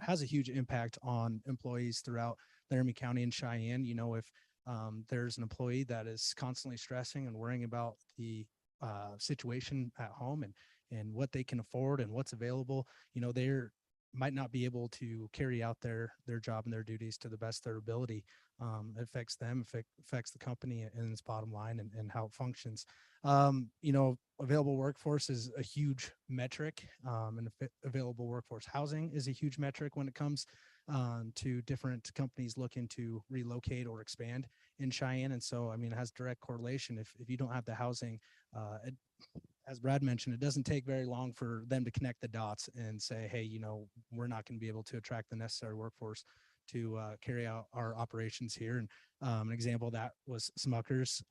has a huge impact on employees throughout Laramie County and Cheyenne. You know, if there's an employee that is constantly stressing and worrying about the situation at home and what they can afford and what's available, you know, they're might not be able to carry out their job and their duties to the best of their ability. It affects them, affects the company and its bottom line and how it functions. You know, available workforce is a huge metric, and available workforce housing is a huge metric when it comes to different companies looking to relocate or expand in Cheyenne. And so, I mean, it has direct correlation. If you don't have the housing, as Brad mentioned, it doesn't take very long for them to connect the dots and say, hey, you know, we're not going to be able to attract the necessary workforce to carry out our operations here. And an example of that was Smuckers.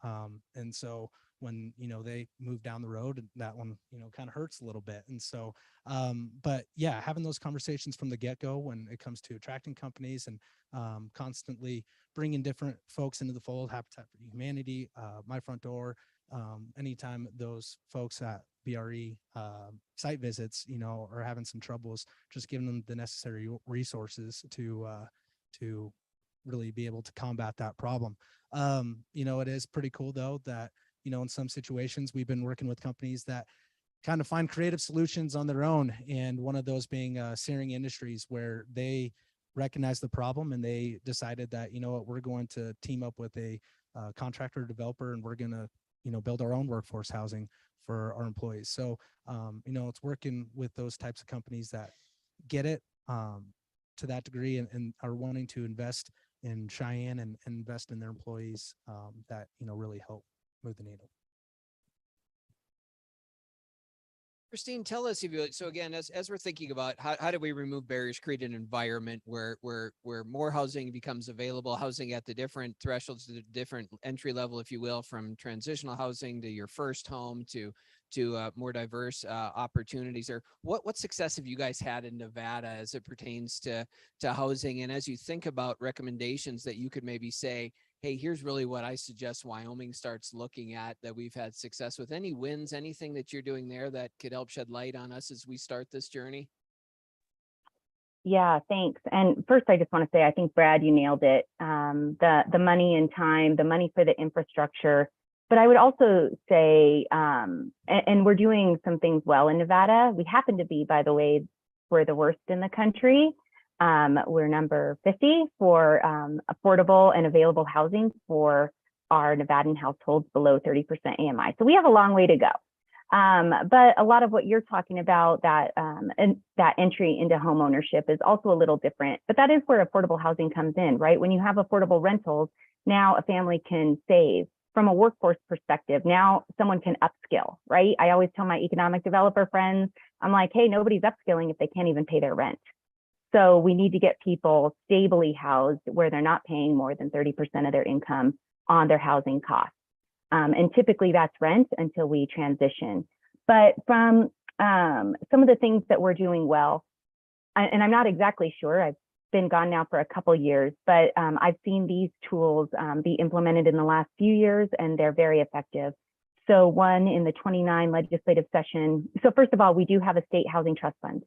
And so when, you know, they move down the road, that one, you know, kind of hurts a little bit. And so, but yeah, having those conversations from the get-go when it comes to attracting companies and constantly bringing different folks into the fold, Habitat for Humanity, My Front Door, anytime those folks at BRE site visits, you know, are having some troubles, just giving them the necessary resources to really be able to combat that problem. You know, it is pretty cool though that, you know, in some situations we've been working with companies that kind of find creative solutions on their own. And one of those being Searing Industries, where they recognized the problem and they decided that, you know what, we're going to team up with a contractor developer and we're going to, you know, build our own workforce housing for our employees. So, you know, it's working with those types of companies that get it to that degree and are wanting to invest in Cheyenne and invest in their employees that, you know, really help move the needle. Christine, tell us if you, so again, as we're thinking about how do we remove barriers, create an environment where more housing becomes available, housing at the different thresholds, the different entry level, if you will, from transitional housing to your first home to more diverse opportunities, or what success have you guys had in Nevada as it pertains to housing? And as you think about recommendations that you could maybe say, hey, here's really what I suggest Wyoming starts looking at that we've had success with. Any wins, anything that you're doing there that could help shed light on us as we start this journey? Yeah, thanks. And first, I just want to say, I think, Brad, you nailed it. The money and time, the money for the infrastructure. But I would also say, and we're doing some things well in Nevada. We happen to be, by the way, we're the worst in the country. We're number 50 for affordable and available housing for our Nevadan households below 30% AMI. So we have a long way to go. But a lot of what you're talking about, that that entry into home ownership is also a little different. But that is where affordable housing comes in, right? When you have affordable rentals, now a family can save. From a workforce perspective, now someone can upskill, right? I always tell my economic developer friends, I'm like, hey, nobody's upskilling if they can't even pay their rent. So we need to get people stably housed where they're not paying more than 30% of their income on their housing costs. And typically that's rent until we transition. But from some of the things that we're doing well, and I'm not exactly sure, I've been gone now for a couple years, but I've seen these tools be implemented in the last few years, and they're very effective. So one in the 29 legislative session. So first of all, we do have a state housing trust fund,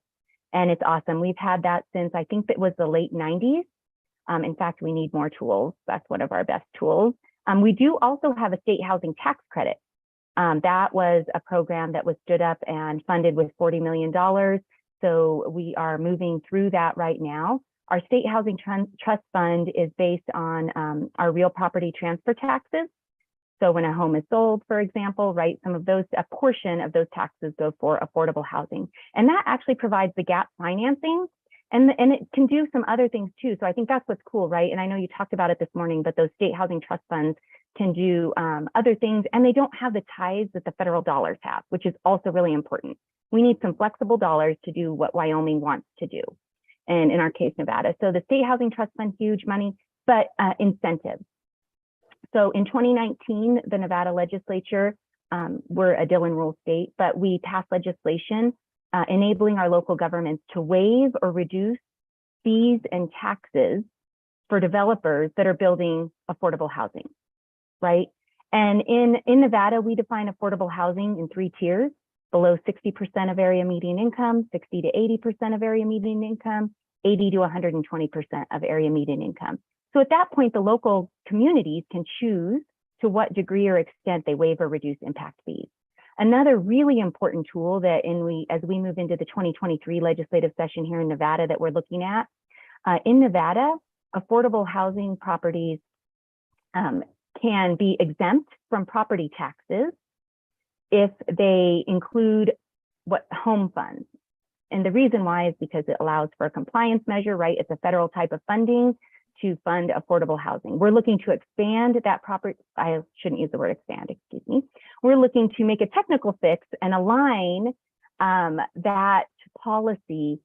and it's awesome. We've had that since I think it was the late 90s. In fact, we need more tools. That's one of our best tools. We do also have a state housing tax credit. That was a program that was stood up and funded with $40 million. So we are moving through that right now. Our state housing trust fund is based on our real property transfer taxes. So when a home is sold, for example, right, a portion of those taxes go for affordable housing. And that actually provides the gap financing, and it can do some other things too. So I think that's what's cool, right? And I know you talked about it this morning, but those state housing trust funds can do other things, and they don't have the ties that the federal dollars have, which is also really important. We need some flexible dollars to do what Wyoming wants to do, and in our case, Nevada. So the state housing trust fund, huge money, but incentives. So in 2019, the Nevada legislature, we're a Dillon Rule state, but we passed legislation enabling our local governments to waive or reduce fees and taxes for developers that are building affordable housing, right? And in Nevada, we define affordable housing in 3 tiers: below 60% of area median income, 60 to 80% of area median income, 80 to 120% of area median income. So at that point, the local communities can choose to what degree or extent they waive or reduce impact fees. Another really important tool that as we move into the 2023 legislative session here in Nevada that we're looking at, in Nevada, affordable housing properties can be exempt from property taxes if they include home funds. And the reason why is because it allows for a compliance measure, right? It's a federal type of funding to fund affordable housing. We're looking to expand that property. I shouldn't use the word expand, excuse me. We're looking to make a technical fix and align that policy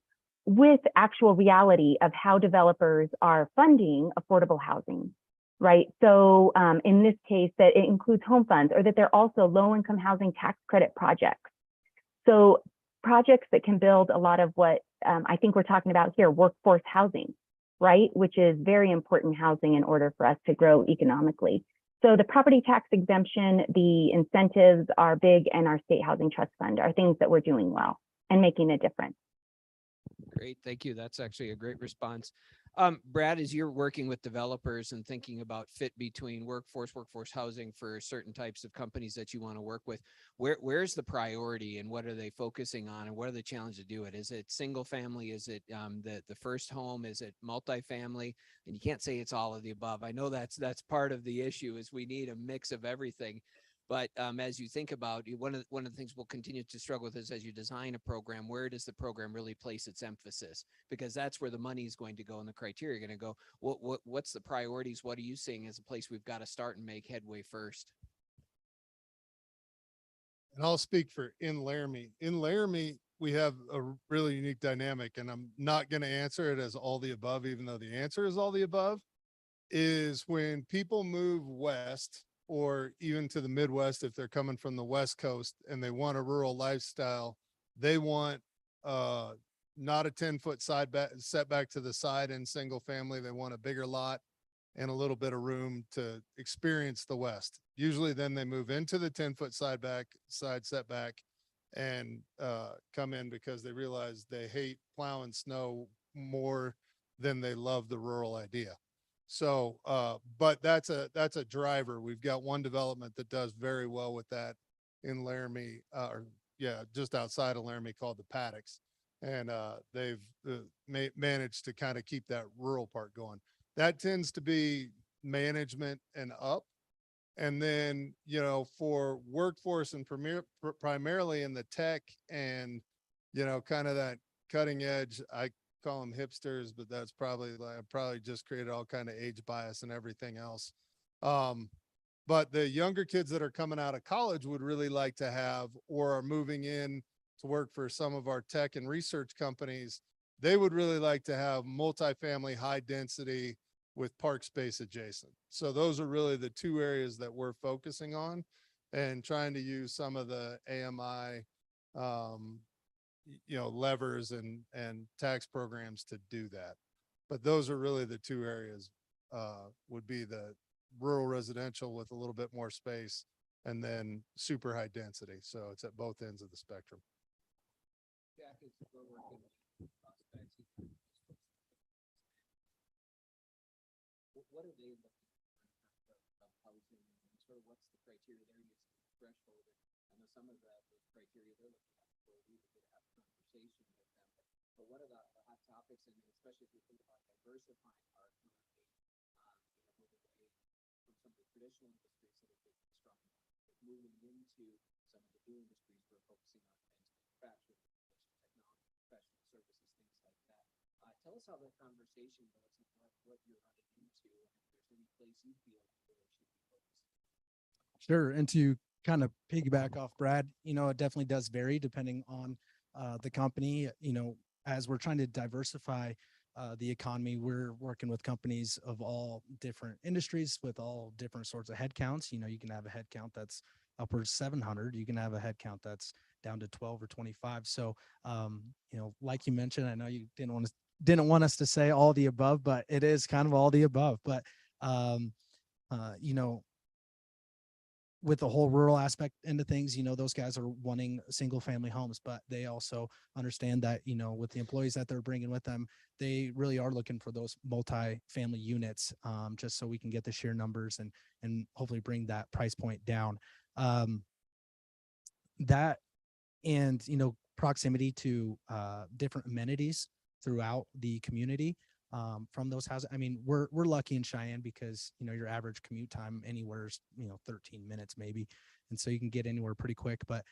with actual reality of how developers are funding affordable housing, right? So in this case, that it includes home funds, or that they're also low-income housing tax credit projects. So projects that can build a lot of what I think we're talking about here, workforce housing, right? Which is very important housing in order for us to grow economically. So the property tax exemption, the incentives are big, and our state housing trust fund are things that we're doing well and making a difference. Great, thank you. That's actually a great response. Brad, as you're working with developers and thinking about fit between workforce housing for certain types of companies that you want to work with, where's the priority, and what are they focusing on, and what are the challenges to do it? Is it single family? Is it the first home? Is it multifamily? And you can't say it's all of the above. I know that's part of the issue, is we need a mix of everything. But as you think about one of the things we'll continue to struggle with is, as you design a program, where does the program really place its emphasis? Because that's where the money is going to go and the criteria are going to go. What's the priorities? What are you seeing as a place we've got to start and make headway first? And I'll speak for in Laramie. In Laramie, we have a really unique dynamic, and I'm not going to answer it as all the above, even though the answer is all the above, is when people move west, or even to the Midwest, if they're coming from the West Coast and they want a rural lifestyle, they want not a 10-foot setback to the side in single family. They want a bigger lot and a little bit of room to experience the West. Usually then they move into the 10-foot side setback and come in because they realize they hate plowing snow more than they love the rural idea. So, but that's a driver. We've got one development that does very well with that in Laramie, just outside of Laramie, called the Paddocks. And they've managed to kind of keep that rural part going. That tends to be management and up. And then, you know, for workforce and primarily in the tech and, you know, kind of that cutting edge, I call them hipsters, but that's probably like, I probably just created all kind of age bias and everything else. But the younger kids that are coming out of college would really like to have, or are moving in to work for some of our tech and research companies, they would really like to have multifamily, high density with park space adjacent. So those are really the two areas that we're focusing on and trying to use some of the AMI, you know, levers and tax programs to do that. But those are really the two areas, would be the rural residential with a little bit more space and then super high density. So it's at both ends of the spectrum. What are they looking for of housing and sort of what's the criteria they're using, threshold? I know some of those criteria they're looking at, so we would have a conversation with them. But what are the hot topics, and especially if you think about diversifying our economy, moving away from some of the traditional industries that have been strong, moving into some of the new industries we're focusing on, manufacturing, technology, professional services, things like that. Tell us how the conversation goes and what you're running into, and if there's any place you feel you really should be focused. Sure. And to kind of piggyback off Brad, you know, it definitely does vary depending on the company. You know, as we're trying to diversify the economy, we're working with companies of all different industries with all different sorts of headcounts. You know, you can have a headcount that's upwards 700. You can have a headcount that's down to 12 or 25. So, you know, like you mentioned, I know you didn't want us to say all the above, but it is kind of all the above. But, you know, with the whole rural aspect into things, you know, those guys are wanting single family homes, but they also understand that, you know, with the employees that they're bringing with them, they really are looking for those multi-family units, just so we can get the sheer numbers and hopefully bring that price point down. That, and, you know, proximity to different amenities throughout the community, from those houses. I mean, we're lucky in Cheyenne because, you know, your average commute time anywhere is, you know, 13 minutes maybe. And so you can get anywhere pretty quick, but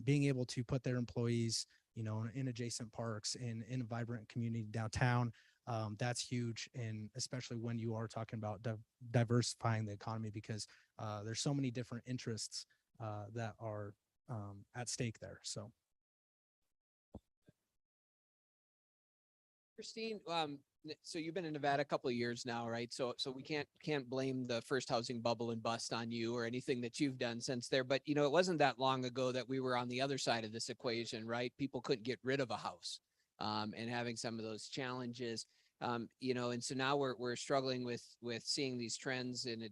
being able to put their employees, you know, in adjacent parks in a vibrant community downtown, that's huge. And especially when you are talking about diversifying the economy, because there's so many different interests that are at stake there. So. Christine, so you've been in Nevada a couple of years now, right? So we can't blame the first housing bubble and bust on you or anything that you've done since there. But, you know, it wasn't that long ago that we were on the other side of this equation, right? People couldn't get rid of a house, and having some of those challenges, you know, and so now we're struggling with seeing these trends, and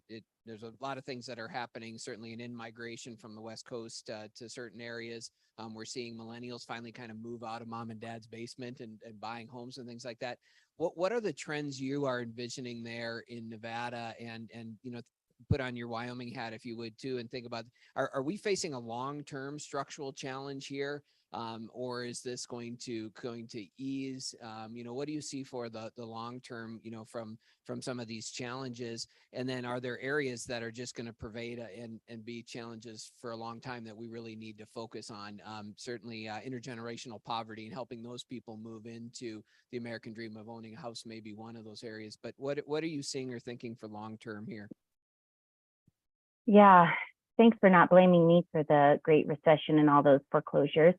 there's a lot of things that are happening, certainly an in-migration from the West Coast to certain areas. We're seeing millennials finally kind of move out of mom and dad's basement and buying homes and things like that. What are the trends you are envisioning there in Nevada, and you know, put on your Wyoming hat if you would too, and think about, are we facing a long-term structural challenge here? Or is this going to ease? You know, what do you see for the long term, you know, from some of these challenges? And then are there areas that are just going to pervade and be challenges for a long time that we really need to focus on? Certainly intergenerational poverty and helping those people move into the American dream of owning a house may be one of those areas. But what are you seeing or thinking for long term here? Yeah. Thanks for not blaming me for the Great Recession and all those foreclosures.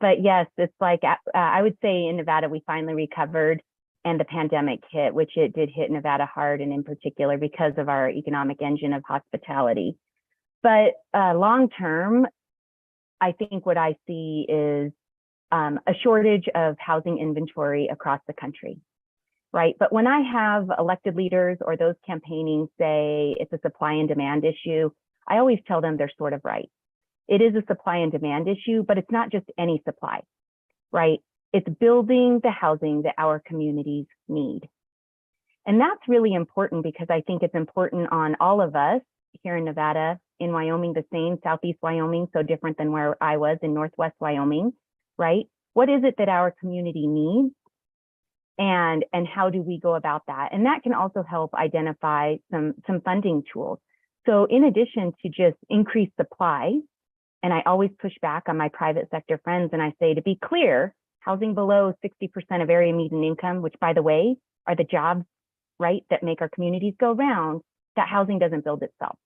But yes, it's like, I would say in Nevada, we finally recovered and the pandemic hit, which it did hit Nevada hard, and in particular because of our economic engine of hospitality. But long term, I think what I see is a shortage of housing inventory across the country, right? But when I have elected leaders or those campaigning say it's a supply and demand issue, I always tell them they're sort of right. It is a supply and demand issue, but it's not just any supply, right? It's building the housing that our communities need. And that's really important because I think it's important on all of us here in Nevada, in Wyoming, the same, Southeast Wyoming, so different than where I was in Northwest Wyoming, right? what is it that our community needs? And how do we go about that? And that can also help identify some funding tools. So in addition to just increased supply, and I always push back on my private sector friends and I say, to be clear, housing below 60% of area median income, which by the way, are the jobs, right, that make our communities go round, that housing doesn't build itself.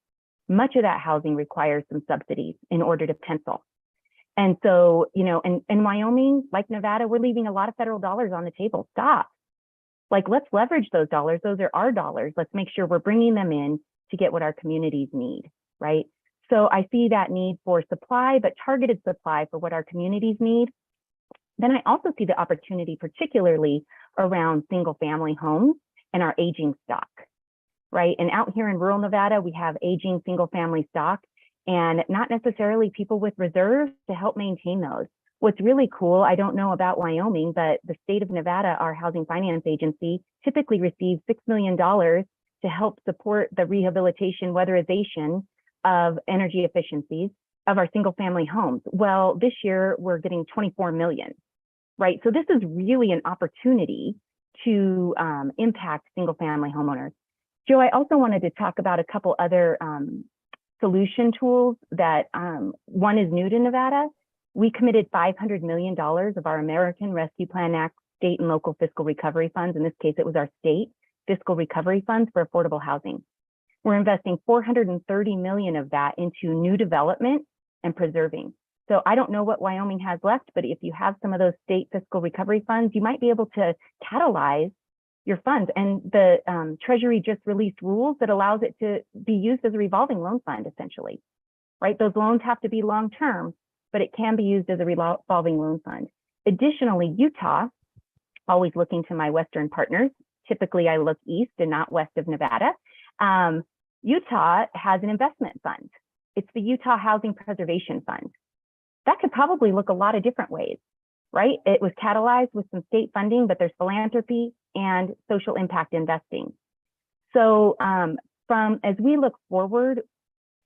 Much of that housing requires some subsidies in order to pencil. And so, you know, in Wyoming, like Nevada, we're leaving a lot of federal dollars on the table. Stop. Like, let's leverage those dollars. Those are our dollars. Let's make sure we're bringing them in to get what our communities need, right? So I see that need for supply, but targeted supply for what our communities need. Then I also see the opportunity, particularly around single family homes and our aging stock, right? And out here in rural Nevada, we have aging single family stock and not necessarily people with reserves to help maintain those. What's really cool, I don't know about Wyoming, but the state of Nevada, our housing finance agency, typically receives $6 million to help support the rehabilitation, weatherization of energy efficiencies of our single family homes. Well, this year we're getting 24 million, right? So this is really an opportunity to impact single family homeowners. Joe, I also wanted to talk about a couple other solution tools that one is new to Nevada. We committed $500 million of our American Rescue Plan Act state and local fiscal recovery funds. In this case, it was our state fiscal recovery funds for affordable housing. We're investing $430 million of that into new development and preserving. So I don't know what Wyoming has left, but if you have some of those state fiscal recovery funds, you might be able to catalyze your funds. And the Treasury just released rules that allows it to be used as a revolving loan fund, essentially, right? Those loans have to be long-term, but it can be used as a revolving loan fund. Additionally, Utah, always looking to my Western partners, typically I look east and not west of Nevada. Utah has an investment fund. It's the Utah Housing Preservation Fund. That could probably look a lot of different ways, right? It was catalyzed with some state funding, but there's philanthropy and social impact investing. So as we look forward,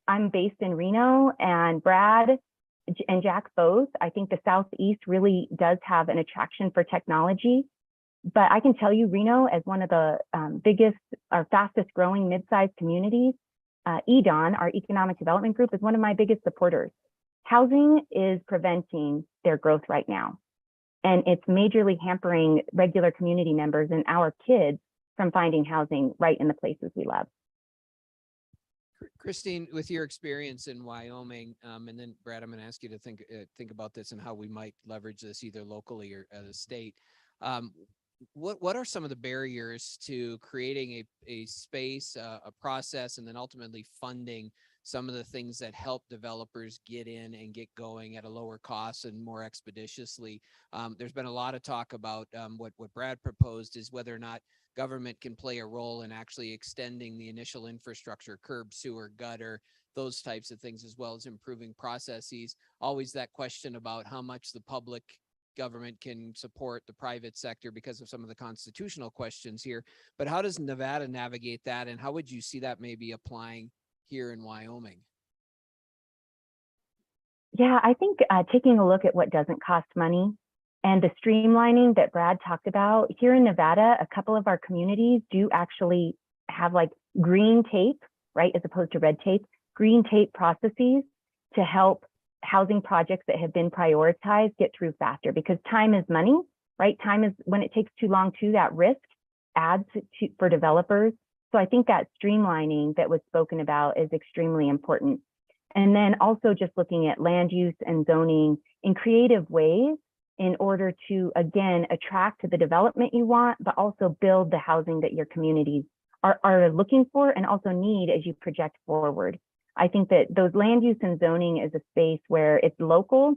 I'm based in Reno, and Brad and Jack both, I think the Southeast really does have an attraction for technology. But I can tell you, Reno, as one of the biggest or fastest growing mid-sized communities, EDON, our economic development group, is one of my biggest supporters. Housing is preventing their growth right now. And it's majorly hampering regular community members and our kids from finding housing right in the places we love. Christine, with your experience in Wyoming, and then Brad, I'm going to ask you to think about this and how we might leverage this either locally or at a state. What are some of the barriers to creating a space, a process, and then ultimately funding some of the things that help developers get in and get going at a lower cost and more expeditiously? There's been a lot of talk about what Brad proposed is whether or not government can play a role in actually extending the initial infrastructure, curb, sewer, gutter, those types of things, as well as improving processes. Always that question about how much the public government can support the private sector because of some of the constitutional questions here. But how does Nevada navigate that? And how would you see that maybe applying here in Wyoming? Yeah, I think taking a look at what doesn't cost money and the streamlining that Brad talked about, here in Nevada, a couple of our communities do actually have like green tape, right, as opposed to red tape, green tape processes to help housing projects that have been prioritized get through faster, because time is money, right? Time is, when it takes too long too, that risk adds for developers. So I think that streamlining that was spoken about is extremely important. And then also just looking at land use and zoning in creative ways in order to, again, attract the development you want, but also build the housing that your communities are looking for and also need as you project forward. I think that those land use and zoning is a space where it's local,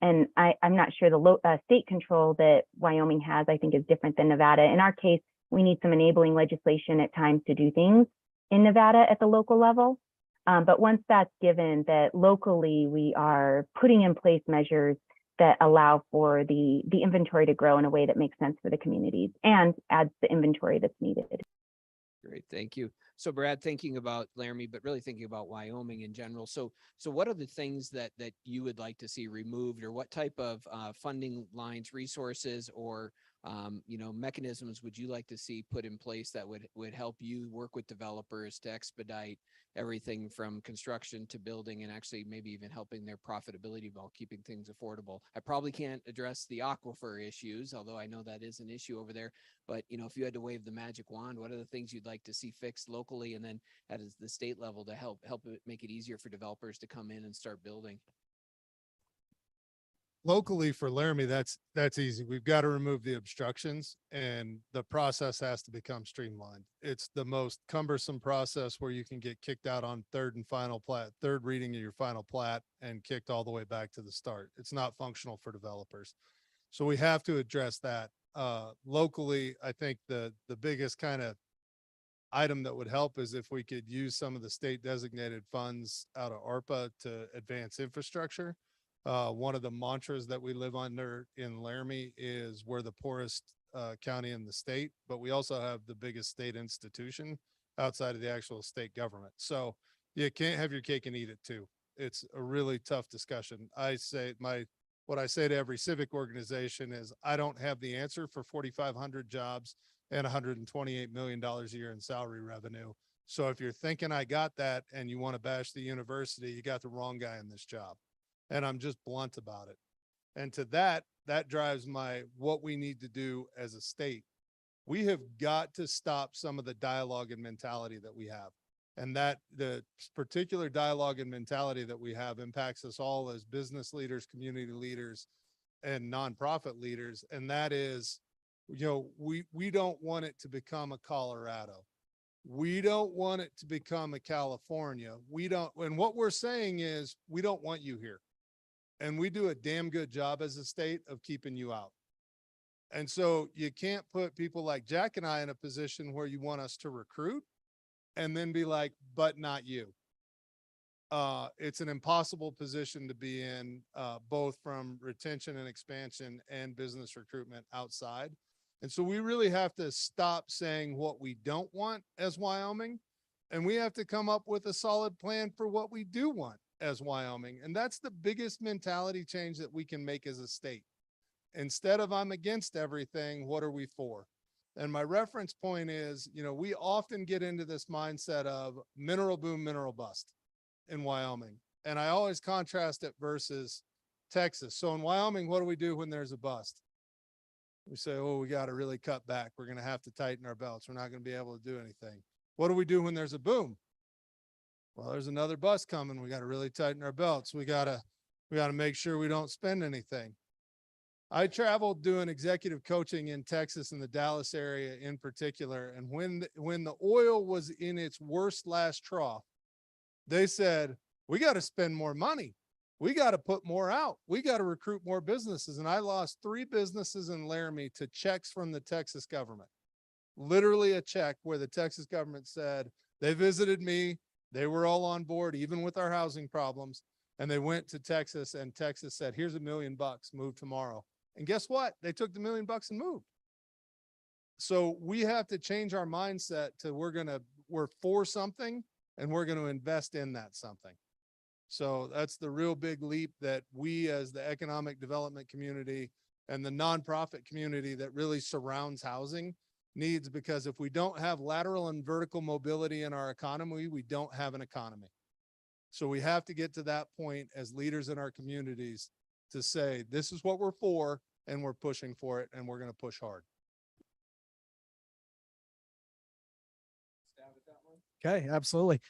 and I'm not sure the state control that Wyoming has, I think, is different than Nevada. In our case, we need some enabling legislation at times to do things in Nevada at the local level. But once that's given, that locally we are putting in place measures that allow for the inventory to grow in a way that makes sense for the communities and adds the inventory that's needed. Great, thank you. So Brad, thinking about Laramie, but really thinking about Wyoming in general. So what are the things that you would like to see removed, or what type of funding lines, resources, or mechanisms would you like to see put in place that would help you work with developers to expedite everything from construction to building, and actually maybe even helping their profitability while keeping things affordable? I probably can't address the aquifer issues, although I know that is an issue over there. But, if you had to wave the magic wand, what are the things you'd like to see fixed locally and then at the state level to help it make it easier for developers to come in and start building? Locally for Laramie, that's easy. We've got to remove the obstructions and the process has to become streamlined. It's the most cumbersome process where you can get kicked out on third reading of your final plat and kicked all the way back to the start. It's not functional for developers. So we have to address that. Locally, I think the biggest kind of item that would help is if we could use some of the state designated funds out of ARPA to advance infrastructure. One of the mantras that we live under in Laramie is we're the poorest county in the state, but we also have the biggest state institution outside of the actual state government. So you can't have your cake and eat it too. It's a really tough discussion. What I say to every civic organization is I don't have the answer for 4,500 jobs and $128 million a year in salary revenue. So if you're thinking I got that and you want to bash the university, you got the wrong guy in this job. And I'm just blunt about it. And to that drives what we need to do as a state. We have got to stop some of the dialogue and mentality that we have. And that the particular dialogue and mentality that we have impacts us all as business leaders, community leaders, and nonprofit leaders. And that is, we don't want it to become a Colorado. We don't want it to become a California. And what we're saying is we don't want you here. And we do a damn good job as a state of keeping you out. And so you can't put people like Jack and I in a position where you want us to recruit and then be like, but not you. It's an impossible position to be in, both from retention and expansion and business recruitment outside. And so we really have to stop saying what we don't want as Wyoming, and we have to come up with a solid plan for what we do want as Wyoming. And that's the biggest mentality change that we can make as a state. Instead of I'm against everything, what are we for? And my reference point is, we often get into this mindset of mineral boom, mineral bust in Wyoming. And I always contrast it versus Texas. So in Wyoming, what do we do when there's a bust? We say, oh, we got to really cut back. We're going to have to tighten our belts. We're not going to be able to do anything. What do we do when there's a boom? Well, there's another bust coming. We got to really tighten our belts. We got to make sure we don't spend anything. I traveled doing executive coaching in Texas and the Dallas area in particular. And when the oil was in its worst last trough, they said, we got to spend more money. We got to put more out. We got to recruit more businesses. And I lost 3 businesses in Laramie to checks from the Texas government. Literally a check where the Texas government said, they visited me. They were all on board, even with our housing problems. And they went to Texas and Texas said, here's $1 million, move tomorrow. And guess what? They took the $1 million and moved. So we have to change our mindset to we're for something and we're going to invest in that something. So that's the real big leap that we as the economic development community and the nonprofit community that really surrounds housing needs, because if we don't have lateral and vertical mobility in our economy, we don't have an economy. So we have to get to that point as leaders in our communities to say, this is what we're for and we're pushing for it and we're going to push hard. Okay, absolutely.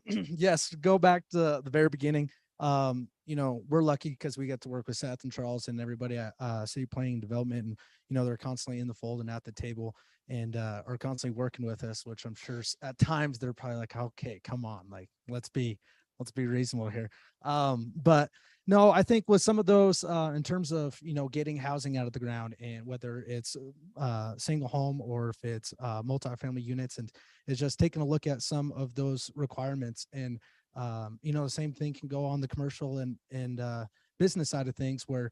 Yes, go back to the very beginning. We're lucky because we get to work with Seth and Charles and everybody at City Planning and Development, and they're constantly in the fold and at the table and are constantly working with us, which I'm sure at times they're probably like, okay, come on, like let's be reasonable here. But no, I think with some of those in terms of getting housing out of the ground, and whether it's single home or if it's multifamily units, and it's just taking a look at some of those requirements. And the same thing can go on the commercial and business side of things where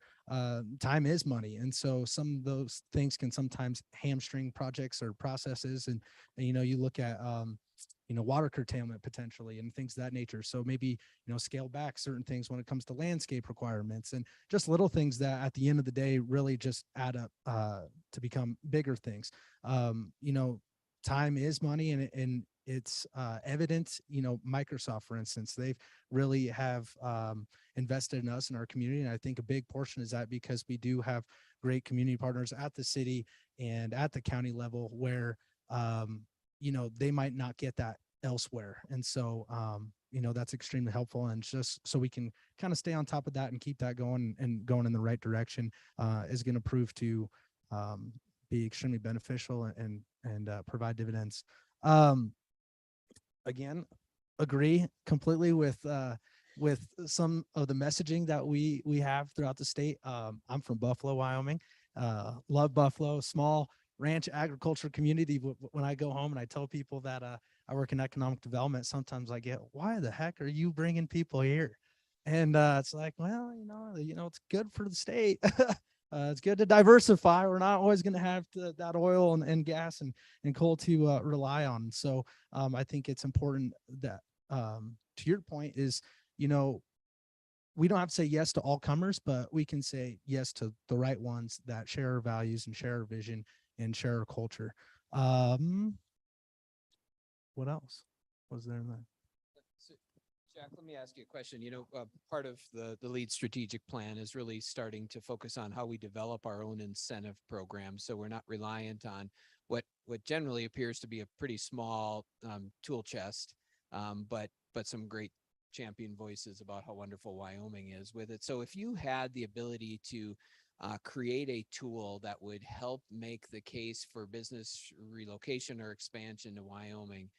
time is money. And so some of those things can sometimes hamstring projects or processes. And you know, you look at, water curtailment potentially and things of that nature. So maybe, scale back certain things when it comes to landscape requirements and just little things that at the end of the day really just add up to become bigger things. Time is money, and it's evident. Microsoft, for instance, they've really have invested in us in our community. And I think a big portion is that because we do have great community partners at the city and at the county level where, they might not get that elsewhere. And so, that's extremely helpful. And just so we can kind of stay on top of that and keep that going and going in the right direction is going to prove to be extremely beneficial and provide dividends. Again, agree completely with some of the messaging that we have throughout the state. I'm from Buffalo, Wyoming. Love Buffalo, small ranch agriculture community. When I go home and I tell people that I work in economic development, sometimes I get, why the heck are you bringing people here? And it's like, well, it's good for the state. It's good to diversify. We're not always going to have that oil and gas and coal to rely on. So I think it's important that, to your point, is, we don't have to say yes to all comers, but we can say yes to the right ones that share our values and share our vision and share our culture. What else was there in that? So, Jack, let me ask you a question. Part of the LEAD strategic plan is really starting to focus on how we develop our own incentive program. So we're not reliant on what generally appears to be a pretty small tool chest, but some great champion voices about how wonderful Wyoming is with it. So if you had the ability to create a tool that would help make the case for business relocation or expansion to Wyoming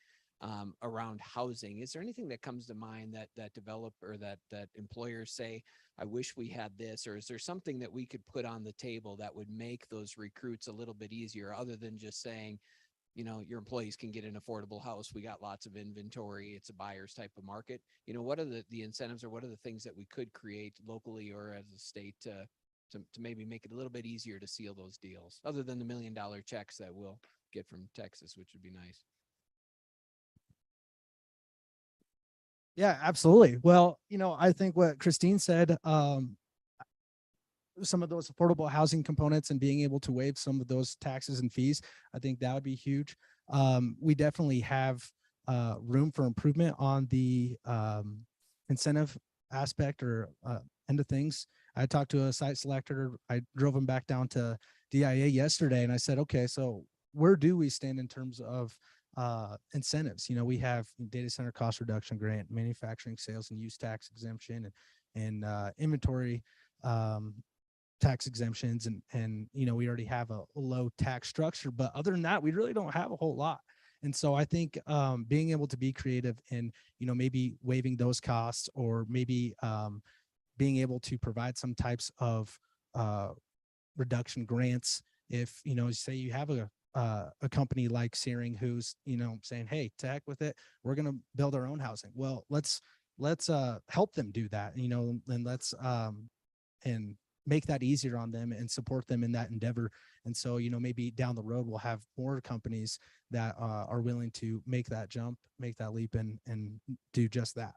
around housing, is there anything that comes to mind that developer that employers say, I wish we had this, or is there something that we could put on the table that would make those recruits a little bit easier, other than just saying, your employees can get an affordable house. We got lots of inventory. It's a buyer's type of market. What are the incentives, or what are the things that we could create locally or as a state to maybe make it a little bit easier to seal those deals, other than the $1 million checks that we'll get from Texas, which would be nice. Yeah, absolutely. Well, I think what Christine said, some of those affordable housing components and being able to waive some of those taxes and fees, I think that would be huge. We definitely have room for improvement on the incentive aspect or end of things. I talked to a site selector. I drove him back down to DIA yesterday, and I said, okay, so where do we stand in terms of incentives? We have data center cost reduction grant, manufacturing sales and use tax exemption, and inventory tax exemptions, and we already have a low tax structure, but other than that, we really don't have a whole lot. And so I think being able to be creative and maybe waiving those costs, or maybe being able to provide some types of reduction grants, if say you have a company like Searing who's saying, hey, to heck with it, we're going to build our own housing. Well, let's help them do that, and let's and make that easier on them and support them in that endeavor. And so, maybe down the road, we'll have more companies that are willing to make that jump, make that leap, and do just that.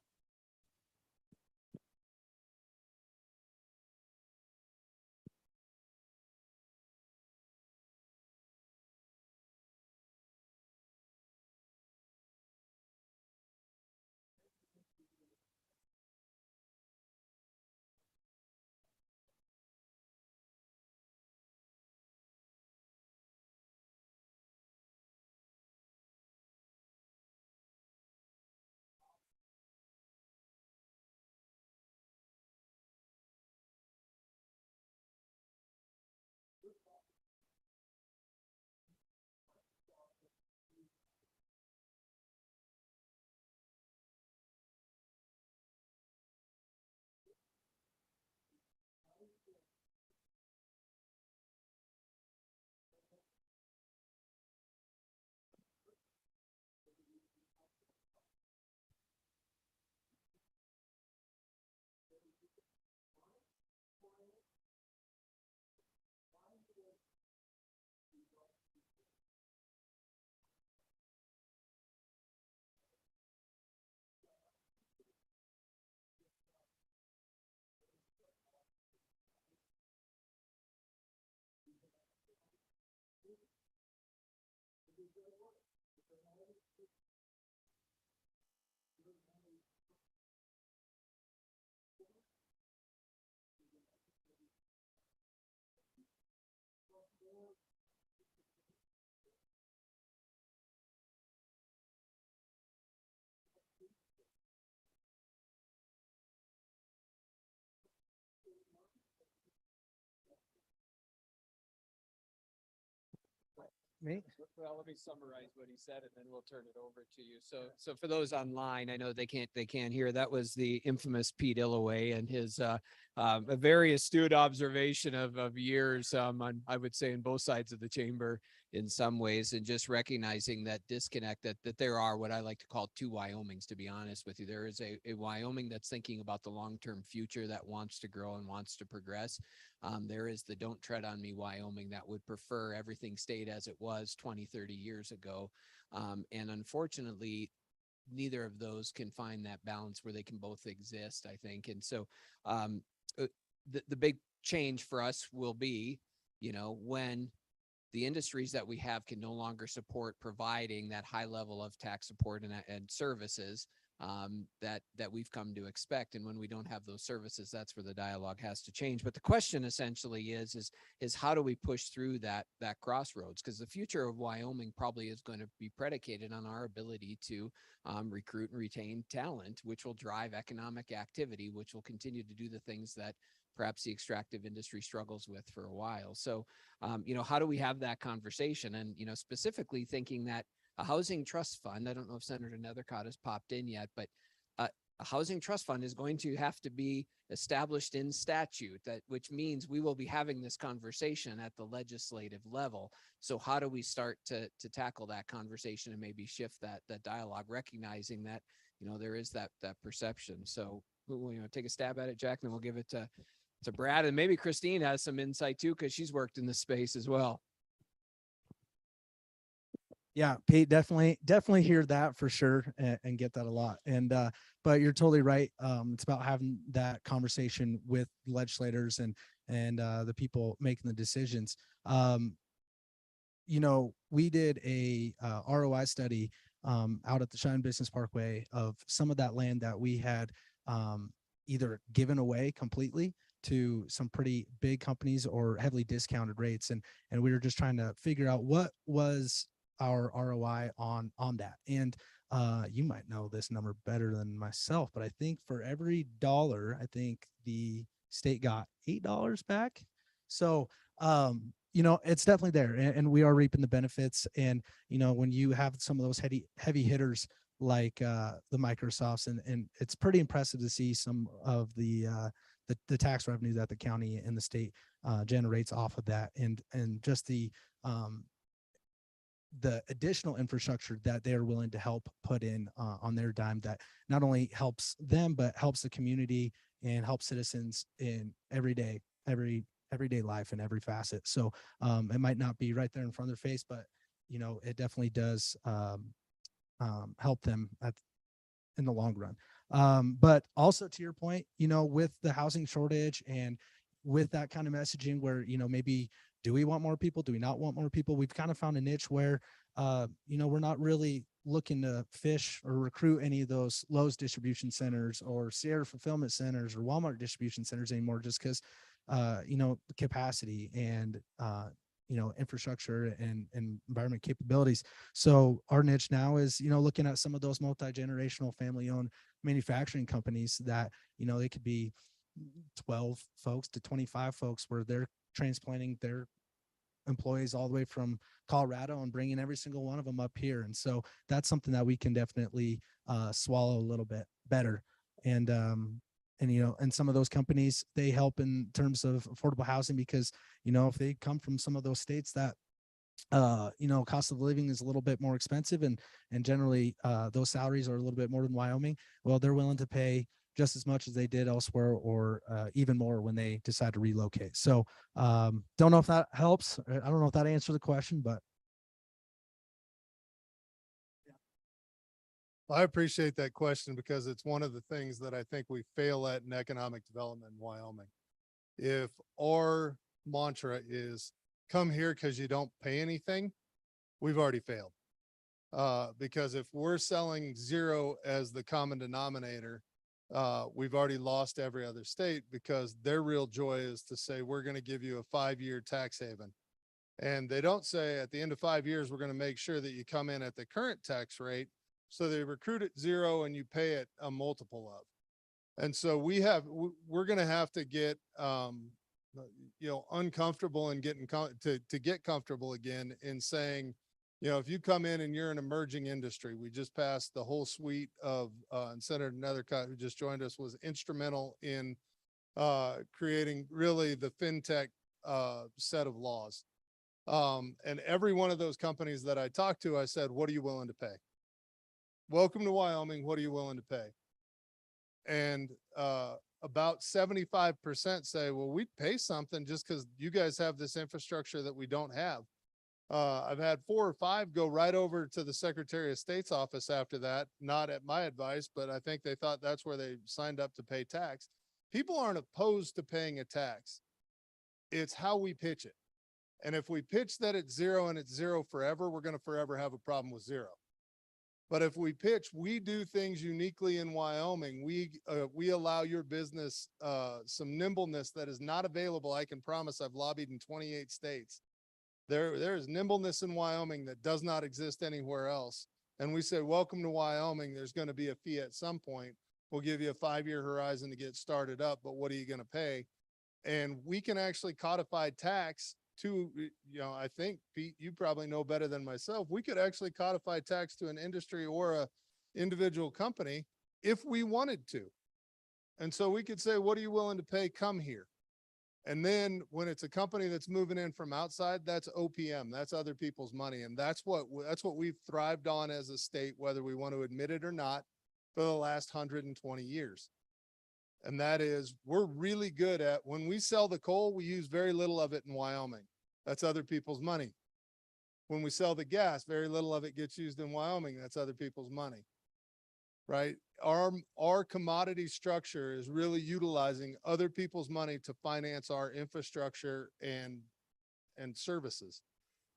Me? Well, let me summarize what he said and then we'll turn it over to you. So for those online, I know they can't hear. That was the infamous Pete Illaway and his a very astute observation of years on, I would say, in both sides of the chamber in some ways, and just recognizing that disconnect that there are what I like to call two Wyomings, to be honest with you. There is a Wyoming that's thinking about the long-term future, that wants to grow and wants to progress. There is the don't tread on me Wyoming that would prefer everything stayed as it was 20, 30 years ago. And unfortunately, neither of those can find that balance where they can both exist, I think. And so the big change for us will be, when the industries that we have can no longer support providing that high level of tax support and services that we've come to expect. And when we don't have those services, that's where the dialogue has to change. But the question essentially is how do we push through that crossroads? Because the future of Wyoming probably is going to be predicated on our ability to recruit and retain talent, which will drive economic activity, which will continue to do the things that perhaps the extractive industry struggles with for a while. So, how do we have that conversation? And, specifically thinking that a housing trust fund, I don't know if Senator Nethercott has popped in yet, but a housing trust fund is going to have to be established in statute, which means we will be having this conversation at the legislative level. So how do we start to tackle that conversation and maybe shift that dialogue, recognizing that, there is that perception. So we'll take a stab at it, Jack, and then we'll give it to Brad, and maybe Christine has some insight too, because she's worked in this space as well. Yeah, Pete, definitely hear that for sure and get that a lot. And, but you're totally right. It's about having that conversation with legislators and the people making the decisions. We did a ROI study out at the Cheyenne Business Parkway of some of that land that we had either given away completely to some pretty big companies or heavily discounted rates. And we were just trying to figure out what was our ROI on that. And you might know this number better than myself, but I think for every dollar, I think the state got $8 back. So, it's definitely there, and we are reaping the benefits. And, when you have some of those heavy hitters like the Microsofts, and it's pretty impressive to see some of the tax revenue that the county and the state generates off of that, and just the additional infrastructure that they're willing to help put in on their dime, that not only helps them, but helps the community and helps citizens in everyday life in every facet. So it might not be right there in front of their face, but it definitely does help them in the long run. But also to your point, with the housing shortage and with that kind of messaging where, maybe do we want more people? Do we not want more people? We've kind of found a niche where, we're not really looking to fish or recruit any of those Lowe's distribution centers or Sierra fulfillment centers or Walmart distribution centers anymore, just because, capacity and, infrastructure and environment capabilities. So our niche now is, looking at some of those multi-generational family-owned manufacturing companies that, they could be 12 folks to 25 folks where they're transplanting their employees all the way from Colorado and bringing every single one of them up here. And so that's something that we can definitely swallow a little bit better. And some of those companies, they help in terms of affordable housing because, if they come from some of those states that, cost of living is a little bit more expensive and generally those salaries are a little bit more than Wyoming, well, they're willing to pay just as much as they did elsewhere or even more when they decide to relocate. So don't know if that helps. I don't know if that answers the question, but. I appreciate that question because it's one of the things that I think we fail at in economic development in Wyoming. If our mantra is come here because you don't pay anything, we've already failed. Because if we're selling zero as the common denominator, we've already lost every other state because their real joy is to say, we're going to give you a 5-year tax haven. And they don't say at the end of 5 years, we're going to make sure that you come in at the current tax rate. So they recruit at zero and you pay it a multiple of. And so we're going to have to get uncomfortable and getting to get comfortable again in saying, if you come in and you're an emerging industry, we just passed the whole suite of, and Senator Nethercott, who just joined us, was instrumental in creating really the FinTech set of laws. And every one of those companies that I talked to, I said, what are you willing to pay? Welcome to Wyoming. What are you willing to pay? And about 75% say, well, we'd pay something just because you guys have this infrastructure that we don't have. I've had 4 or 5 go right over to the Secretary of State's office after that, not at my advice, but I think they thought that's where they signed up to pay tax. People aren't opposed to paying a tax. It's how we pitch it. And if we pitch that it's zero and it's zero forever, we're going to forever have a problem with zero. But if we pitch, we do things uniquely in Wyoming. We allow your business some nimbleness that is not available. I can promise. I've lobbied in 28 states. There is nimbleness in Wyoming that does not exist anywhere else. And we say, welcome to Wyoming. There's going to be a fee at some point. We'll give you a 5-year horizon to get started up, but what are you going to pay? And we can actually codify tax to, I think, Pete, you probably know better than myself. We could actually codify tax to an industry or a individual company if we wanted to. And so we could say, what are you willing to pay? Come here. And then when it's a company that's moving in from outside, that's OPM, that's other people's money. And that's what we've thrived on as a state, whether we want to admit it or not, for the last 120 years. And that is, we're really good at, when we sell the coal, we use very little of it in Wyoming. That's other people's money. When we sell the gas, very little of it gets used in Wyoming. That's other people's money, right? Our commodity structure is really utilizing other people's money to finance our infrastructure and services.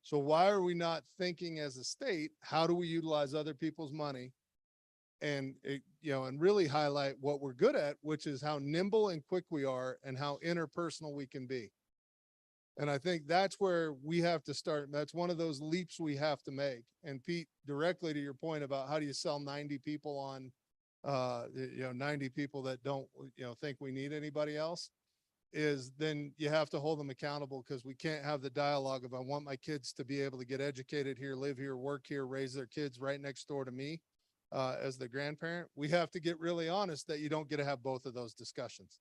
So why are we not thinking as a state, how do we utilize other people's money and really highlight what we're good at, which is how nimble and quick we are and how interpersonal we can be. And I think that's where we have to start. That's one of those leaps we have to make. And Pete, directly to your point about how do you sell 90 people on, 90 people that don't, think we need anybody else, is then you have to hold them accountable, because we can't have the dialogue of, I want my kids to be able to get educated here, live here, work here, raise their kids right next door to me. As the grandparent, we have to get really honest that you don't get to have both of those discussions.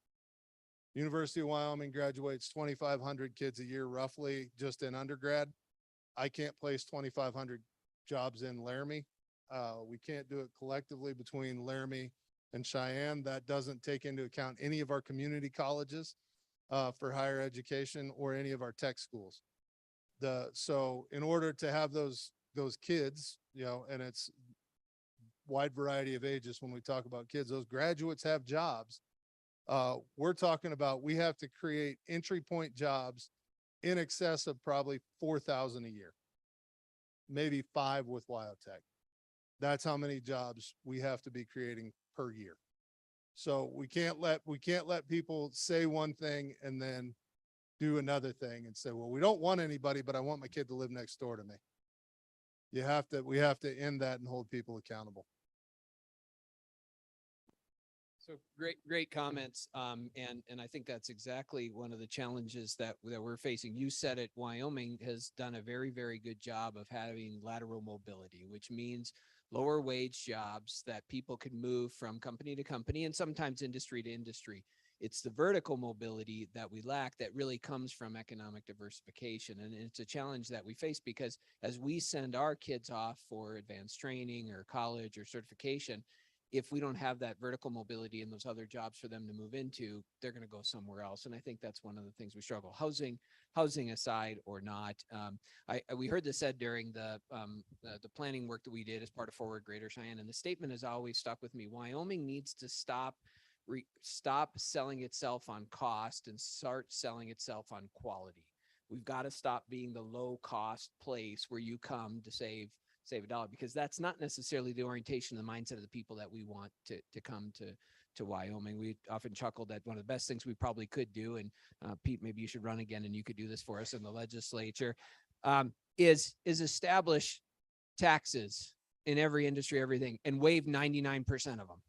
University of Wyoming graduates 2,500 kids a year, roughly, just in undergrad. I can't place 2,500 jobs in Laramie. We can't do it collectively between Laramie and Cheyenne. That doesn't take into account any of our community colleges for higher education or any of our tech schools. So in order to have those kids, and it's wide variety of ages when we talk about kids, those graduates have jobs. We're talking about, we have to create entry point jobs in excess of probably 4,000 a year, maybe 5 with WyoTech. That's how many jobs we have to be creating per year. So we can't let people say one thing and then do another thing and say, well, we don't want anybody, but I want my kid to live next door to me. We have to end that and hold people accountable. So great comments. And I think that's exactly one of the challenges that we're facing. You said it, Wyoming has done a very, very good job of having lateral mobility, which means lower wage jobs that people can move from company to company and sometimes industry to industry. It's the vertical mobility that we lack that really comes from economic diversification. And it's a challenge that we face, because as we send our kids off for advanced training or college or certification, if we don't have that vertical mobility and those other jobs for them to move into, they're going to go somewhere else. And I think that's one of the things we struggle. Housing aside or not. We heard this said during the planning work that we did as part of Forward Greater Cheyenne, and the statement has always stuck with me. Wyoming needs to stop selling itself on cost and start selling itself on quality. We've got to stop being the low cost place where you come to save $1, because that's not necessarily the orientation, the mindset of the people that we want to come to Wyoming. We often chuckled that one of the best things we probably could do, and Pete, maybe you should run again and you could do this for us in the legislature, is establish taxes in every industry, everything, and waive 99% of them.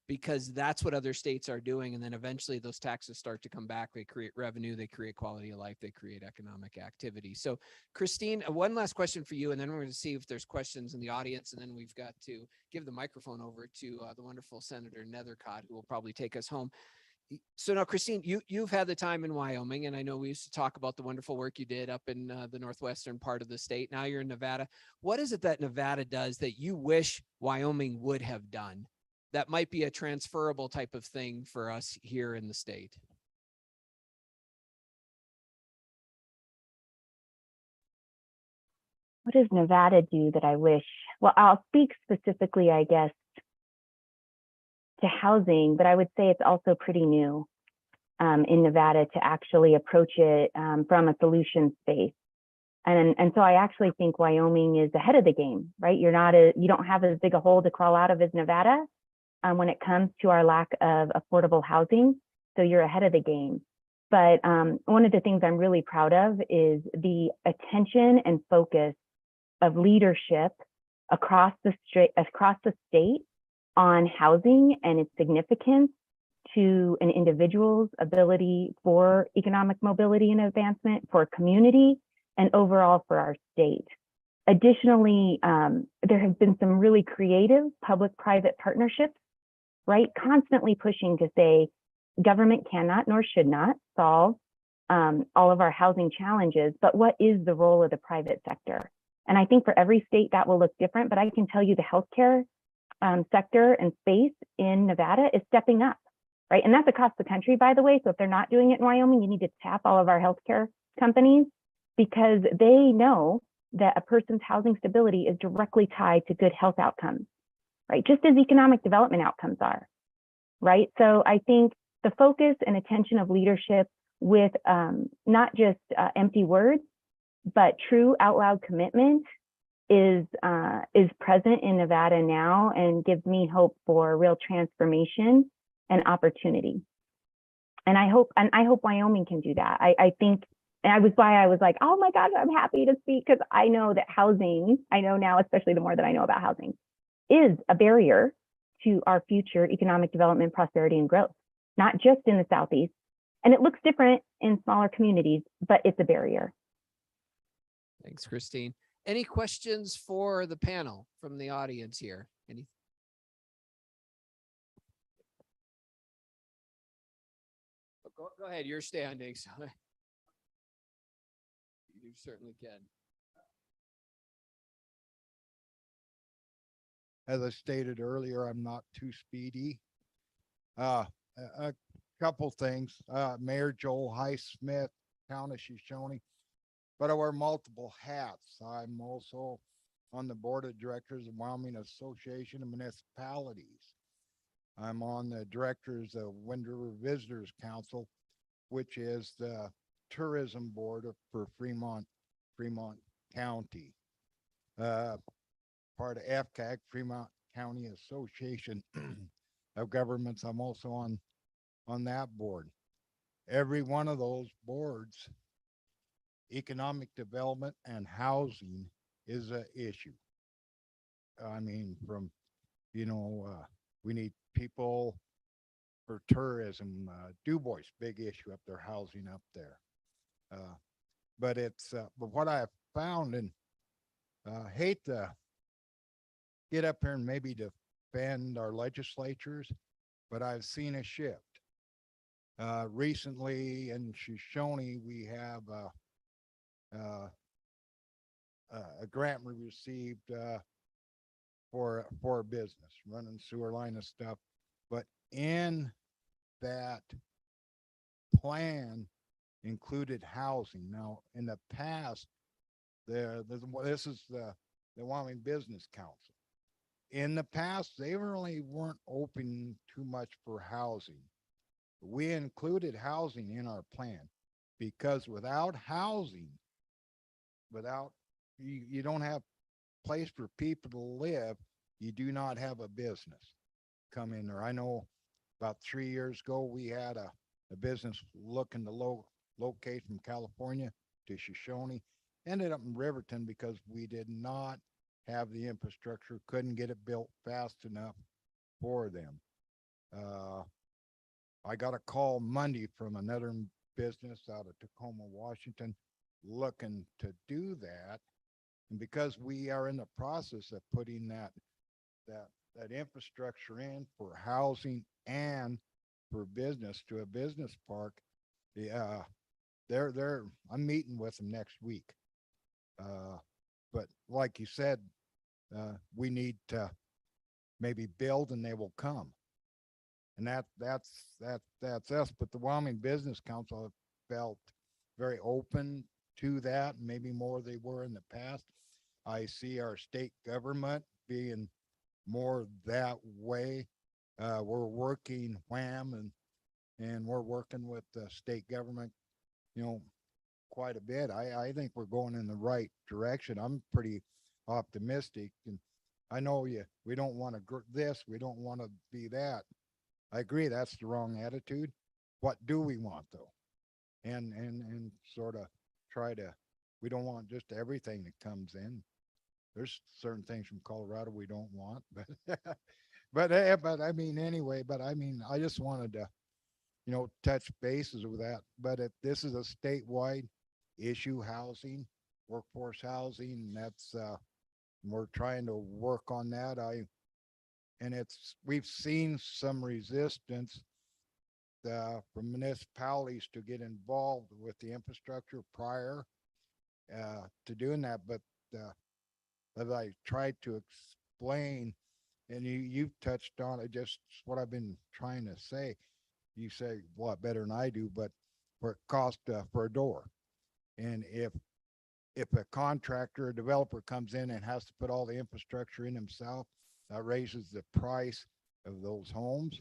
because that's what other states are doing. And then eventually those taxes start to come back. They create revenue, they create quality of life, they create economic activity. So Christine, one last question for you, and then we're going to see if there's questions in the audience. And then we've got to give the microphone over to the wonderful Senator Nethercott, who will probably take us home. So now, Christine, you've had the time in Wyoming, and I know we used to talk about the wonderful work you did up in the northwestern part of the state. Now you're in Nevada. What is it that Nevada does that you wish Wyoming would have done that might be a transferable type of thing for us here in the state? What does Nevada do that I wish? Well, I'll speak specifically, I guess, to housing, but I would say it's also pretty new in Nevada to actually approach it from a solution space. And so I actually think Wyoming is ahead of the game, right? You don't have as big a hole to crawl out of as Nevada when it comes to our lack of affordable housing. So you're ahead of the game. But one of the things I'm really proud of is the attention and focus of leadership across the state on housing and its significance to an individual's ability for economic mobility and advancement, for community, and overall for our state. Additionally, there have been some really creative public-private partnerships, right? Constantly pushing to say government cannot nor should not solve all of our housing challenges, but what is the role of the private sector? And I think for every state that will look different, but I can tell you the healthcare sector and space in Nevada is stepping up, right? And that's across the country, by the way. So if they're not doing it in Wyoming, you need to tap all of our healthcare companies because they know that a person's housing stability is directly tied to good health outcomes, right? Just as economic development outcomes are, right? So I think the focus and attention of leadership with not just empty words, but true out loud commitment is present in Nevada now and gives me hope for real transformation and opportunity. And I hope Wyoming can do that. I think, and I was like, oh my gosh, I'm happy to speak because I know that housing, I know now, especially the more that I know about housing, is a barrier to our future economic development, prosperity, and growth, not just in the Southeast. And it looks different in smaller communities, but it's a barrier. Thanks, Christine. Any questions for the panel from the audience here? Any? Go ahead, you're standing, so you certainly can. As I stated earlier, I'm not too speedy. A couple things. Mayor Joel Highsmith, Town of Shoshone, but I wear multiple hats. I'm also on the board of directors of Wyoming Association of Municipalities. I'm on the directors of Wind River Visitors Council, which is the tourism board for Fremont County. Part of FCAG, Fremont County Association of Governments. I'm also on that board. Every one of those boards, economic development and housing is an issue. I mean, we need people for tourism. Du Bois, big issue up there, housing up there. But what I have found, and hate to get up here and maybe defend our legislatures, but I've seen a shift. Recently in Shoshone, we have a grant we received for a business, running sewer line and stuff. But in that plan included housing. Now, in the past, this is the Wyoming Business Council. In the past, they really weren't open too much for housing. We included housing in our plan because without housing, you don't have place for people to live, you do not have a business come in there. I know about 3 years ago, we had a business looking to locate from California to Shoshone, ended up in Riverton because we did not have the infrastructure, couldn't get it built fast enough for them. I got a call Monday from another business out of Tacoma, Washington, looking to do that. And because we are in the process of putting that infrastructure in for housing and for business to a business park, I'm meeting with them next week. But like you said, we need to maybe build and they will come. And that's us. But the Wyoming Business Council felt very open to that, maybe more they were in the past. I see our state government being more that way. We're working WHAM and we're working with the state government, quite a bit. I think we're going in the right direction. I'm pretty optimistic, and I know we don't want to this, we don't want to be that. I agree, that's the wrong attitude. What do we want though? And sort of we don't want just everything that comes in. There's certain things from Colorado we don't want, but I mean, anyway, I just wanted to, touch bases with that. But if this is a statewide issue, housing, workforce housing, that's, we're trying to work on that. We've seen some resistance from municipalities to get involved with the infrastructure prior to doing that. But as I tried to explain, and you've touched on it, just what I've been trying to say. You say a lot better than I do, but for it cost for a door. And if a contractor, a developer comes in and has to put all the infrastructure in himself, that raises the price of those homes,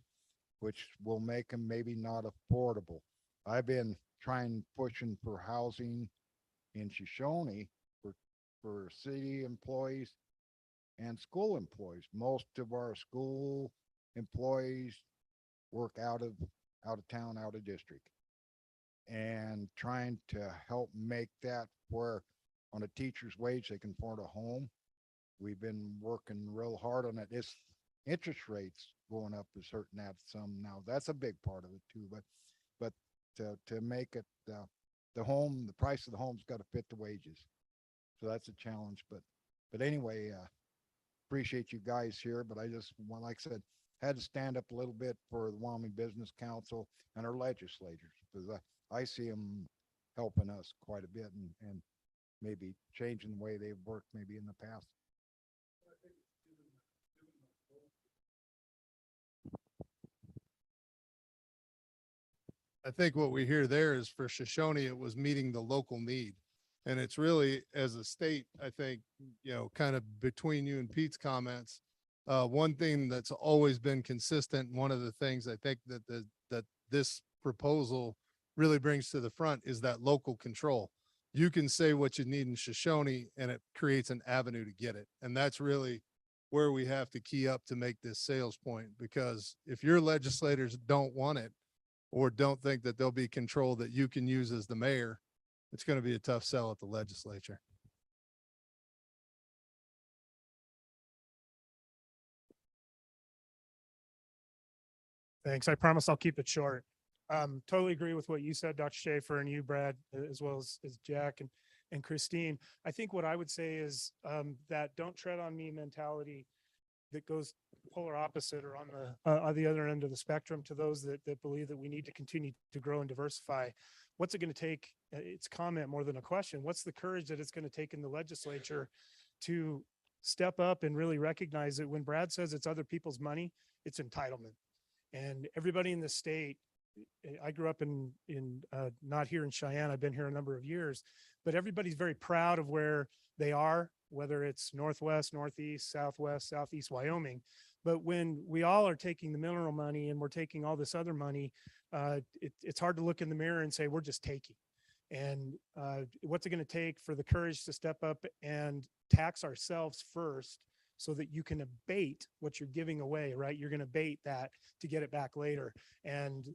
which will make them maybe not affordable. I've been pushing for housing in Shoshone for city employees and school employees. Most of our school employees work out of town, out of district, and trying to help make that where on a teacher's wage they can afford a home. We've been working real hard on it. It's interest rates going up is hurting that some now. That's a big part of it too. But to make it the price of the home's got to fit the wages. So that's a challenge. But anyway, appreciate you guys here. But I just want, like I said, had to stand up a little bit for the Wyoming Business Council and our legislators, because I see them helping us quite a bit and maybe changing the way they've worked maybe in the past. I think what we hear there is for Shoshone, it was meeting the local need. And it's really, as a state, I think, kind of between you and Pete's comments, one thing that's always been consistent, one of the things I think that this proposal really brings to the front is that local control. You can say what you need in Shoshone and it creates an avenue to get it. And that's really where we have to key up to make this sales point, because if your legislators don't want it or don't think that there'll be control that you can use as the mayor, it's going to be a tough sell at the legislature. Thanks. I promise I'll keep it short. Totally agree with what you said, Dr. Schaefer, and you, Brad, as well as Jack and Christine. I think what I would say is that don't tread on me mentality that goes polar opposite or on the other end of the spectrum to those that believe that we need to continue to grow and diversify. What's it going to take? It's comment more than a question. What's the courage that it's going to take in the legislature to step up and really recognize that when Brad says it's other people's money, it's entitlement. And everybody in the state, I grew up in not here in Cheyenne. I've been here a number of years, but everybody's very proud of where they are, whether it's Northwest, Northeast, Southwest, Southeast Wyoming. But when we all are taking the mineral money and we're taking all this other money, it's hard to look in the mirror and say, we're just taking. And what's it going to take for the courage to step up and tax ourselves first so that you can abate what you're giving away, right? You're going to bait that to get it back later. And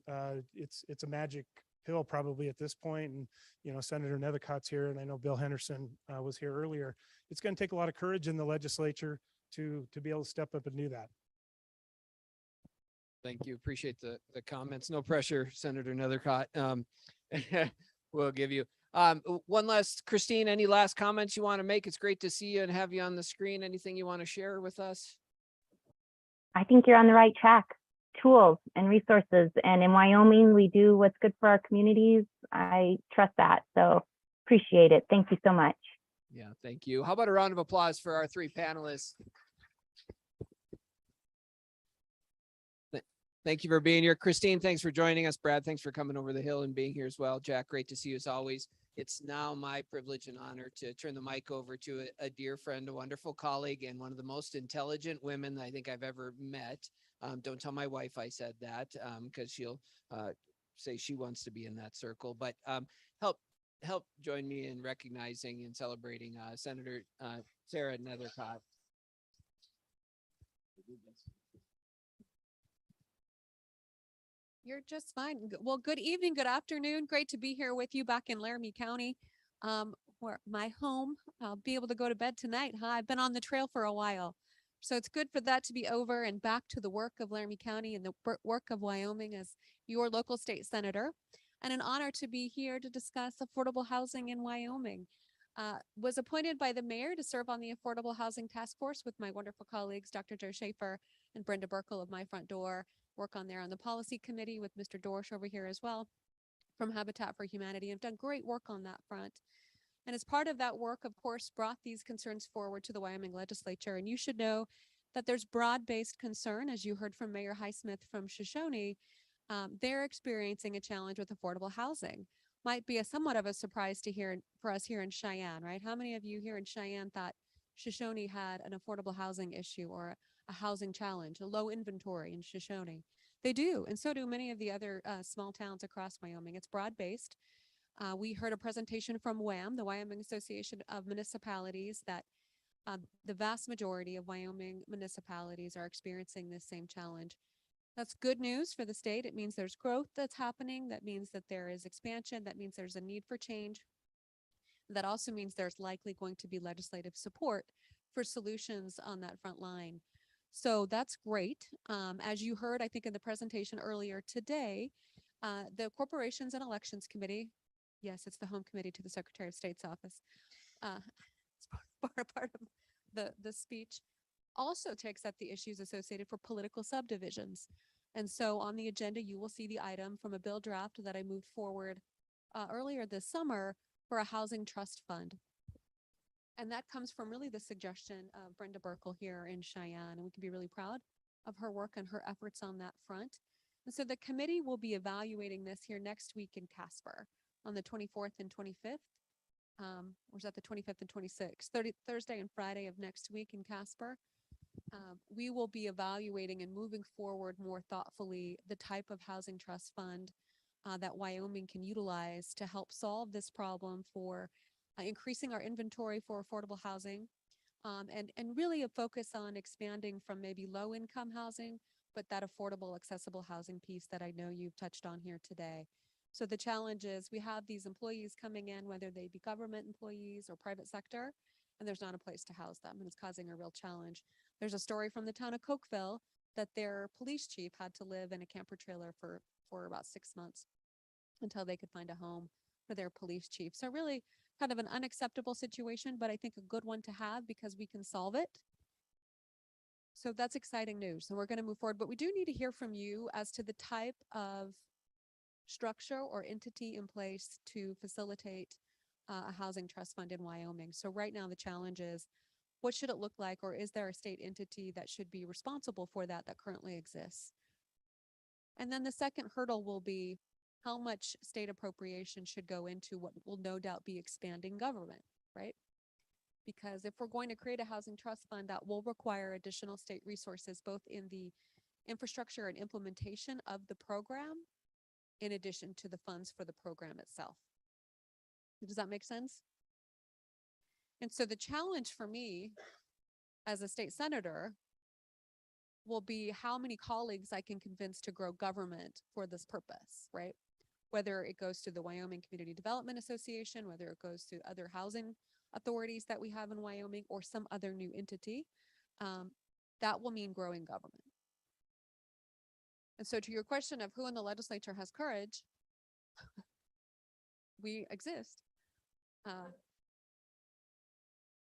it's a magic pill probably at this point. And, Senator Nethercott's here, and I know Bill Henderson was here earlier. It's going to take a lot of courage in the legislature to be able to step up and do that. Thank you. Appreciate the comments. No pressure, Senator Nethercott. We'll give you. One last, Christine, any last comments you want to make? It's great to see you and have you on the screen. Anything you want to share with us? I think you're on the right track. Tools and resources. And in Wyoming, we do what's good for our communities. I trust that. So appreciate it. Thank you so much. Yeah, thank you. How about a round of applause for our three panelists? Thank you for being here. Christine, thanks for joining us. Brad, thanks for coming over the hill and being here as well. Jack, great to see you as always. It's now my privilege and honor to turn the mic over to a dear friend, a wonderful colleague, and one of the most intelligent women I think I've ever met. Don't tell my wife I said that because she'll say she wants to be in that circle. But help join me in recognizing and celebrating Senator Sarah Nethercott. You're just fine. Well, good evening, good afternoon. Great to be here with you back in Laramie County, where my home. I'll be able to go to bed tonight. I've been on the trail for a while. So it's good for that to be over and back to the work of Laramie County and the work of Wyoming as your local state senator. And an honor to be here to discuss affordable housing in Wyoming. Was appointed by the mayor to serve on the Affordable Housing Task Force with my wonderful colleagues, Dr. Joe Schaefer and Brenda Burkle of My Front Door. Work on there on the policy committee with Mr. Dorsch over here as well from Habitat for Humanity. I've done great work on that front. And as part of that work, of course, brought these concerns forward to the Wyoming legislature. And you should know that there's broad-based concern, as you heard from Mayor Highsmith from Shoshone. They're experiencing a challenge with affordable housing. Might be somewhat of a surprise to hear for us here in Cheyenne, right? How many of you here in Cheyenne thought Shoshone had an affordable housing issue or a housing challenge, a low inventory in Shoshone? They do, and so do many of the other small towns across Wyoming. It's broad-based. We heard a presentation from WAM, the Wyoming Association of Municipalities, that the vast majority of Wyoming municipalities are experiencing this same challenge. That's good news for the state. It means there's growth that's happening. That means that there is expansion. That means there's a need for change. That also means there's likely going to be legislative support for solutions on that front line. So that's great. As you heard, I think in the presentation earlier today, the Corporations and Elections Committee, yes, it's the home committee to the Secretary of State's office, it's part of the speech, also takes up the issues associated for political subdivisions. And so on the agenda, you will see the item from a bill draft that I moved forward earlier this summer for a housing trust fund. And that comes from really the suggestion of Brenda Burkle here in Cheyenne. And we can be really proud of her work and her efforts on that front. And so the committee will be evaluating this here next week in Casper on the 24th and 25th. Or is that the 25th and 26th? Thursday and Friday of next week in Casper. We will be evaluating and moving forward more thoughtfully the type of housing trust fund that Wyoming can utilize to help solve this problem for increasing our inventory for affordable housing, and really a focus on expanding from maybe low income housing, but that affordable, accessible housing piece that I know you've touched on here today. So the challenge is we have these employees coming in, whether they be government employees or private sector, and there's not a place to house them, and it's causing a real challenge. There's a story from the town of Cokeville that their police chief had to live in a camper trailer for about 6 months until they could find a home for their police chief. So really kind of an unacceptable situation, but I think a good one to have because we can solve it. So that's exciting news. And we're going to move forward, but we do need to hear from you as to the type of structure or entity in place to facilitate a housing trust fund in Wyoming. So right now the challenge is, what should it look like, or is there a state entity that should be responsible for that currently exists? And then the second hurdle will be how much state appropriation should go into what will no doubt be expanding government, right? Because if we're going to create a housing trust fund, that will require additional state resources, both in the infrastructure and implementation of the program, in addition to the funds for the program itself. Does that make sense? And so the challenge for me as a state senator will be how many colleagues I can convince to grow government for this purpose, right? Whether it goes to the Wyoming Community Development Association, whether it goes to other housing authorities that we have in Wyoming, or some other new entity, that will mean growing government. And so to your question of who in the legislature has courage, we exist.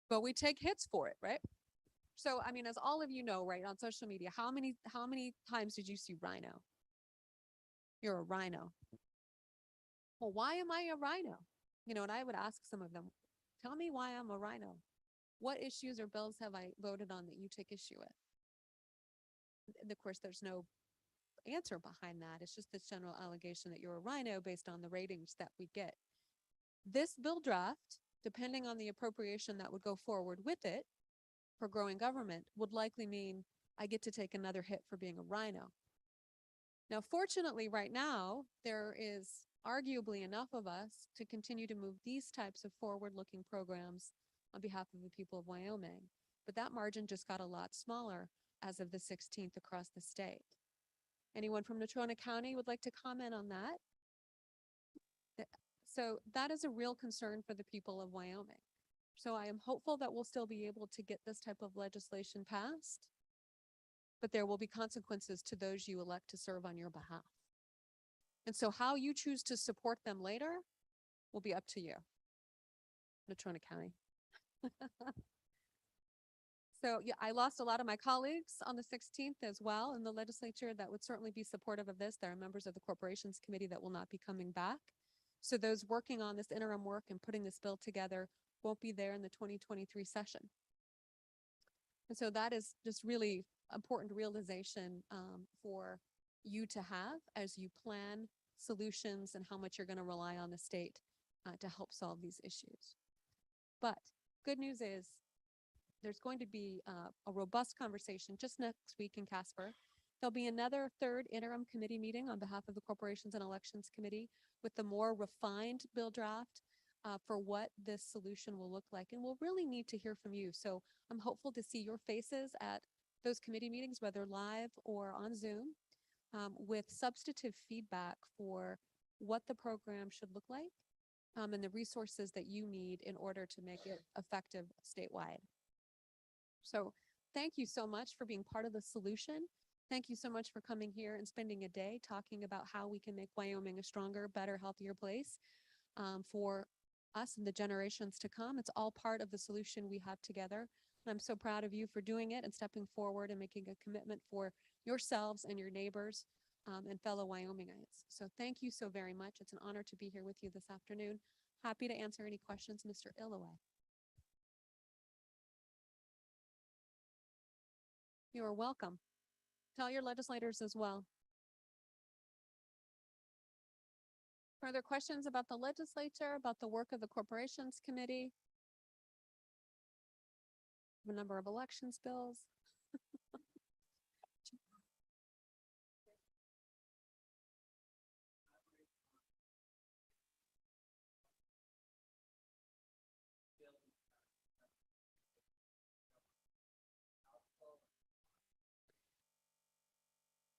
But we take hits for it, right? So, I mean, as all of you know, right, on social media, how many times did you see rhino? You're a rhino. Well, why am I a rhino? You know, and I would ask some of them, tell me why I'm a rhino. What issues or bills have I voted on that you take issue with? And of course, there's no answer behind that. It's just this general allegation that you're a rhino based on the ratings that we get. This bill draft, depending on the appropriation that would go forward with it for growing government, would likely mean I get to take another hit for being a rhino. Now, fortunately, right now, there is arguably enough of us to continue to move these types of forward-looking programs on behalf of the people of Wyoming. But that margin just got a lot smaller as of the 16th across the state. Anyone from Natrona County would like to comment on that? So that is a real concern for the people of Wyoming. So I am hopeful that we'll still be able to get this type of legislation passed, but there will be consequences to those you elect to serve on your behalf. And so how you choose to support them later will be up to you, Natrona County. So yeah, I lost a lot of my colleagues on the 16th as well in the legislature that would certainly be supportive of this. There are members of the Corporations Committee that will not be coming back. So those working on this interim work and putting this bill together won't be there in the 2023 session. And so that is just really important realization for you to have as you plan solutions and how much you're going to rely on the state to help solve these issues. But good news is there's going to be a robust conversation just next week in Casper. There'll be another third interim committee meeting on behalf of the Corporations and Elections Committee with the more refined bill draft for what this solution will look like. And we'll really need to hear from you. So I'm hopeful to see your faces at those committee meetings, whether live or on Zoom, with substantive feedback for what the program should look like and the resources that you need in order to make it effective statewide. So thank you so much for being part of the solution. Thank you so much for coming here and spending a day talking about how we can make Wyoming a stronger, better, healthier place for us and the generations to come. It's all part of the solution we have together. And I'm so proud of you for doing it and stepping forward and making a commitment for yourselves and your neighbors and fellow Wyomingites. So thank you so very much. It's an honor to be here with you this afternoon. Happy to answer any questions, Mr. Illaway. You are welcome. Tell your legislators as well. Further questions about the legislature, about the work of the Corporations Committee? A number of elections bills.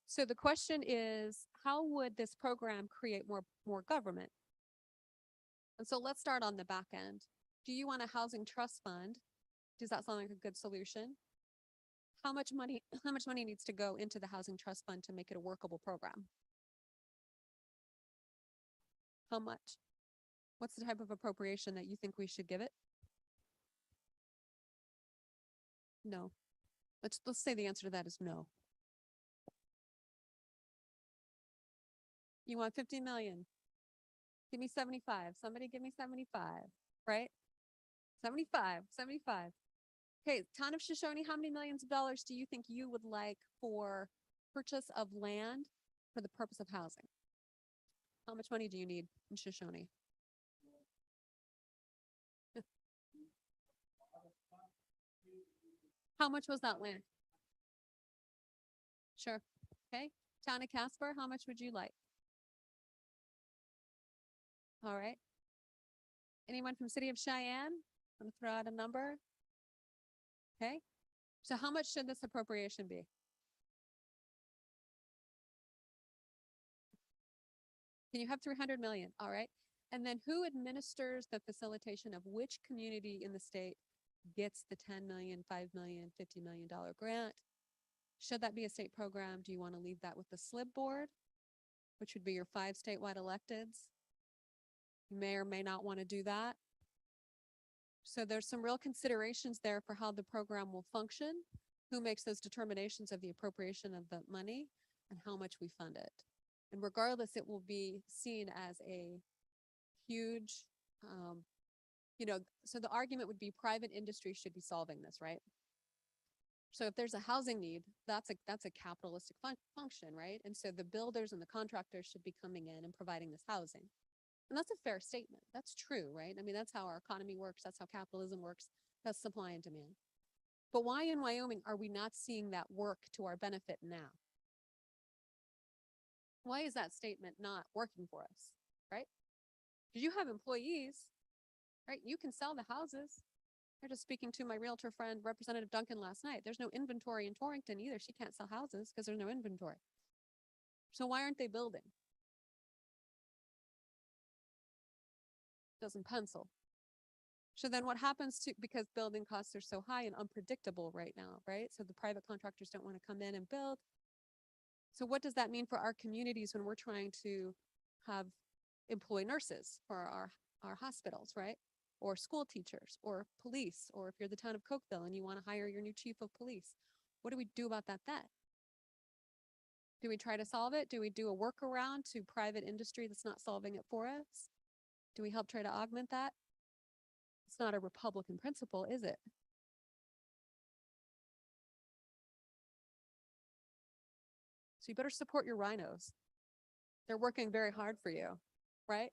So the question is, how would this program create more government? And so let's start on the back end. Do you want a housing trust fund? Does that sound like a good solution? How much money needs to go into the housing trust fund to make it a workable program? How much? What's the type of appropriation that you think we should give it? No. Let's say the answer to that is no. You want 50 million? Give me 75. Somebody give me 75, right? 75. Okay, Town of Shoshone, how many millions of dollars do you think you would like for purchase of land for the purpose of housing? How much money do you need in Shoshone? How much was that land? Sure. Okay. Town of Casper, how much would you like? All right. Anyone from City of Cheyenne? Want to throw out a number? Okay. So how much should this appropriation be? Can you have 300 million? All right. And then who administers the facilitation of which community in the state gets the 10 million, 5 million, $50 million grant? Should that be a state program? Do you want to leave that with the SLIB board, which would be your 5 statewide electeds? You may or may not want to do that. So there's some real considerations there for how the program will function, who makes those determinations of the appropriation of the money, and how much we fund it. And regardless, it will be seen as a huge, so the argument would be private industry should be solving this, right? So if there's a housing need, that's a capitalistic function, right? And so the builders and the contractors should be coming in and providing this housing. And that's a fair statement. That's true, right? I mean, that's how our economy works. That's how capitalism works. That's supply and demand. But why in Wyoming are we not seeing that work to our benefit now? Why is that statement not working for us, right? Because you have employees, right? You can sell the houses. I was just speaking to my realtor friend, Representative Duncan, last night. There's no inventory in Torrington either. She can't sell houses because there's no inventory. So why aren't they building? Doesn't pencil. So then what happens to, because building costs are so high and unpredictable right now, right? So the private contractors don't want to come in and build. So what does that mean for our communities when we're trying to have employ nurses for our hospitals, right? Or school teachers or police, or if you're the town of Cokeville and you want to hire your new chief of police, what do we do about that then? Do we try to solve it? Do we do a workaround to private industry that's not solving it for us? Do we help try to augment that? It's not a Republican principle, is it? So you better support your rhinos. They're working very hard for you, right?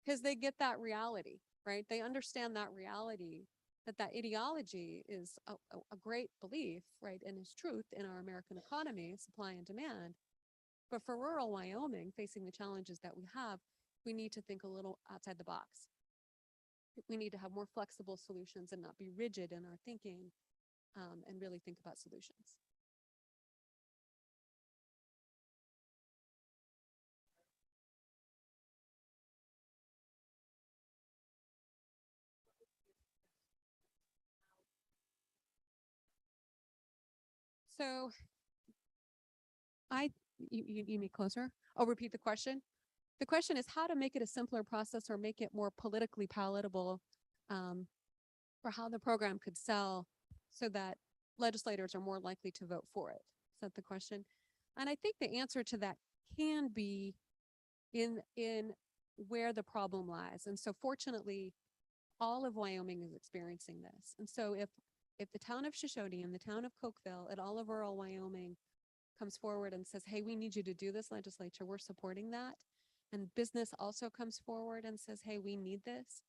Because they get that reality, right? They understand that reality, that ideology is a great belief, right? And is truth in our American economy, supply and demand. But for rural Wyoming, facing the challenges that we have, we need to think a little outside the box. We need to have more flexible solutions and not be rigid in our thinking, and really think about solutions. So you need closer? I'll repeat the question. The question is how to make it a simpler process or make it more politically palatable, for how the program could sell so that legislators are more likely to vote for it. Is that the question? And I think the answer to that can be in where the problem lies. And so fortunately, all of Wyoming is experiencing this. And so if the town of Shoshone and the town of Cokeville and all of rural Wyoming comes forward and says, hey, we need you to do this, legislature, we're supporting that. And business also comes forward and says, hey, we need this.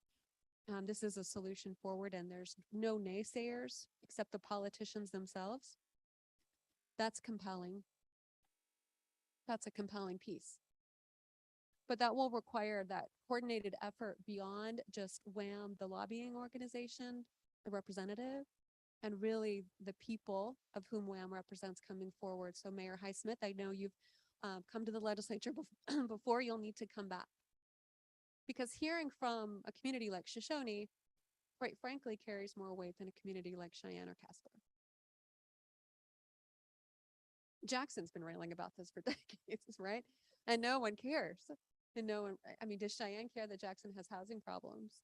This is a solution forward, and there's no naysayers except the politicians themselves. That's compelling. That's a compelling piece. But that will require that coordinated effort beyond just WHAM, the lobbying organization, the representative, and really the people of whom WHAM represents coming forward. So Mayor Highsmith, I know you've come to the legislature before, you'll need to come back. Because hearing from a community like Shoshone, quite frankly, carries more weight than a community like Cheyenne or Casper. Jackson's been railing about this for decades, right? And no one cares. And no one, I mean, does Cheyenne care that Jackson has housing problems?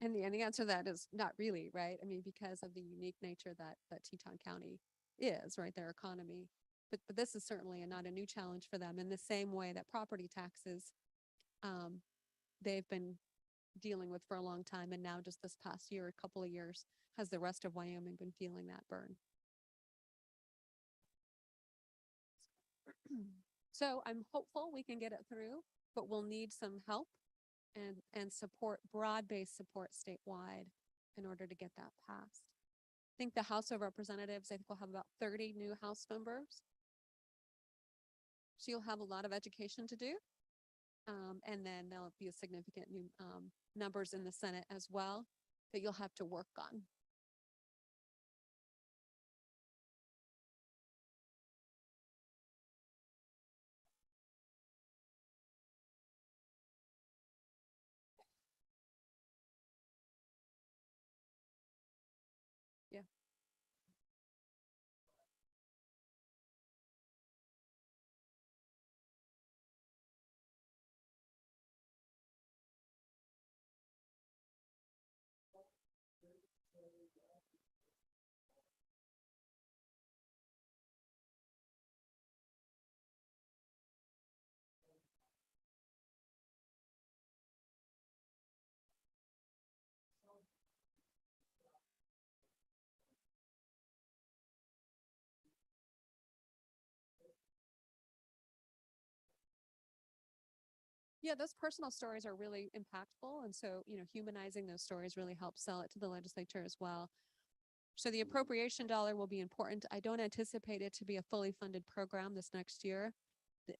And the answer to that is not really, right? I mean, because of the unique nature that Teton County is, right? Their economy. But this is certainly not a new challenge for them in the same way that property taxes, they've been dealing with for a long time. And now just this past year, a couple of years, has the rest of Wyoming been feeling that burn. So I'm hopeful we can get it through, but we'll need some help and support, broad-based support statewide in order to get that passed. I think the House of Representatives, I think we'll have about 30 new House members. So you'll have a lot of education to do. And then there'll be a significant new numbers in the Senate as well that you'll have to work on. Yeah. yeah, those personal stories are really impactful. And so, humanizing those stories really helps sell it to the legislature as well. So the appropriation dollar will be important. I don't anticipate it to be a fully funded program this next year.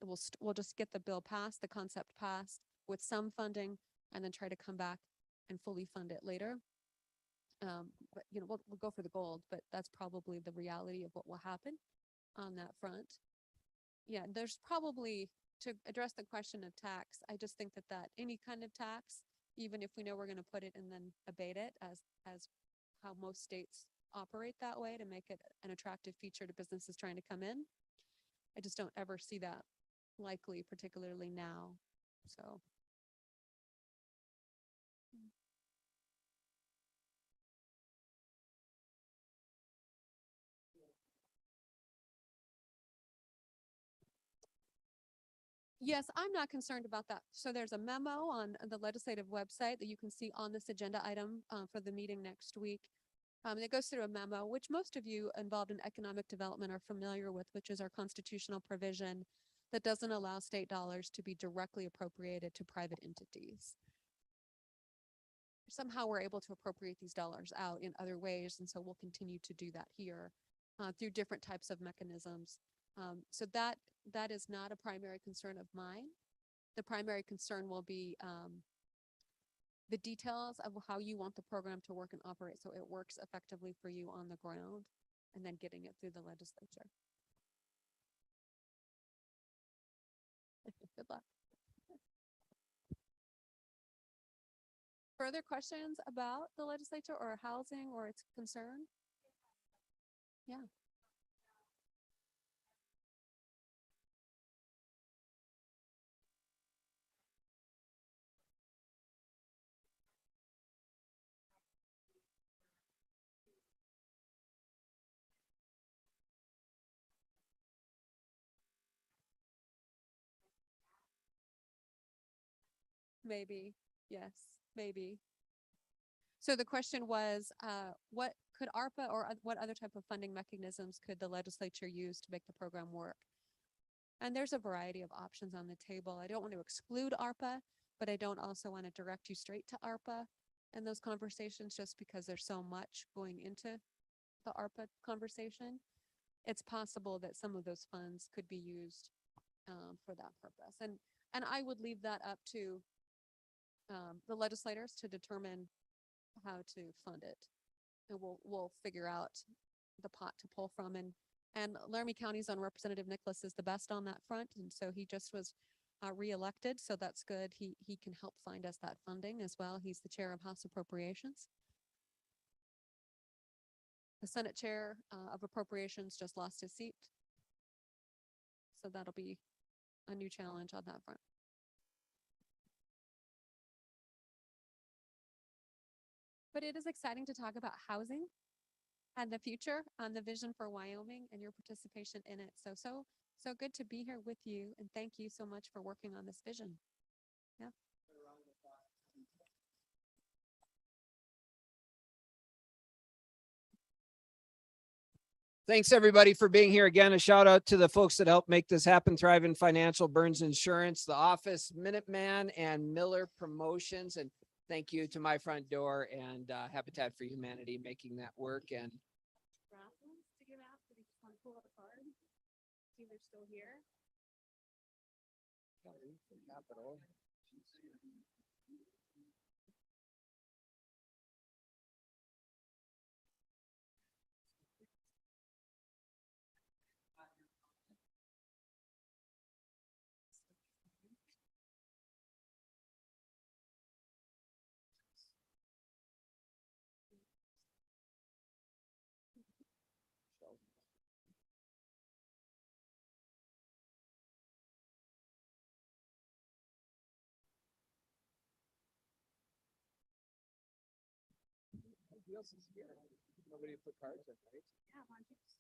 We'll just get the bill passed, the concept passed with some funding, and then try to come back and fully fund it later. But we'll go for the gold, but that's probably the reality of what will happen on that front. Yeah, there's probably, to address the question of tax, I just think that any kind of tax, even if we know we're going to put it and then abate it as how most states operate that way to make it an attractive feature to businesses trying to come in. I just don't ever see that likely, particularly now. So. Yes, I'm not concerned about that. So there's a memo on the legislative website that you can see on this agenda item for the meeting next week. It goes through a memo, which most of you involved in economic development are familiar with, which is our constitutional provision that doesn't allow state dollars to be directly appropriated to private entities. Somehow we're able to appropriate these dollars out in other ways, and so we'll continue to do that here through different types of mechanisms. So that is not a primary concern of mine. The primary concern will be the details of how you want the program to work and operate so it works effectively for you on the ground, and then getting it through the legislature. Good luck. Further questions about the legislature or housing or its concern? Yeah. Maybe, yes, maybe. So the question was, what could ARPA or what other type of funding mechanisms could the legislature use to make the program work? And there's a variety of options on the table. I don't want to exclude ARPA, but I don't also want to direct you straight to ARPA in those conversations just because there's so much going into the ARPA conversation. It's possible that some of those funds could be used for that purpose. And I would leave that up to the legislators to determine how to fund it. And we'll figure out the pot to pull from. And Laramie County's own Representative Nicholas is the best on that front. And so he just was reelected. So that's good. He can help find us that funding as well. He's the chair of House Appropriations. The Senate chair of Appropriations just lost his seat. So that'll be a new challenge on that front. But it is exciting to talk about housing and the future and the vision for Wyoming and your participation in it. So good to be here with you, and thank you so much for working on this vision. Yeah. Thanks everybody for being here again. A shout out to the folks that helped make this happen. Thrivent Financial, Burns Insurance, The Office, Minuteman, and Miller Promotions. And thank you to My Front Door and Habitat for Humanity making that work. And Raffles to give out, but you just want to pull up a card. See if they're still here. Nobody put cards in, right? Yeah, why don't you just